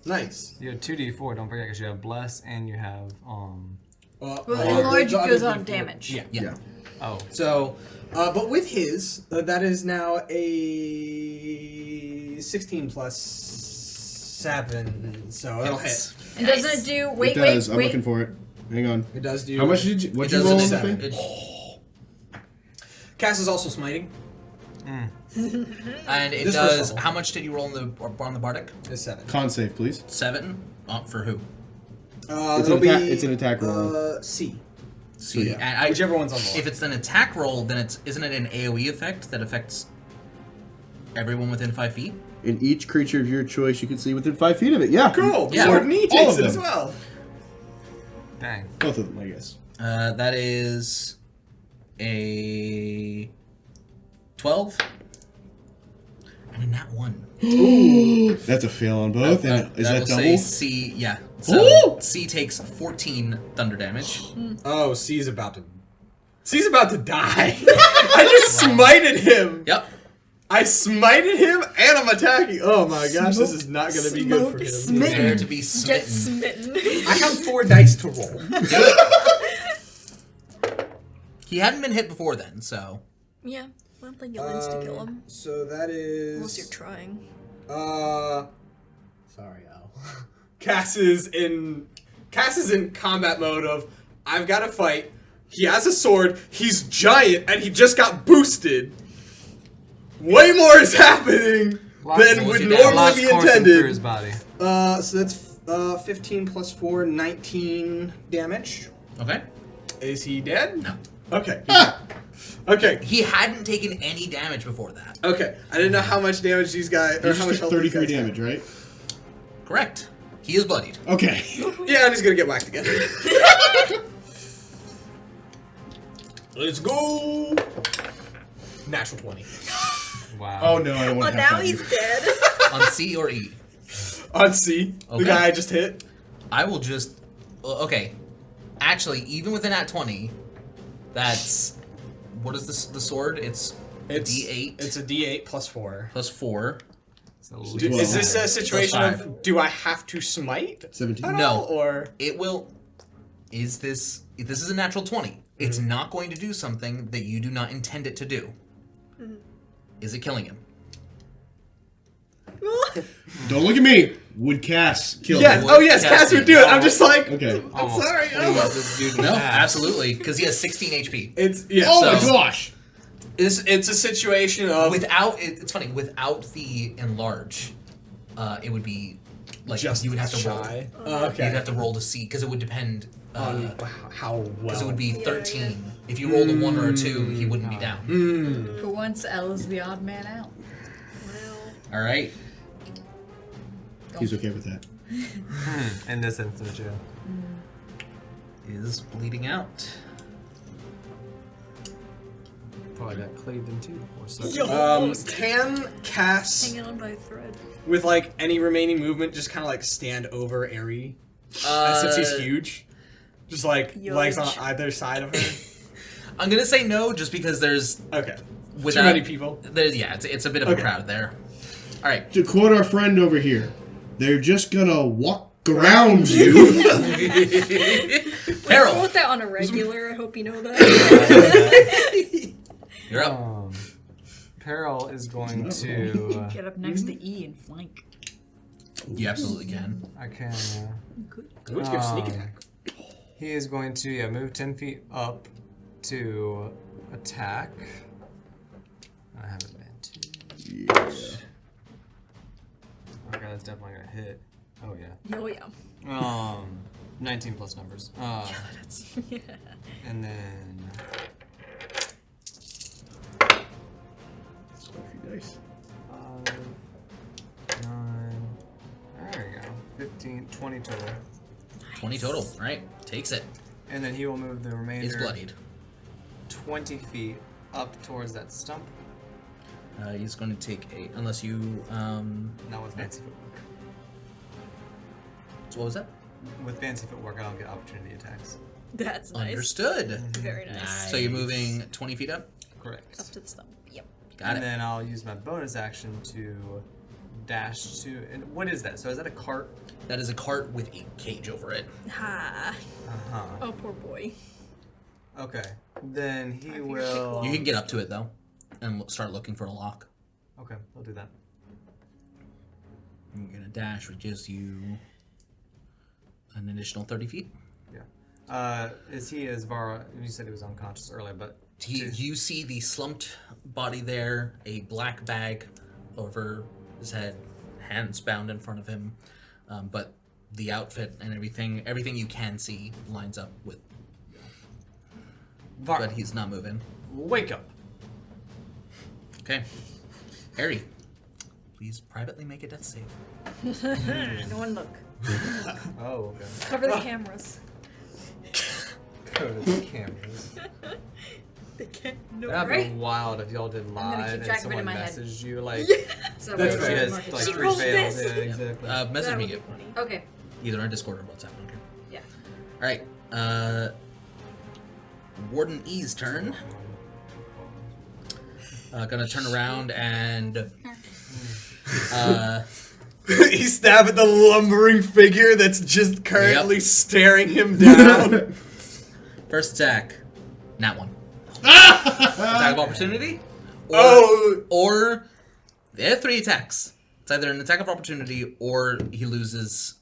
Nice. You have 2d4, don't forget, because you have bless and you have Well, enlarge goes on damage. Yeah. Yeah. oh. So, but with his, that is now a 16 plus 7, so it'll hit. And doesn't it do? Wait, It does. I'm wait. looking for it. Hang on. It does do. How much did you? It What'd you roll on the doesn't. thing? Cass is also smiting. and it This does. first level. How much did you roll on the Bardic? Is 7. Con save, please. 7. For who? It's that'll an attack. be, It's an attack roll. C. See, yeah. Whichever one's on the left. If it's an attack roll, then isn't it an AoE effect that affects everyone within 5 feet? In each creature of your choice, you can see within 5 feet of it. Yeah. Cool. Yeah. Sword knee All takes of it as them. well. Dang. Both of them, I guess. That is a 12 and a nat 1. That's a fail on both. And is that will double? say C, yeah. So Ooh! C takes 14 thunder damage. Oh, C's about to die. I just smited him. Yep. I smited him and I'm attacking. Oh my gosh, this is not going to be good for him. Prepare to be Get smitten. smitten. I have 4 dice to roll. He hadn't been hit before then, so. Yeah, I don't think you'll insta-kill him. So that is... Unless you're trying. Sorry, Al. Cass is in combat mode of, I've got to fight. He has a sword. He's giant, and he just got boosted. Way more is happening than would normally Lots be coursing through his intended. body. So that's 15 plus 4, 19 damage. Okay. Is he dead? No. Okay. Okay. He hadn't taken any damage before that. Okay. I didn't know how much damage these guys, You or how much just took health these 33 guys damage, right? Correct. He is bloodied. Okay. had. Yeah, I'm just gonna get whacked again. Let's go. Natural 20. Wow. Oh no, I don't Oh, want to now have he's dead. On C or E? On C. Okay. The guy I just hit. I will just. Well, okay. Actually, even with an at 20, that's. What is the sword? It's D8 It's a D8 plus 4. plus 4. Is this a situation Plus of, do I have to smite? 17. at No. all, or It will. Is this. If this is a natural 20, it's not going to do something that you do not intend it to do. Is it killing him? Don't look at me. Would Cass kill yeah? him? Oh yes, Cass Cass would do it. I'm just like, Okay. I'm sorry. Please, this dude No, ass. absolutely, because he has 16 HP. It's yeah. Oh So- my gosh. It's a situation of Without it's funny. Without the enlarge, it would be like just you would have to shy. roll. Okay. You'd have to roll to see because it would depend. On how well. Because it would be Yeah, 13. If you rolled a 1 or a 2, he wouldn't be down. For once, L is the odd man out. Well, All right. He's okay with that. In this instance, yeah. Is bleeding out. Probably got cleaved in two or so. Can Cass hanging on by a thread. with like any remaining movement just kind of like stand over Aerie? Since he's huge, just like legs on Huge. either side of her. I'm gonna say no, just because there's Okay. without, Too many people. There's it's a bit of a Okay. crowd there. All right. To quote our friend over here, they're just gonna walk around you. Harold, Quote that on a regular. I hope you know that. you're up. Peril is going to. Get up next to E and flank. You absolutely can. I can. Would give sneak attack. He is going to move 10 feet up to attack. I have advantage. Yeah. Okay, that's definitely gonna hit. Oh yeah. Oh yeah. 19 plus numbers. And then Nice. 9. There we go. 15, 20 total. 20 total. All right. Takes it. And then he will move the remainder. He's bloodied. 20 feet up towards that stump. He's going to take a unless you Not with fancy footwork. So what was that? With fancy footwork, I don't get opportunity attacks. That's nice. Understood. Very nice. So you're moving 20 feet up. Correct. Up to the stump. Yep. Got and it. then I'll use my bonus action to dash to. And what is that? So is that a cart? That is a cart with a cage over it. Ha. Uh-huh. Oh, poor boy. Okay. Then he figured will. You can get up to it though, and start looking for a lock. Okay, I'll do that. You're gonna dash, which gives you an additional 30 feet. Yeah. Is he as Vara? You said he was unconscious earlier, but You see the slumped body there, a black bag over his head, hands bound in front of him, but the outfit and everything you can see lines up with Var, but he's not moving. wake up. Okay. Harry, please privately make a death save. No one look. Oh, okay. Cover the cameras. Go to the cameras. They can't. No, That'd right? be wild if y'all did gonna live keep and track of it someone in my head. messaged you like. So That's wait, right. wait, Has mark it. like She 3 rolled fails. this. Yeah, exactly. Message That me would be again. funny. Okay. Either on Discord or WhatsApp. Okay. Yeah. All right. Warden E's turn. Gonna turn around and. He stabbed at the lumbering figure that's just currently staring him down. First attack. Nat 1. Attack of opportunity. Or they have 3 attacks. It's either an attack of opportunity or he loses.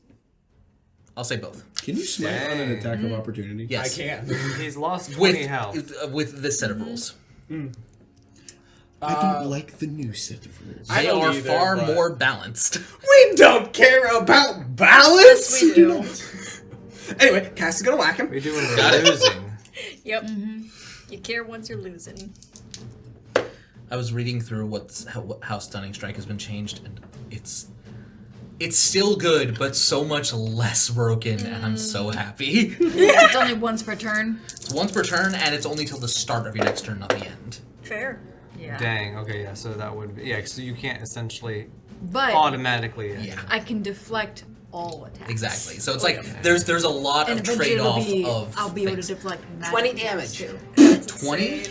I'll say both. Can you smite on an attack of opportunity? Yes. I can. He's lost 20 health. With this set of rules. I don't like the new set of rules. I They don't are either, far but- more balanced. We don't care about balance. We do. Anyway, Cass is gonna whack him. We do when Got we're it. losing. Yep. You care once you're losing. I was reading through how Stunning Strike has been changed, and it's still good, but so much less broken, and I'm so happy. It's only once per turn. It's once per turn, and it's only till the start of your next turn, not the end. Fair. Yeah. Dang. Okay. Yeah. So that would be. Yeah. So you can't essentially But automatically. Yeah. I can deflect all attacks. Exactly. So it's like there's a lot And of eventually trade-off I'll be able to things. deflect 20 magic damage. too. 20?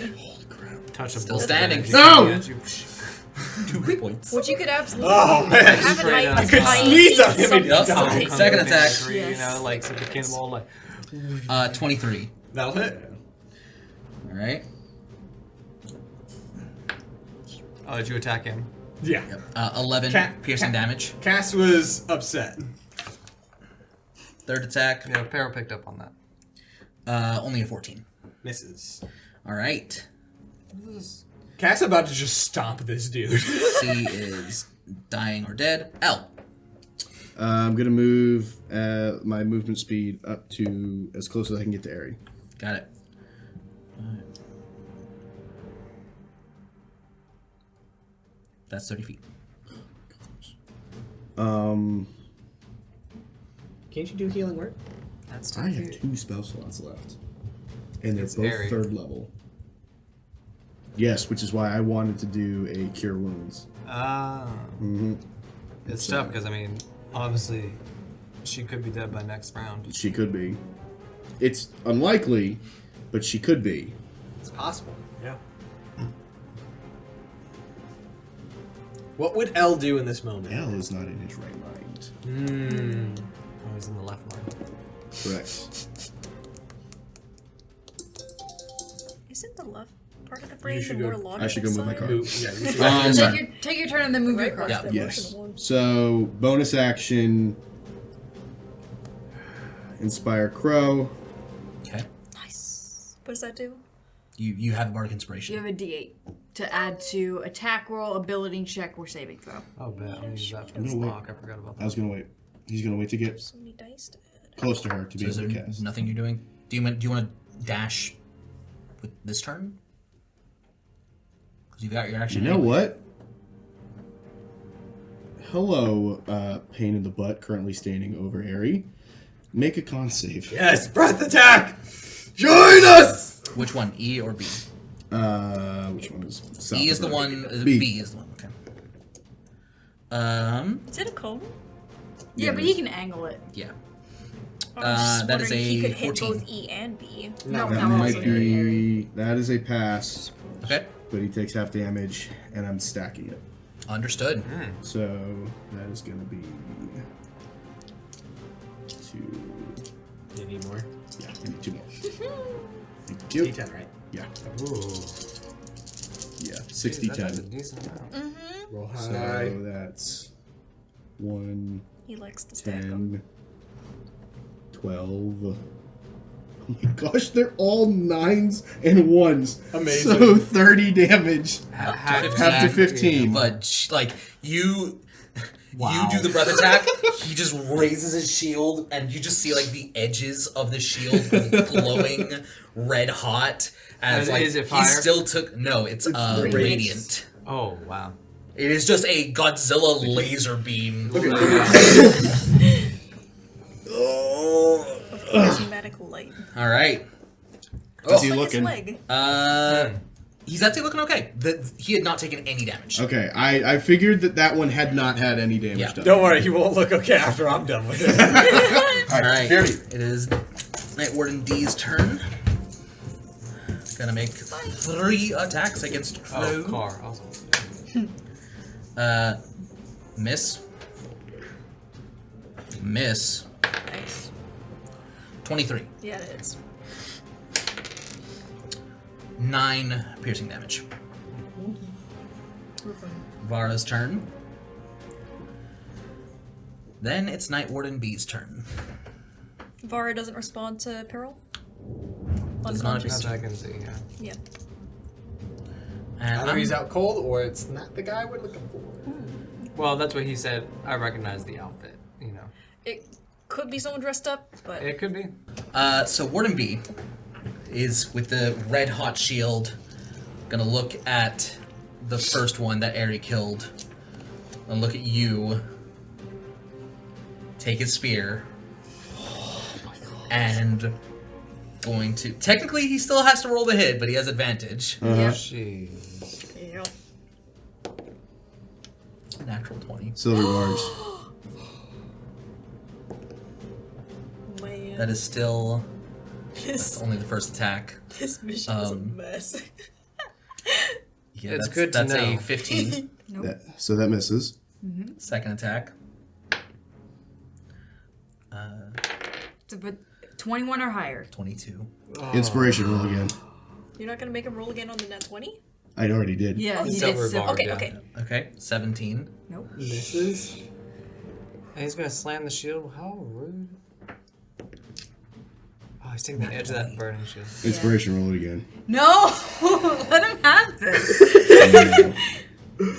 Touch a Still bolt of standing. energy No! coming at you. 2 hit points. Which you could absolutely Oh, man. have an Straight height. up. You could height sneeze on him and something die. something. Come Second with attack. angry, You know, like some cannonball. Like. 23. That'll hit. All right. Oh, did you attack him? Yeah. 11 piercing damage. Cass was upset. Third attack. Yeah. Pero picked up on that. Only a 14. Misses. All right. Cass about to just stomp this dude. C is dying or dead. L. I'm gonna move my movement speed up to as close as I can get to Airy. Got it. That's 30 feet. Can't you do healing word? That's I have 2 spell slots left, and they're both Airy. 3rd level. Yes, which is why I wanted to do a Cure Wounds. Mm-hmm. It's tough because I mean, obviously, she could be dead by next round. She could be. It's unlikely, but she could be. It's possible. Yeah. What would L do in this moment? L is not in his right mind. Oh, he's in the left line. Correct. Isn't the left part of the brain the should more go- logical I should go move my side? car. Who? Yeah, you should. Take your turn and then move your Right, car. Yeah. that Yes. emotional one. So, bonus action. Inspire Crow. Okay. Nice. What does that do? You have Bardic You Inspiration. have a D8 to add to attack roll, ability check, or saving throw. Oh, bet. I'm gonna use that for No, this wait. lock. I forgot about I that. was gonna wait. He's gonna wait to get So many dice to add. close to her to be So is able there to cast. nothing you're doing? Do you want to dash with this turn? Because you've got your action. You know anyway. what? Hello, pain in the butt, currently standing over Airy. Make a con save. Yes, breath attack. Join us. Which one, E or B? Which one is? south E is of the her? one. B. B is the one. Okay. Is it a cone? Yeah, but it he is. can angle it. Yeah. I was just that is wondering if he a could hit 14. both E and B. No, That no, might also be. That is a pass, Okay. but he takes half damage, and I'm stacking it. Understood. So that is gonna be 2. You need more. Yeah, I need 2 more. Thank you. D10, right? Yeah, Ooh. yeah. 60 Dude, that's a 10. decent amount. Roll high. So that's 1, He likes to stack 'em. 10, 12. Oh my gosh, they're all 9s and 1s. Amazing. So 30 damage. Half Half to 15. But like you You do the breath attack. He just raises his shield, and you just see like the edges of the shield glowing red hot. As like is it fire? he still took it's radiant. Oh, wow. It is just a Godzilla laser beam. Charismatic light. All right. How's he Like his looking? leg. He's actually looking okay. He had not taken any damage. Okay, I figured that one had not had any damage Yeah. done. Don't worry, he won't look okay after I'm done with it. All right. It is Night Warden D's turn. Gonna make 3 attacks against Crow. Oh, car. Also. Miss. Miss. Nice. 23. Yeah, it is. 9 piercing damage. Vara's turn. Then it's Night Warden B's turn. Vara doesn't respond to peril. Does not Unconscious. As I can see, yeah. Yeah. And Either he's out cold or it's not the guy we're looking for. Well, that's what he said. I recognize the outfit, you know. It could be someone dressed up, but It could be. So Warden B is with the red hot shield. Gonna look at the first one that Aerie killed. And look at you. Take his spear. And going to technically he still has to roll the hit, but he has advantage. yeah. Jeez. Yeah. Natural 20. Silver bars. Man, That is still this only the first attack. this mission is a Um, mess. Yeah, It's that's, good to that's a know. 15. So that misses. Second attack. But 21 or higher. 22. Inspiration roll again. You're not gonna make him roll again on the net 20? I already did. Yeah, he did. Silver So, bar. Okay, yeah. okay. Okay, 17. nope. Misses? And he's gonna slam the shield. How rude. Oh, he's taking the edge of that burning shield. Inspiration roll it again. No! Let him have this.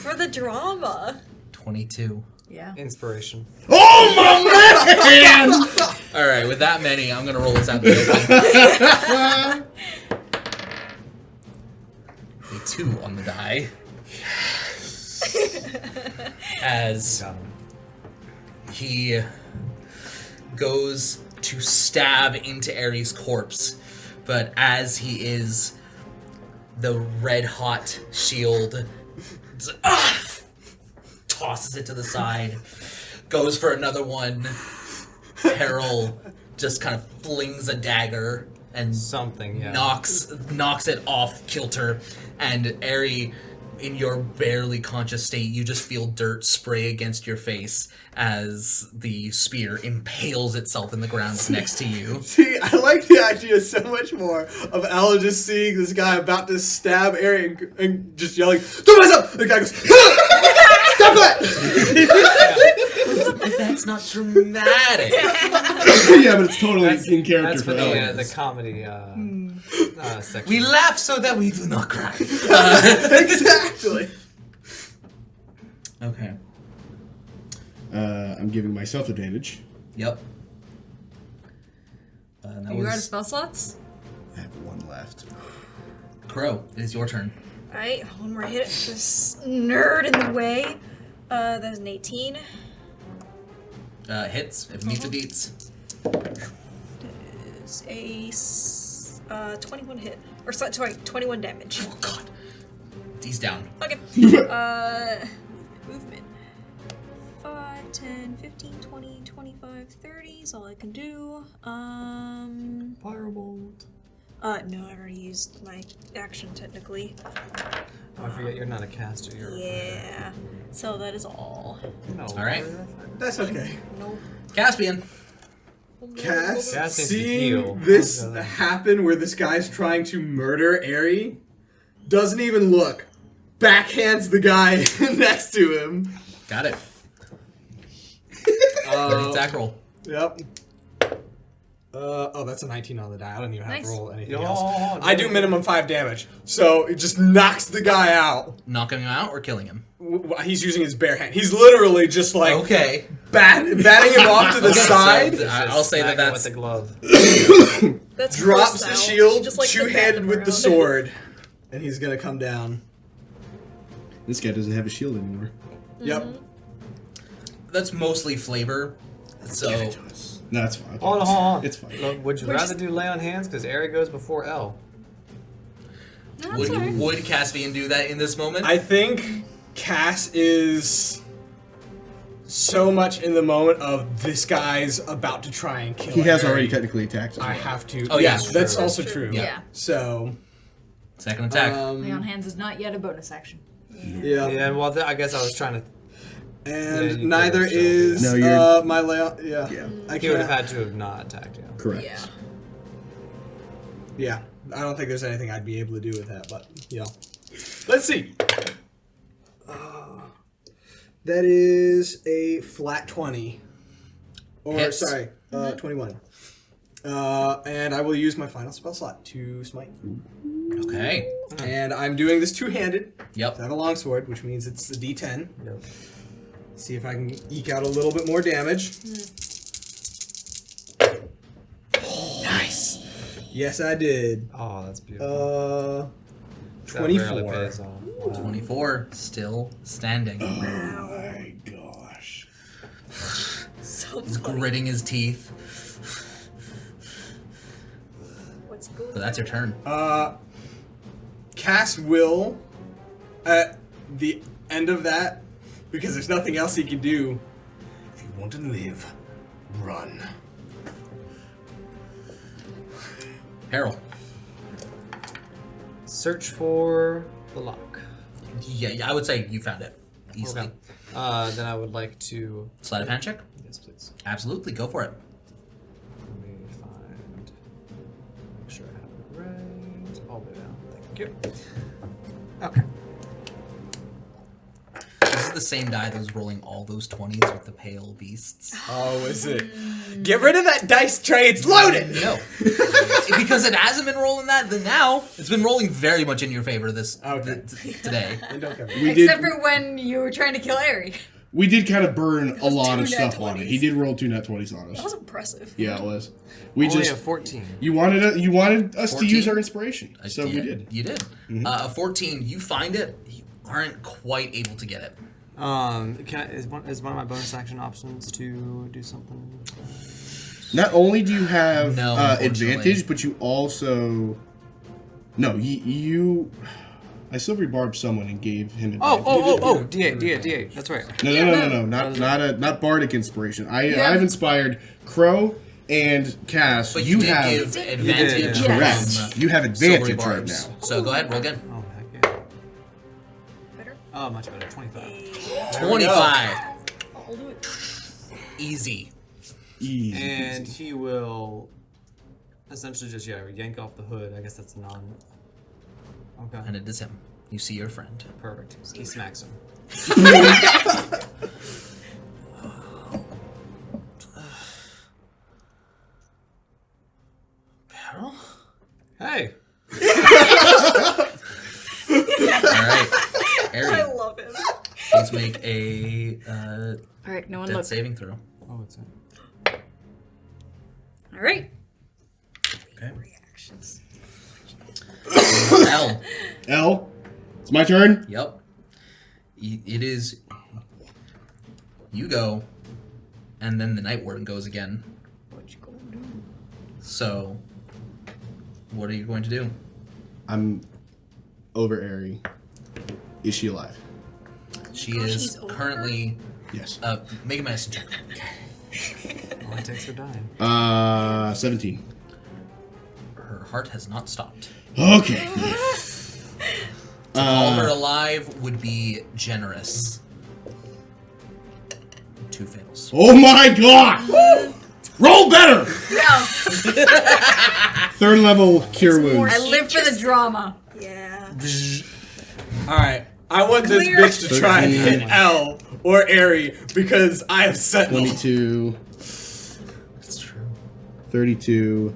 For the drama. 22. Yeah. Inspiration. Oh my man! All right, with that many, I'm gonna roll this out the open. A 2 on the die. As he goes to stab into Ares' corpse, but as he is, the red hot shield tosses it to the side, goes for another one. Peril just kind of flings a dagger and Something, yeah. knocks it off kilter, and Ari, in your barely conscious state, you just feel dirt spray against your face as the spear impales itself in the ground next to you. See, I like the idea so much more of Al just seeing this guy about to stab Aaron and just yelling, "Do myself!" The guy goes, "Stop that!" But that's not dramatic. Yeah, but it's totally in character That's for for Elliot. the comedy section. We laugh so that we do not cry. Exactly. Okay. I'm giving myself advantage. Yep. That You out of was spell slots? I have one left. Crow. It is your turn. Alright, one more hit. This nerd in the way. That's an 18. Hits. If meets it beats. Is a 21 hit. Or sorry, 21 damage. Oh God. He's down. Okay. Movement. 5, 10, 15, 20, 25, 30 is all I can do. Firebolt. No, I already used my action technically. Oh, I forget you're not a caster. You're Yeah. So that is all. No, All right. That's okay. Nope. Caspian. Cass, Cass needs to seeing heal. this Okay. happen where this guy's trying to murder Ari, doesn't even look. Backhands the guy next to him. Got it. Attack roll. Yep. Oh, that's a 19 on the die. I don't even have Nice. to roll anything Oh, else. I do minimum 5 damage, so it just knocks the guy out. Knocking him out or killing him? He's using his bare hand. He's literally just like Okay. batting him off to the side. So, I'll say that Smacking that's with the glove. That's Drops the Chris style. shield, He just likes to bat two-handed them with the around. sword, and he's gonna come down. This guy doesn't have a shield anymore. Yep. that's mostly flavor. So No, it's fine. Hold on. It's fine. Look, would you rather do lay on hands? Because Ari goes before L. No, that's would alright. would Caspian do that in this moment? I think Cass is so much in the moment of this guy's about to try and kill He has Harry. already technically attacked. I have to. Oh, yeah, yeah, that's true. also That's true. true. Yeah. So, Second attack. Lay on hands is not yet a bonus action. yeah. Yeah, well, I guess I was trying to. And you neither could've, so- is No, you're- my layout. Yeah. Yeah. I He would can't. have had to have not attacked you. Correct. Yeah. Yeah. I don't think there's anything I'd be able to do with that, but yeah. Let's see. That is a flat 20. Or, Hits. sorry, 21. And I will use my final spell slot to smite. Okay. And I'm doing this two-handed. Yep. I have a longsword, which means it's a D10. Yep. See if I can eke out a little bit more damage. Nice. Yes, I did. Oh, that's beautiful. That rarely 24. pays off. Wow. 24, still standing. Oh my gosh. So He's funny. gritting his teeth. What's good? So that's your turn. Cass will, at the end of that, because there's nothing else he can do. If you want to live, run. Harold. Search for the lock. Yeah, I would say you found it easily. Okay. Then I would like to. Sleight of hand check? Yes, please. Absolutely, go for it. Let me find. Make sure I have it right. All the way down. Thank you. Okay. This is the same die that was rolling all those 20s with the pale beasts. Oh, is it? Get rid of that dice tray. It's loaded. No. Because it hasn't been rolling that, then now it's been rolling very much in your favor this Okay. today. And don't cover. We Except did. for when you were trying to kill Ari. We did kind of burn a was lot two of nat stuff on it. 20s. He did roll 2 nat 20s on That us. was impressive. Yeah, it was. We Only just a 14. you wanted us to 14? use our inspiration, so Yeah, we did. You did. A 14, you find it, you aren't quite able to get it. Is one of my bonus action options to do something? Not only do you have No, unfortunately. advantage, but you also you. I silvery barbed someone and gave him advantage. Oh! D8. That's right. No, not bardic inspiration. I've inspired Crow and Cass. But you did have give advantage. yeah. correct. from, You have silvery advantage right barbs. now. So go ahead, roll again. Oh, heck yeah. Better? Oh, much better. 25. 25. I'll do it. Easy. Easy. And he will essentially just, yank off the hood. I guess that's a non. Okay. And it is him. You see your friend. Perfect. He smacks him. Harold? Hey! Alright. I Aaron, love him. please make a Alright, no one death look. saving throw. Oh, it's in. Alright. Okay. Reactions. L. L. It's my turn. Yep. It is. You go, and then the Night Warden goes again. What you gonna do? So, what are you going to do? I'm over Ari. Is she alive? She Gosh, is he's over currently. Yes. Make a medicine check. All it takes for dying. 17. Her heart has not stopped. Okay. To call her alive would be generous. 2 fails. Oh my god! Roll better! No, 3rd level cure more- wounds. I live for the drama. Yeah. Alright. I want this Clear. bitch to try and 13. hit L or Ari because I have Sentinel. 22, That's true. 32,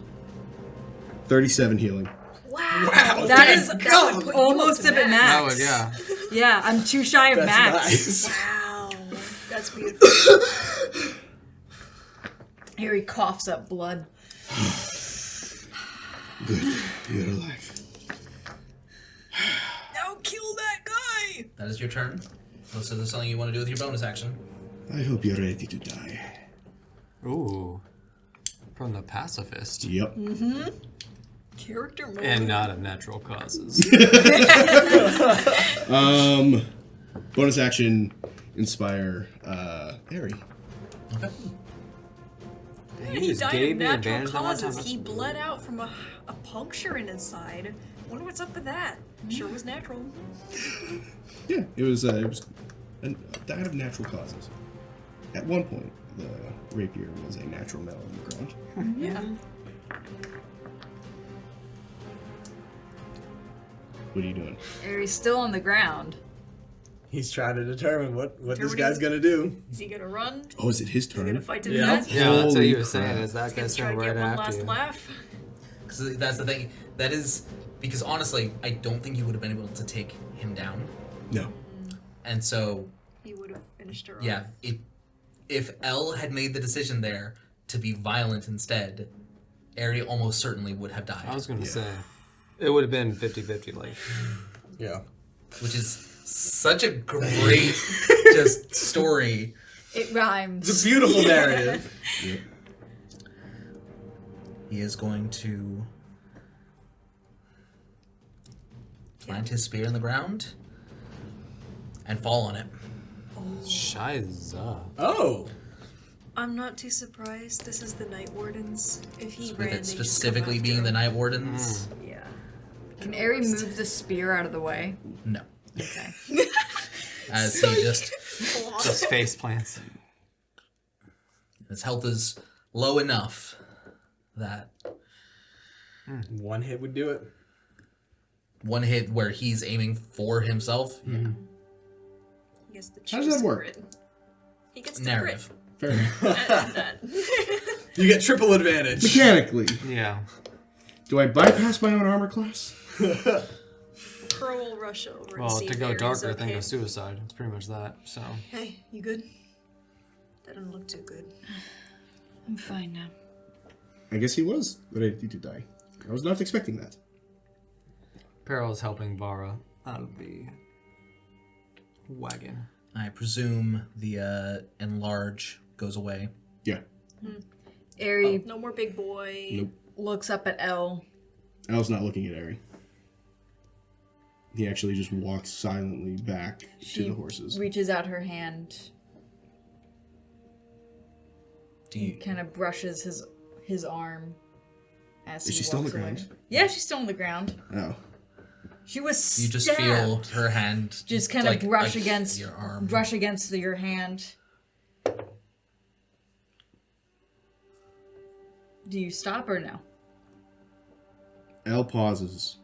37 healing. Wow. Wow, That thank is God. almost a bit That max. would, yeah. Yeah, I'm too shy of max. Nice. Wow. That's beautiful. Harry coughs up blood. Good. You're alive. Now kill that guy! That is your turn. So there's something you want to do with your bonus action. I hope you're ready to die. Ooh. From the pacifist. Yep. Character mode. And not of natural causes. Bonus action, inspire, Ari. Okay. He just died gave of me natural advantage that one time. causes. He bled out from a puncture in his side. Wonder what's up with that. Sure was natural. Yeah, it was died of natural causes. At one point, the rapier was a natural metal in the ground. Yeah. What are you doing? Harry's still on the ground. He's trying to determine what this Determine guy's his- gonna do. Is he gonna run? Oh, is it his Is he gonna turn? fight to the Yeah. death? Yeah, that's what he Holy was saying. crap. Is that He's gonna guy's try to right get one after last you? laugh. Because that's the thing. That is because honestly, I don't think you would have been able to take him down. No. And so, He would have finished her off. yeah, if Elle had made the decision there to be violent instead, Ari almost certainly would have died. I was gonna say, it would have been 50-50, like. Yeah. Which is such a great just story. It rhymes. It's a beautiful narrative. Yep. He is going to plant his spear in the ground and fall on it. Shiza. Oh. I'm not too surprised. This is the Night Wardens. If he With ran, it they just come specifically after being the him. Night Wardens. Yeah. Can Ari move the spear out of the way? No. Okay. As he just Just face plants. his health is low enough that One hit would do it. one hit where he's aiming for himself. He gets to How does that choose work? crit. He gets to Narrative. Fair enough. crit. That. You get triple advantage. Mechanically, Yeah. do I bypass my own armor class? Pearl will rush over and Well, see to if go Ares darker, okay. think of suicide. It's pretty much that. So. Hey, you good? That doesn't look too good. I'm fine now. I guess he was ready to die. I was not expecting that. Peril is helping Vara out of the wagon. I presume the enlarge goes away. Yeah. Ari No more big boy. Nope. looks up at Elle. Al's not looking at Ari. He actually just walks silently back to She the horses. reaches out her hand, Do you? kind of brushes his arm as Is he she still on the walks away. ground? Yeah, she's still on the ground. Oh. She was You just stabbed. feel her hand Just kind like, of brush like against your arm. your hand. Do you stop or no? Al pauses.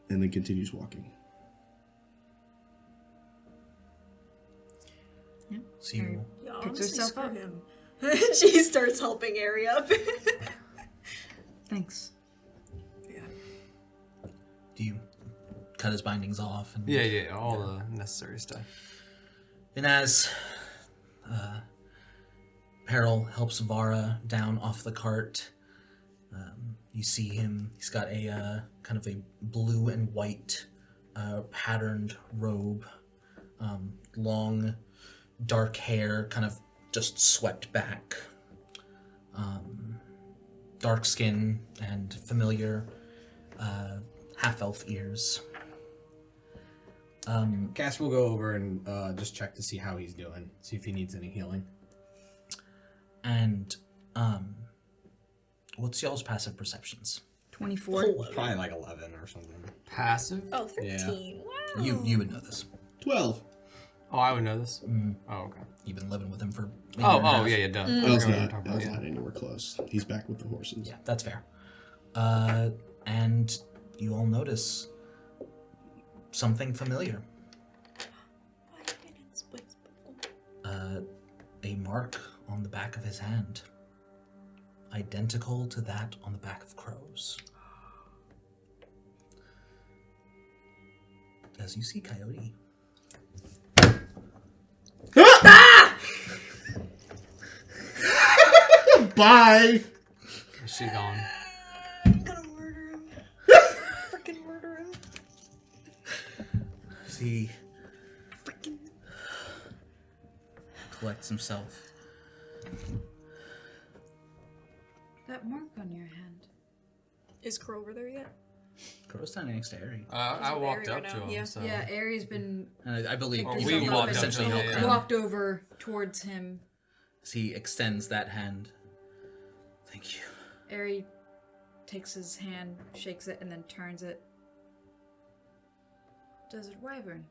And then continues walking. So you, Yeah, Picks honestly, herself screw up. him. She starts helping Ari up. Thanks. Yeah. do you cut his bindings off? And, Yeah, all the necessary stuff. And as Peril helps Vara down off the cart, you see him. He's got a kind of a blue and white patterned robe, long, dark hair, kind of just swept back, dark skin, and familiar half-elf ears. Cass will go over and just check to see how he's doing, see if he needs any healing. And what's y'all's passive perceptions? 24. Probably like 11 or something. Passive? Oh, 13. Wow. You would know this. 12. Oh, I would know this. Oh, okay. You've been living with him for a year Oh, and a half. yeah, done. Al's Okay, not, talk about Al's it. not anywhere close. He's back with the horses. Yeah, that's fair. And you all notice something familiar. Why have I been in this place before? A mark on the back of his hand. Identical to that on the back of Crow's. as you see Coyote. Bye. Is she gone? I'm gonna murder him. Freaking murder him. He collects himself. That mark on your hand. Is Crow over there yet? Crow's standing next to Ari. I walked Very up right to now, him. yeah. So. Yeah, Aries been And I believe Or you we can walked up to essentially him, help yeah. him. walked over towards him. As he extends that hand. Thank you. Aries takes his hand, shakes it, and then turns it. Desert Wyvern.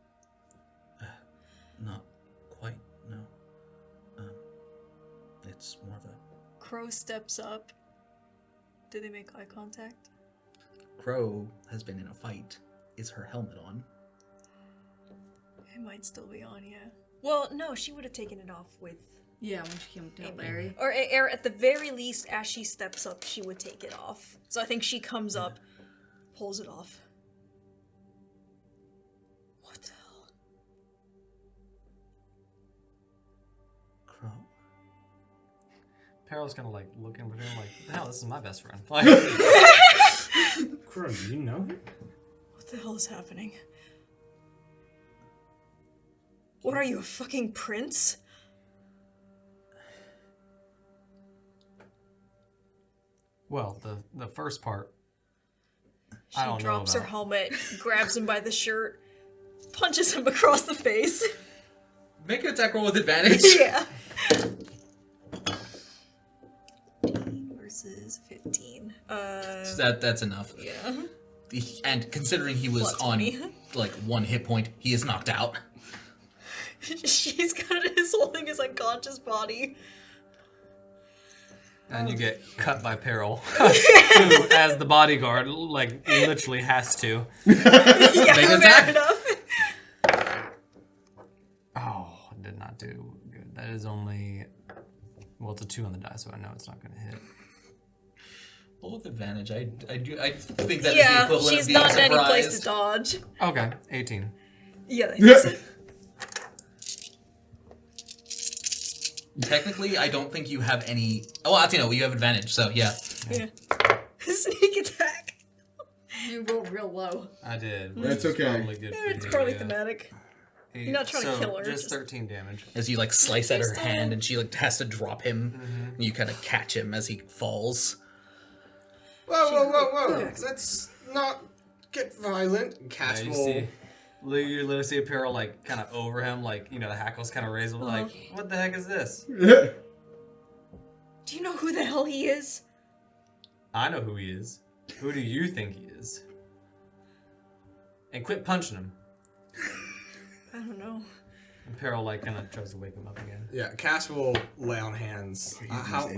Not quite, no. It's more of a... Crow steps up. Do they make eye contact? Crow has been in a fight. Is her helmet on? It might still be on, yeah. Well, no, she would have taken it off with... Yeah, when she came to help Amy. Aries. Or at the very least, as she steps up, she would take it off. So I think she comes up, pulls it off. What the hell? Crow? Perril's kind of like looking for him, like, hell, this is my best friend. Crow, do you know him? What the hell is happening? What are you, a fucking prince? Well, the first part, She I don't know drops her about. helmet, grabs him by the shirt, punches him across the face. Make an attack roll with advantage. Yeah. 15 versus 15. So that's enough. Yeah. And considering he was Plus on 20. like 1 hit point, he is knocked out. She's is holding his unconscious body. and you get cut by Peril, who, as the bodyguard, like, literally has to. Yeah, Make an attack. fair enough. Oh, did not do good. That is only, well, it's a 2 on the die, so I know it's not going to hit. Roll with advantage. I think that is the Yeah, equivalent she's of being not in any place to surprised. dodge. Okay, 18. Yeah, that's Technically, I don't think you have any. Oh, well, actually, no, you have advantage. So yeah. yeah. Sneak attack. You rolled real low. I did. That's which is okay. Probably good for It's you, probably yeah. thematic. Eight- You're not trying to so kill her, Just just- 13 damage. As you like slice at her Still- hand, and she like has to drop him, Mm-hmm. and you kind of catch him as he falls. Whoa. Let's not get violent. Yeah, Cash you will. see, you literally see Peril like kind of over him, like, you know, the hackles kind of raised, like, what the heck is this? Do you know who the hell he is? I know who he is. Who do you think he is? And quit punching him. I don't know. And Peril like kind of tries to wake him up again. Yeah, Cash will lay on hands. How?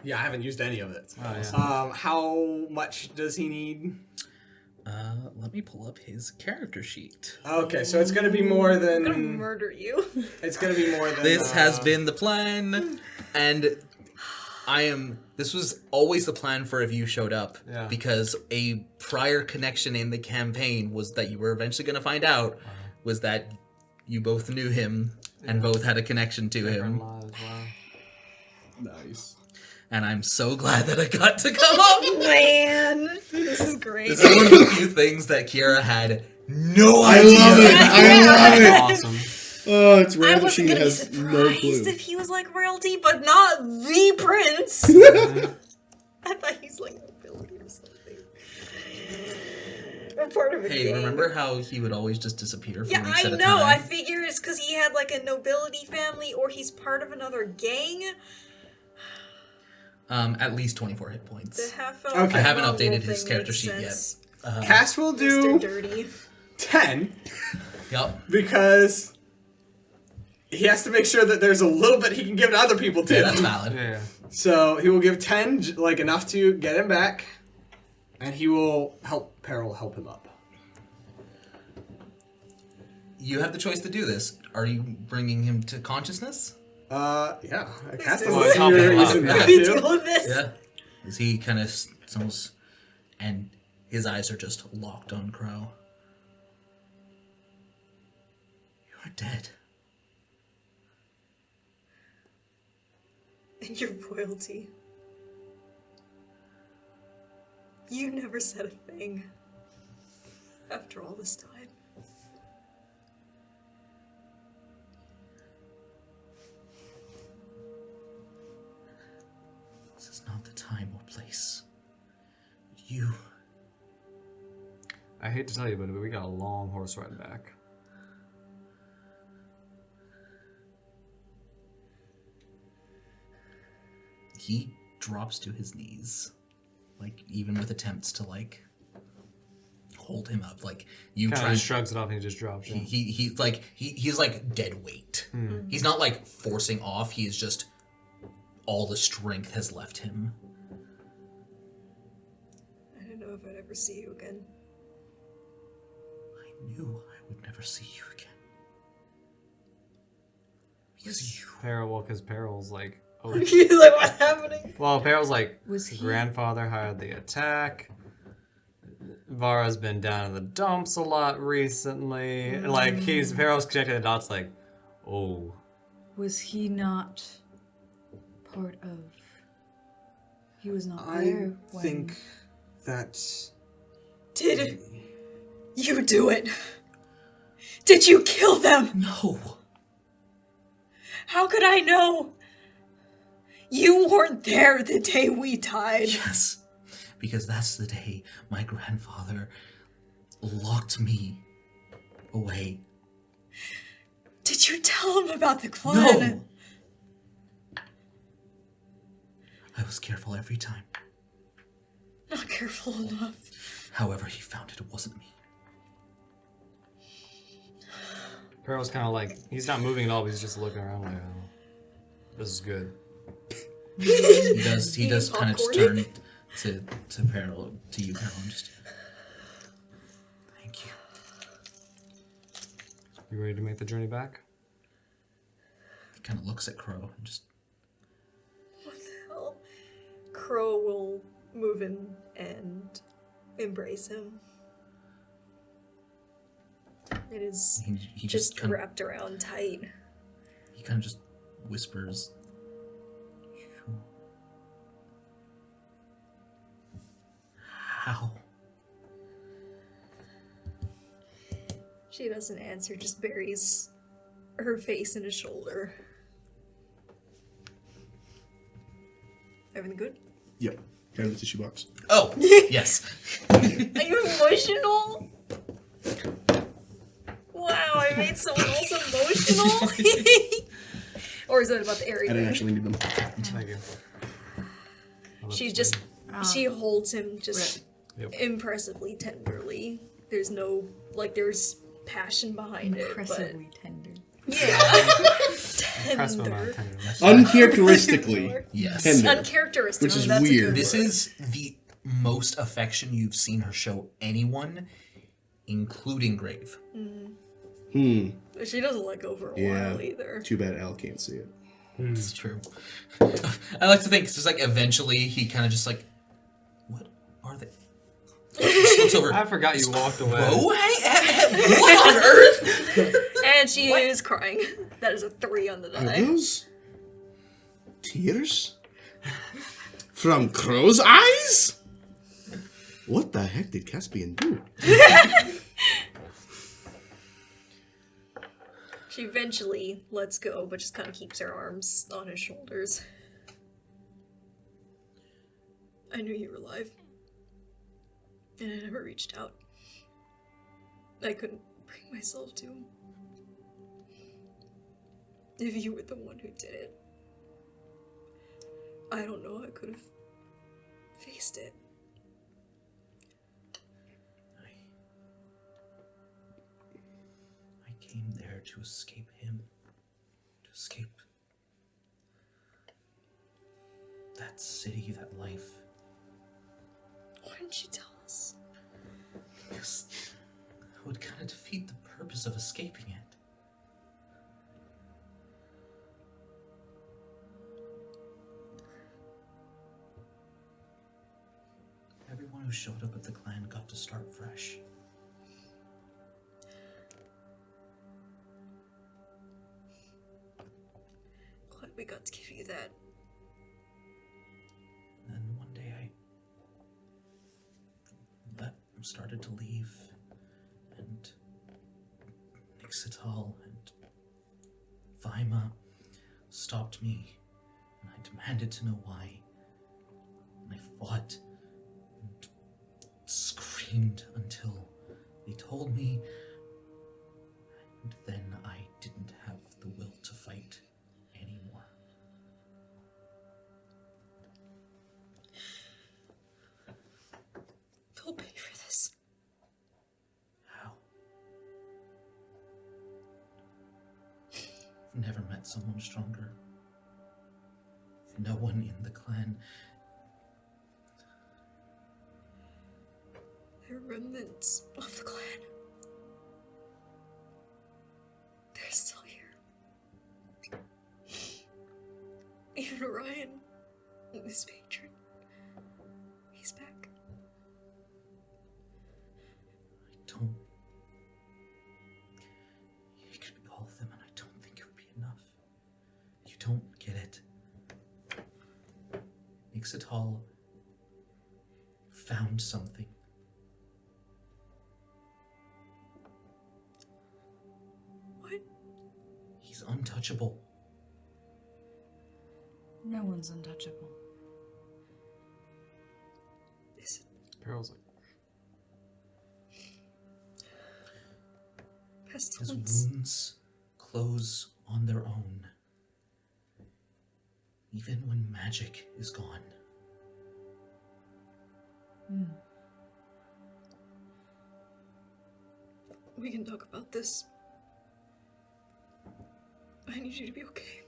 Yeah, I haven't used any of it. Oh yeah. How much does he need? Let me pull up his character sheet. Okay, so it's gonna be more I'm gonna than. murder you. It's gonna be more than. This has been the plan, and this was always the plan for if you showed up, Yeah. because a prior connection in the campaign was that you were eventually going to find out was that you both knew him and both had a connection to him, Lives, wow. Nice. and I'm so glad that I got to come up. Man, this is great. This is one of the few things that Kiera had no I idea. love it. I love it. Awesome. Oh, it's I rare that wasn't she gonna be has no surprised clue. if he was like royalty, but not the prince. I thought he's like nobility or something. Or part of a Hey, gang. remember how he would always just disappear for Yeah, weeks I at a know. I time? figure it's because he had like a nobility family, or he's part of another gang. At least 24 hit points. The half Okay. I haven't updated his character sheet yet. yet. Cash will Mr. do Dirty. 10 Yup. because he has to make sure that there's a little bit he can give to other people too. Yeah, that's valid. Yeah. So he will give 10, like enough to get him back, and he will help Peril help him up. You have the choice to do this. Are you bringing him to consciousness? Yeah. Cass do doesn't it. see Help a him up. reason Yeah. not We to. deal with this. Yeah. Is he kind of almost, and his eyes are just locked on Crow. dead. And your royalty. You never said a thing. After all this time. This is not the time or place. You. I hate to tell you, but we got a long horse ride back. He drops to his knees, like even with attempts to like hold him up. Like you Kind try. of shrugs it off and he just drops. Yeah. He's like dead weight. He's not like forcing off. He is just all the strength has left him. I don't know if I'd ever see you again. I knew I would never see you again. Because you. Because Peril's like, oh. He's like, what's happening? Well, Peril's like, Was his he- grandfather hired the attack. Vara's been down in the dumps a lot recently. And like, Peril's connecting the dots like, oh. Was he not part of... He was not I there when... think that Did you do it? Did you kill them? No. How could I know? You weren't there the day we died. Yes. Because that's the day my grandfather locked me away. Did you tell him about the clan? No! I was careful every time. Not careful enough. However he found it, it wasn't me. Peril's kind of like, he's not moving at all, but he's just looking around like, oh, this is good. He does kind of just popcorn. turn to Peril, to you, Peril, and just... Thank you. You ready to make the journey back? He kind of looks at Crow and just... What the hell? Crow will move in and embrace him. It is He just kind of... wrapped around tight. He kind of just whispers... "You- How? She doesn't answer, just buries her face in his shoulder. Everything good? Yep. Out of the tissue box. Oh, yes. Are you emotional? Wow, I made someone else emotional? Or is it about the area? I didn't actually need them. Thank you. She just, she holds him just Yep. impressively tenderly. There's no, like, there's passion behind Impressively tender. it, but yeah. Impressed with my Tender. tenderness. Uncharacteristically Yes. tender. Uncharacteristic. Which is that's a good weird. This word. is the most affection you've seen her show anyone, including Grave. But she doesn't let go for a Yeah. while either. Too bad Al can't see it. It's true. I like to think it's just like eventually he kind of just like, what are they? Just looks over. I forgot you walked away. Oh, hey, what on earth? And she is crying. That is a 3 on the Are die. those tears from Crow's eyes? What the heck did Caspian do? She eventually lets go, but just kind of keeps her arms on his shoulders. I knew you were alive. And I never reached out. I couldn't bring myself to. If you were the one who did it, I don't know, I could have faced it. I came there to escape him. To escape that city, that life. Why didn't you tell us? Because it would kind of defeat the purpose of escaping it. Everyone who showed up at the clan got to start fresh. you that? And then one day I started to leave, and Nixital and Vima stopped me, and I demanded to know why. And I fought and screamed until they told me, and then I didn't have the will to fight anymore. They'll pay for this. How? I've never met someone stronger. No one in the clan. They're remnants of the clan. They're still here. Even Orion, his patron, he's back. I don't. You could be all of them, and I don't think it would be enough. You don't get it. Nixital found something. What? He's untouchable. No one's untouchable. Is Peral's like, it His pestilence? wounds close on their own, even when magic is gone. We can talk about this. I need you to be okay.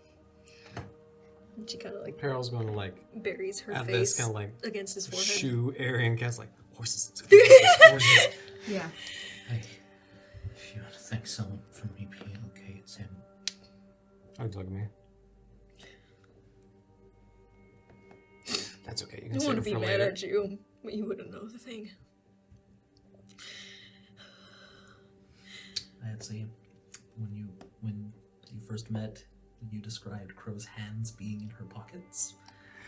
And she kind of like Peral's going to like buries her at face this kind of like against his forehead. shoe Aryan cast like horses. Horses. Yeah. Hey, if you want to thank someone for me being okay, it's him. Oh, look at me. That's okay. You I can don't save want it to be for mad later. at you, but you wouldn't know the thing. I'd say when you first met, you described Crow's hands being in her pockets.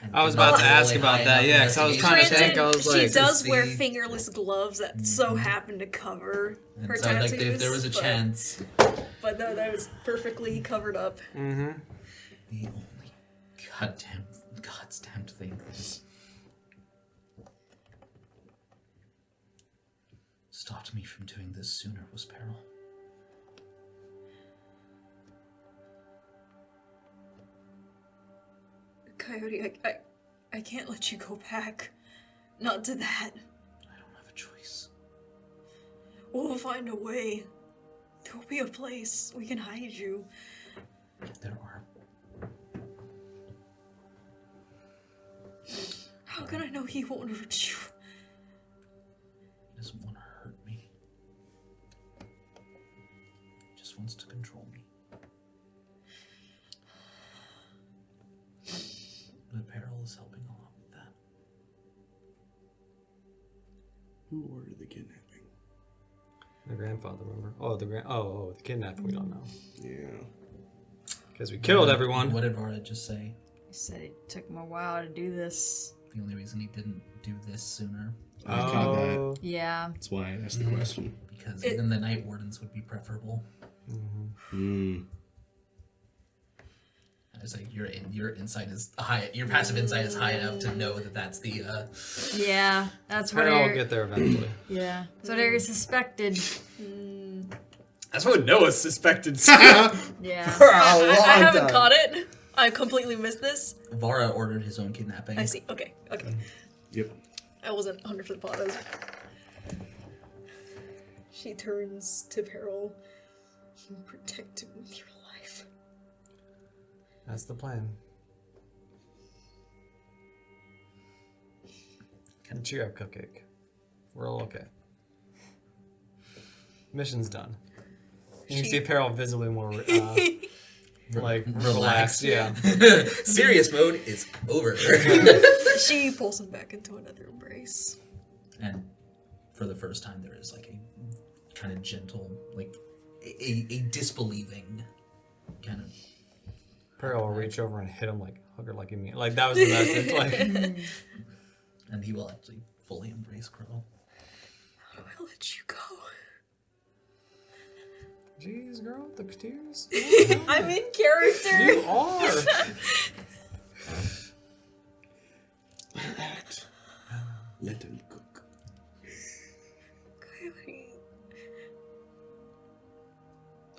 And I was did not about to go ask really about high that, enough yeah, 'cause I was trying to investigation. think, I was she like, does wear see. fingerless gloves that so happen to cover And her so, tattoos. like, if there was a but- chance, But no, that was perfectly covered up. Mm-hmm. the only God's damned thing that has stopped me from doing this sooner was peril. Coyote, I can't let you go back. Not to that. I don't have a choice. We'll find a way. There'll be a place we can hide you. There are. How can I know he won't hurt you? He doesn't want to hurt me. He just wants to control me. The peril is helping a lot with that. Who ordered the kidnapping? The grandfather, remember? Oh, the kidnapping. We don't know Yeah. because we killed everyone. What did Vara just say? He said it took him a while to do this. The only reason he didn't do this sooner, I caught that. Oh, Yeah. That's why I asked the question. because It- even the Night Wardens would be preferable. Hmm. It's like your insight is high. Your passive insight is high enough to know that that's the. Yeah. That's what Peril will Eric. get there eventually. Yeah. That's what Eric suspected. That's what Noah suspected. Yeah. I haven't caught it. I completely missed this. Vara ordered his own kidnapping. I see. Okay. Yep. I wasn't 100% positive. She turns to Peril. You protect him with your life. That's the plan. Cheer up, Cupcake. We're all okay. Mission's done. You can see Peril visibly more like relaxed. Yeah. Serious mode is over. She pulls him back into another embrace. And for the first time, there is like a kind of gentle, like a disbelieving kind of. Peril will reach over and hit him like hug her like you mean. Like, that was the message. Like, And he will actually fully embrace Crow. How do I let you go? jeez, girl, the tears. I'm in character. You are. Act. Let them cook.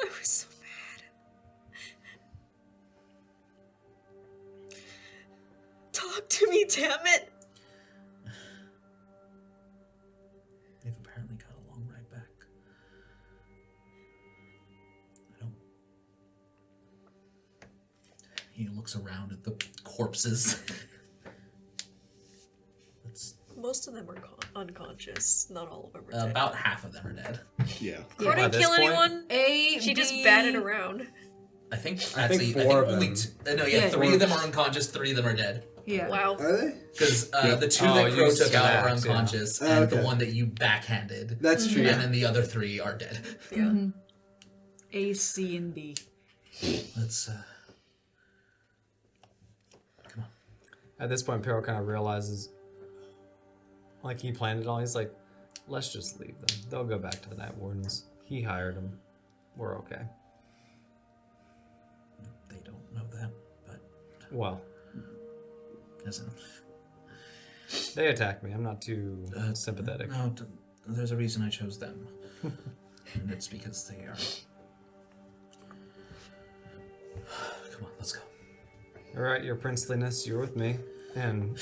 I was so mad. Talk to me, damn it. They've apparently got a long ride back. I don't. He looks around at the corpses. That's Most of them are unconscious. Not all of them are dead. about half of them are dead. Yeah. Crow At didn't this kill point- anyone. She just batted around. I think I think actually, four of only them. no, Yeah. 3 of them are unconscious. 3 of them are dead. Yeah. Wow. Are they? Because Yeah. the 2 Oh, that Crow you took out are smacked, yeah. unconscious, Oh, and the okay. one that you backhanded. That's true. And then the other 3 are dead. Yeah. A, C, and B. Let's come on. At this point, Peril kind of realizes, like, he planned it all. He's like, let's just leave them. They'll go back to the Night Wardens. He hired them. We're okay. They don't know that, but Well, listen. they attacked me. I'm not too sympathetic. No, there's a reason I chose them, and it's because they are. Come on, let's go. All right, your princeliness, you're with me. And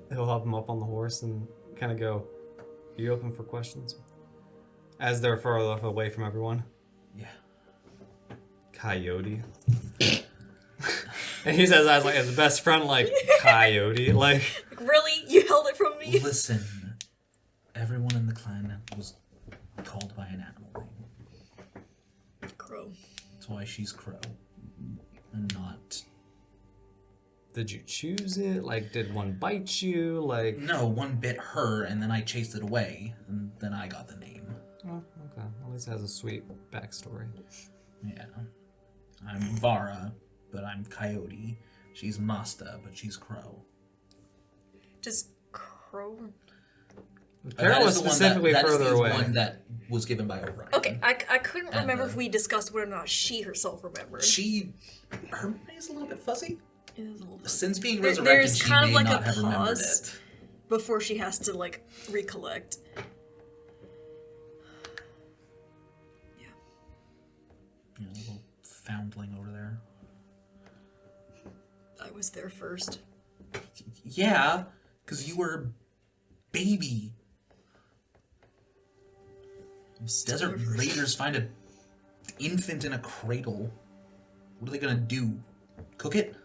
he'll help him up on the horse and kind of go, are you open for questions? As they're further away from everyone. Yeah. Coyote. And he says, I was like, his best friend, like, coyote. Like, Really? You held it from me? Listen, everyone in the clan was called by an animal name. Crow. That's why she's Crow, and not. did you choose it? Like, did one bite you? Like, No, one bit her, and then I chased it away, and then I got the name. oh, okay. At least it has a sweet backstory. Yeah. I'm Vara, but I'm Coyote. She's Masta, but she's Crow. Just Crow. Peril was the one specifically that is further the away. one that was given by Orion. Okay, I couldn't And remember the- if we discussed whether or not she herself remembered. Her memory is a little bit fuzzy. It is a little bit- Since being There- resurrected, there's she kind of may like not a have remembered pause. it. Before she has to, like, recollect. Yeah, a little foundling over there. I was there first. Yeah, because you were a baby. Desert raiders find an infant in a cradle. What are they gonna do? Cook it?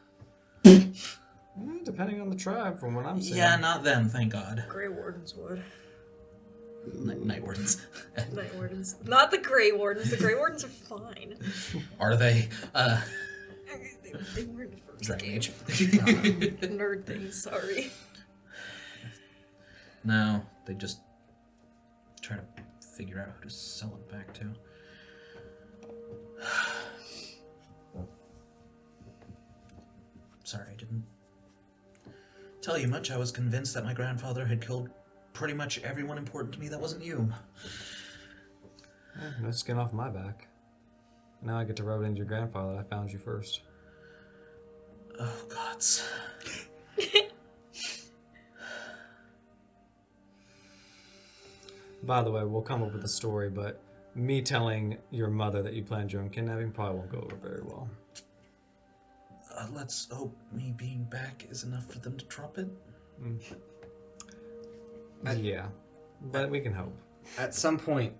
Depending on the tribe, from what I'm seeing. Yeah, not them, thank God. Grey Wardens would. Night Wardens. Night Wardens. Not the Grey Wardens. The Grey Wardens are fine. Are they? They were in the first Dragon game. Age. Nerd things, sorry. No, they just try to figure out who to sell it back to. Sorry, I didn't tell you much. I was convinced that my grandfather had killed pretty much everyone important to me that wasn't you. No skin off my back. Now I get to rub it into your grandfather. I found you first. Oh, gods. By the way, we'll come up with a story, but me telling your mother that you planned your own kidnapping probably won't go over very well. Let's hope me being back is enough for them to drop it. Yeah, but we can hope. At some point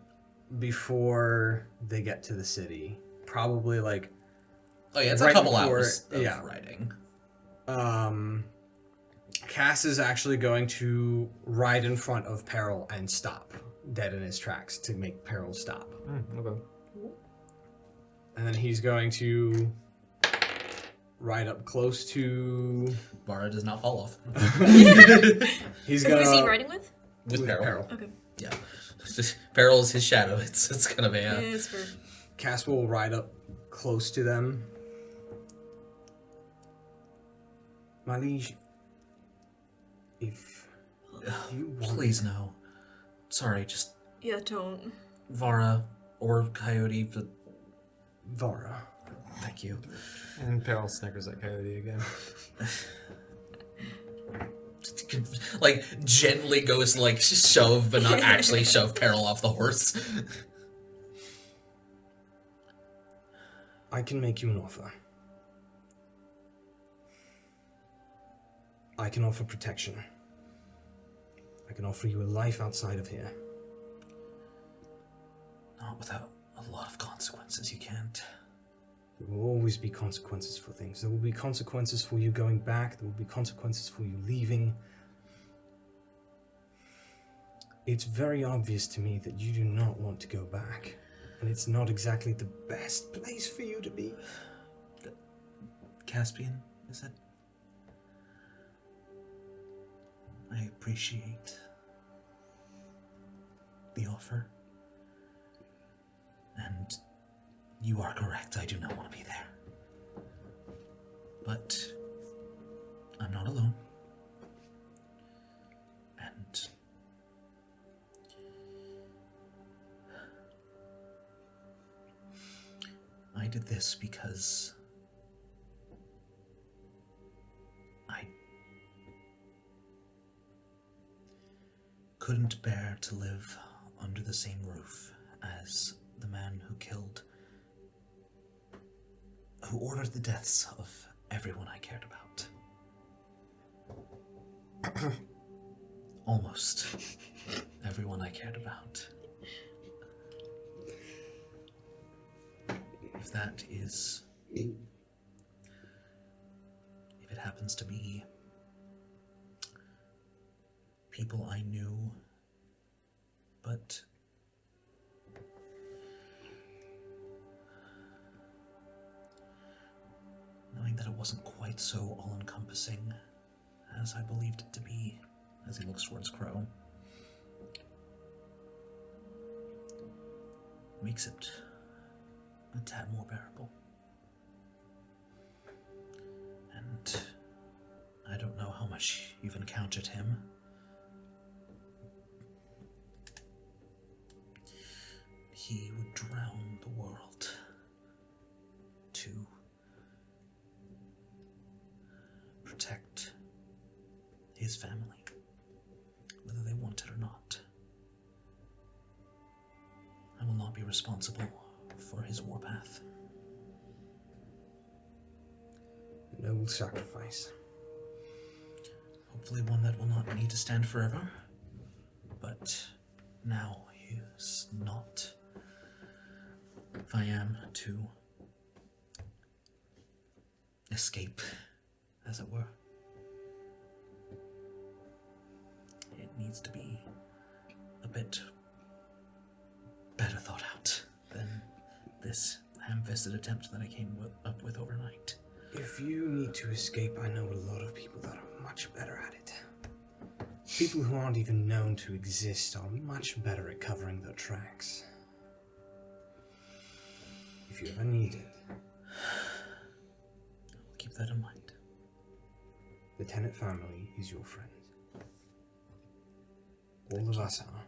before they get to the city, probably like Oh yeah, it's Right a couple before- hours of yeah. riding. Cass is actually going to ride in front of Peril and stop dead in his tracks to make Peril stop. Okay. And then he's going to ride up close to. Vara does not fall off. He's Who gonna. is he riding with? With Peril. Okay. Yeah. Peril is his shadow. It's kind of a... Yeah, it's fair. Cass will ride up close to them. My liege, if you want... Please no. Sorry, just Yeah, don't. Vara or Coyote. But Vara. thank you. And Peril snickers at Coyote again. Like gently goes to like shove, but not actually shove Peril off the horse. I can make you an offer. I can offer protection. I can offer you a life outside of here. Not without a lot of consequences. You can't. There will always be consequences for things. There will be consequences for you going back. There will be consequences for you leaving. It's very obvious to me that you do not want to go back. And it's not exactly the best place for you to be. Caspian, is it? I appreciate the offer. And you are correct, I do not want to be there. But I'm not alone. And I did this because I couldn't bear to live under the same roof as the man who ordered the deaths of everyone I cared about. Almost everyone I cared about. If that is... if it happens to be people I knew, but knowing that it wasn't quite so all-encompassing as I believed it to be, as he looks towards Crow, makes it a tad more bearable. And I don't know how much you've encountered him. He would drown the world to protect his family, whether they want it or not. I will not be responsible for his warpath. A noble sacrifice. Hopefully one that will not need to stand forever. But now he is not. If I am to escape, as it were, it needs to be a bit better thought out than this ham-fisted attempt that I came up with overnight. If you need to escape, I know a lot of people that are much better at it. People who aren't even known to exist are much better at covering their tracks. If you ever need it. I'll keep that in mind. The Tennant family is your friend. All of us are.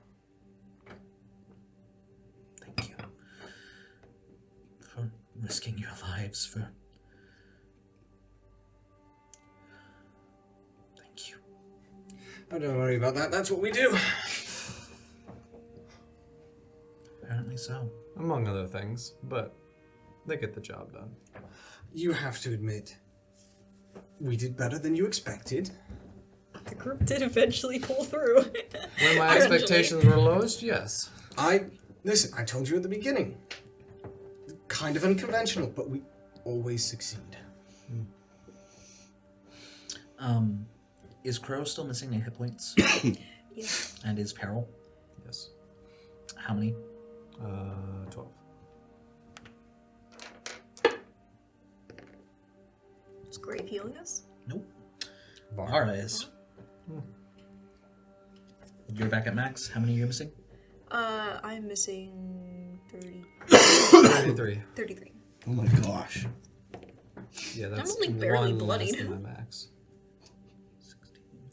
Thank you for risking your lives for... Thank you. Oh, don't worry about that. That's what we do. Apparently so. Among other things, but they get the job done. You have to admit, we did better than you expected. The group did eventually pull through. When my expectations were lowest, yes. Listen, I told you at the beginning. Kind of unconventional, but we always succeed. Is Crow still missing any hit points? Yeah. And is Peril? Yes. How many? 12. Is Grave healing us? Nope. Vara is. You're back at max. How many are you missing? I'm missing 33. 33. Oh my gosh. Yeah, that's only barely one less bloodied. than my max.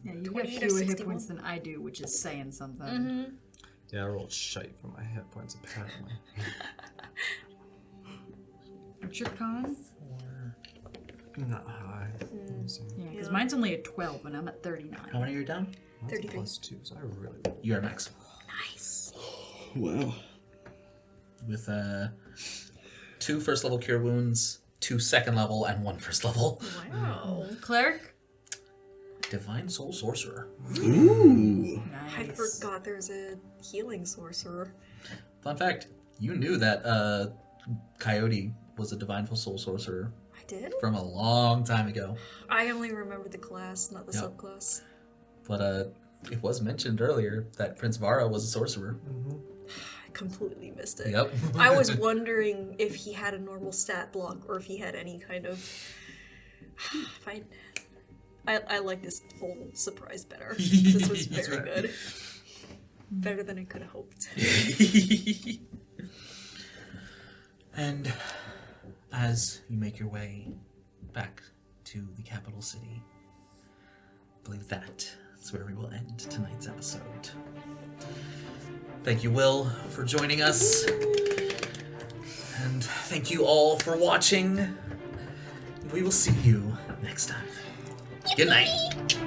Yeah, you got 28 or fewer hit 61. points than I do, which is saying something. Mm-hmm. Yeah, I rolled shite for my hit points apparently. What's your con? Not high. Let me see. Yeah, because mine's only a 12 and I'm at 39. How many are you down? Mine's 33. +2, so I really. You are max. Nice. Wow. With 2 first level cure wounds, 2 second level, and 1 first level. Wow. Cleric? Divine Soul Sorcerer. Ooh. I Nice. forgot there's a healing sorcerer. Fun fact, you knew that Coyote was a Divine Soul Sorcerer I did? from a long time ago. I only remember the class, not the Yep. subclass. But it was mentioned earlier that Prince Vara was a sorcerer. I completely missed it. Yep. I was wondering if he had a normal stat block or if he had any kind of. I like this whole surprise better. This was That's very right. good. Better than I could have hoped. And as you make your way back to the capital city, I believe that is where we will end tonight's episode. Thank you, Will, for joining us. And thank you all for watching. We will see you next time. Good night.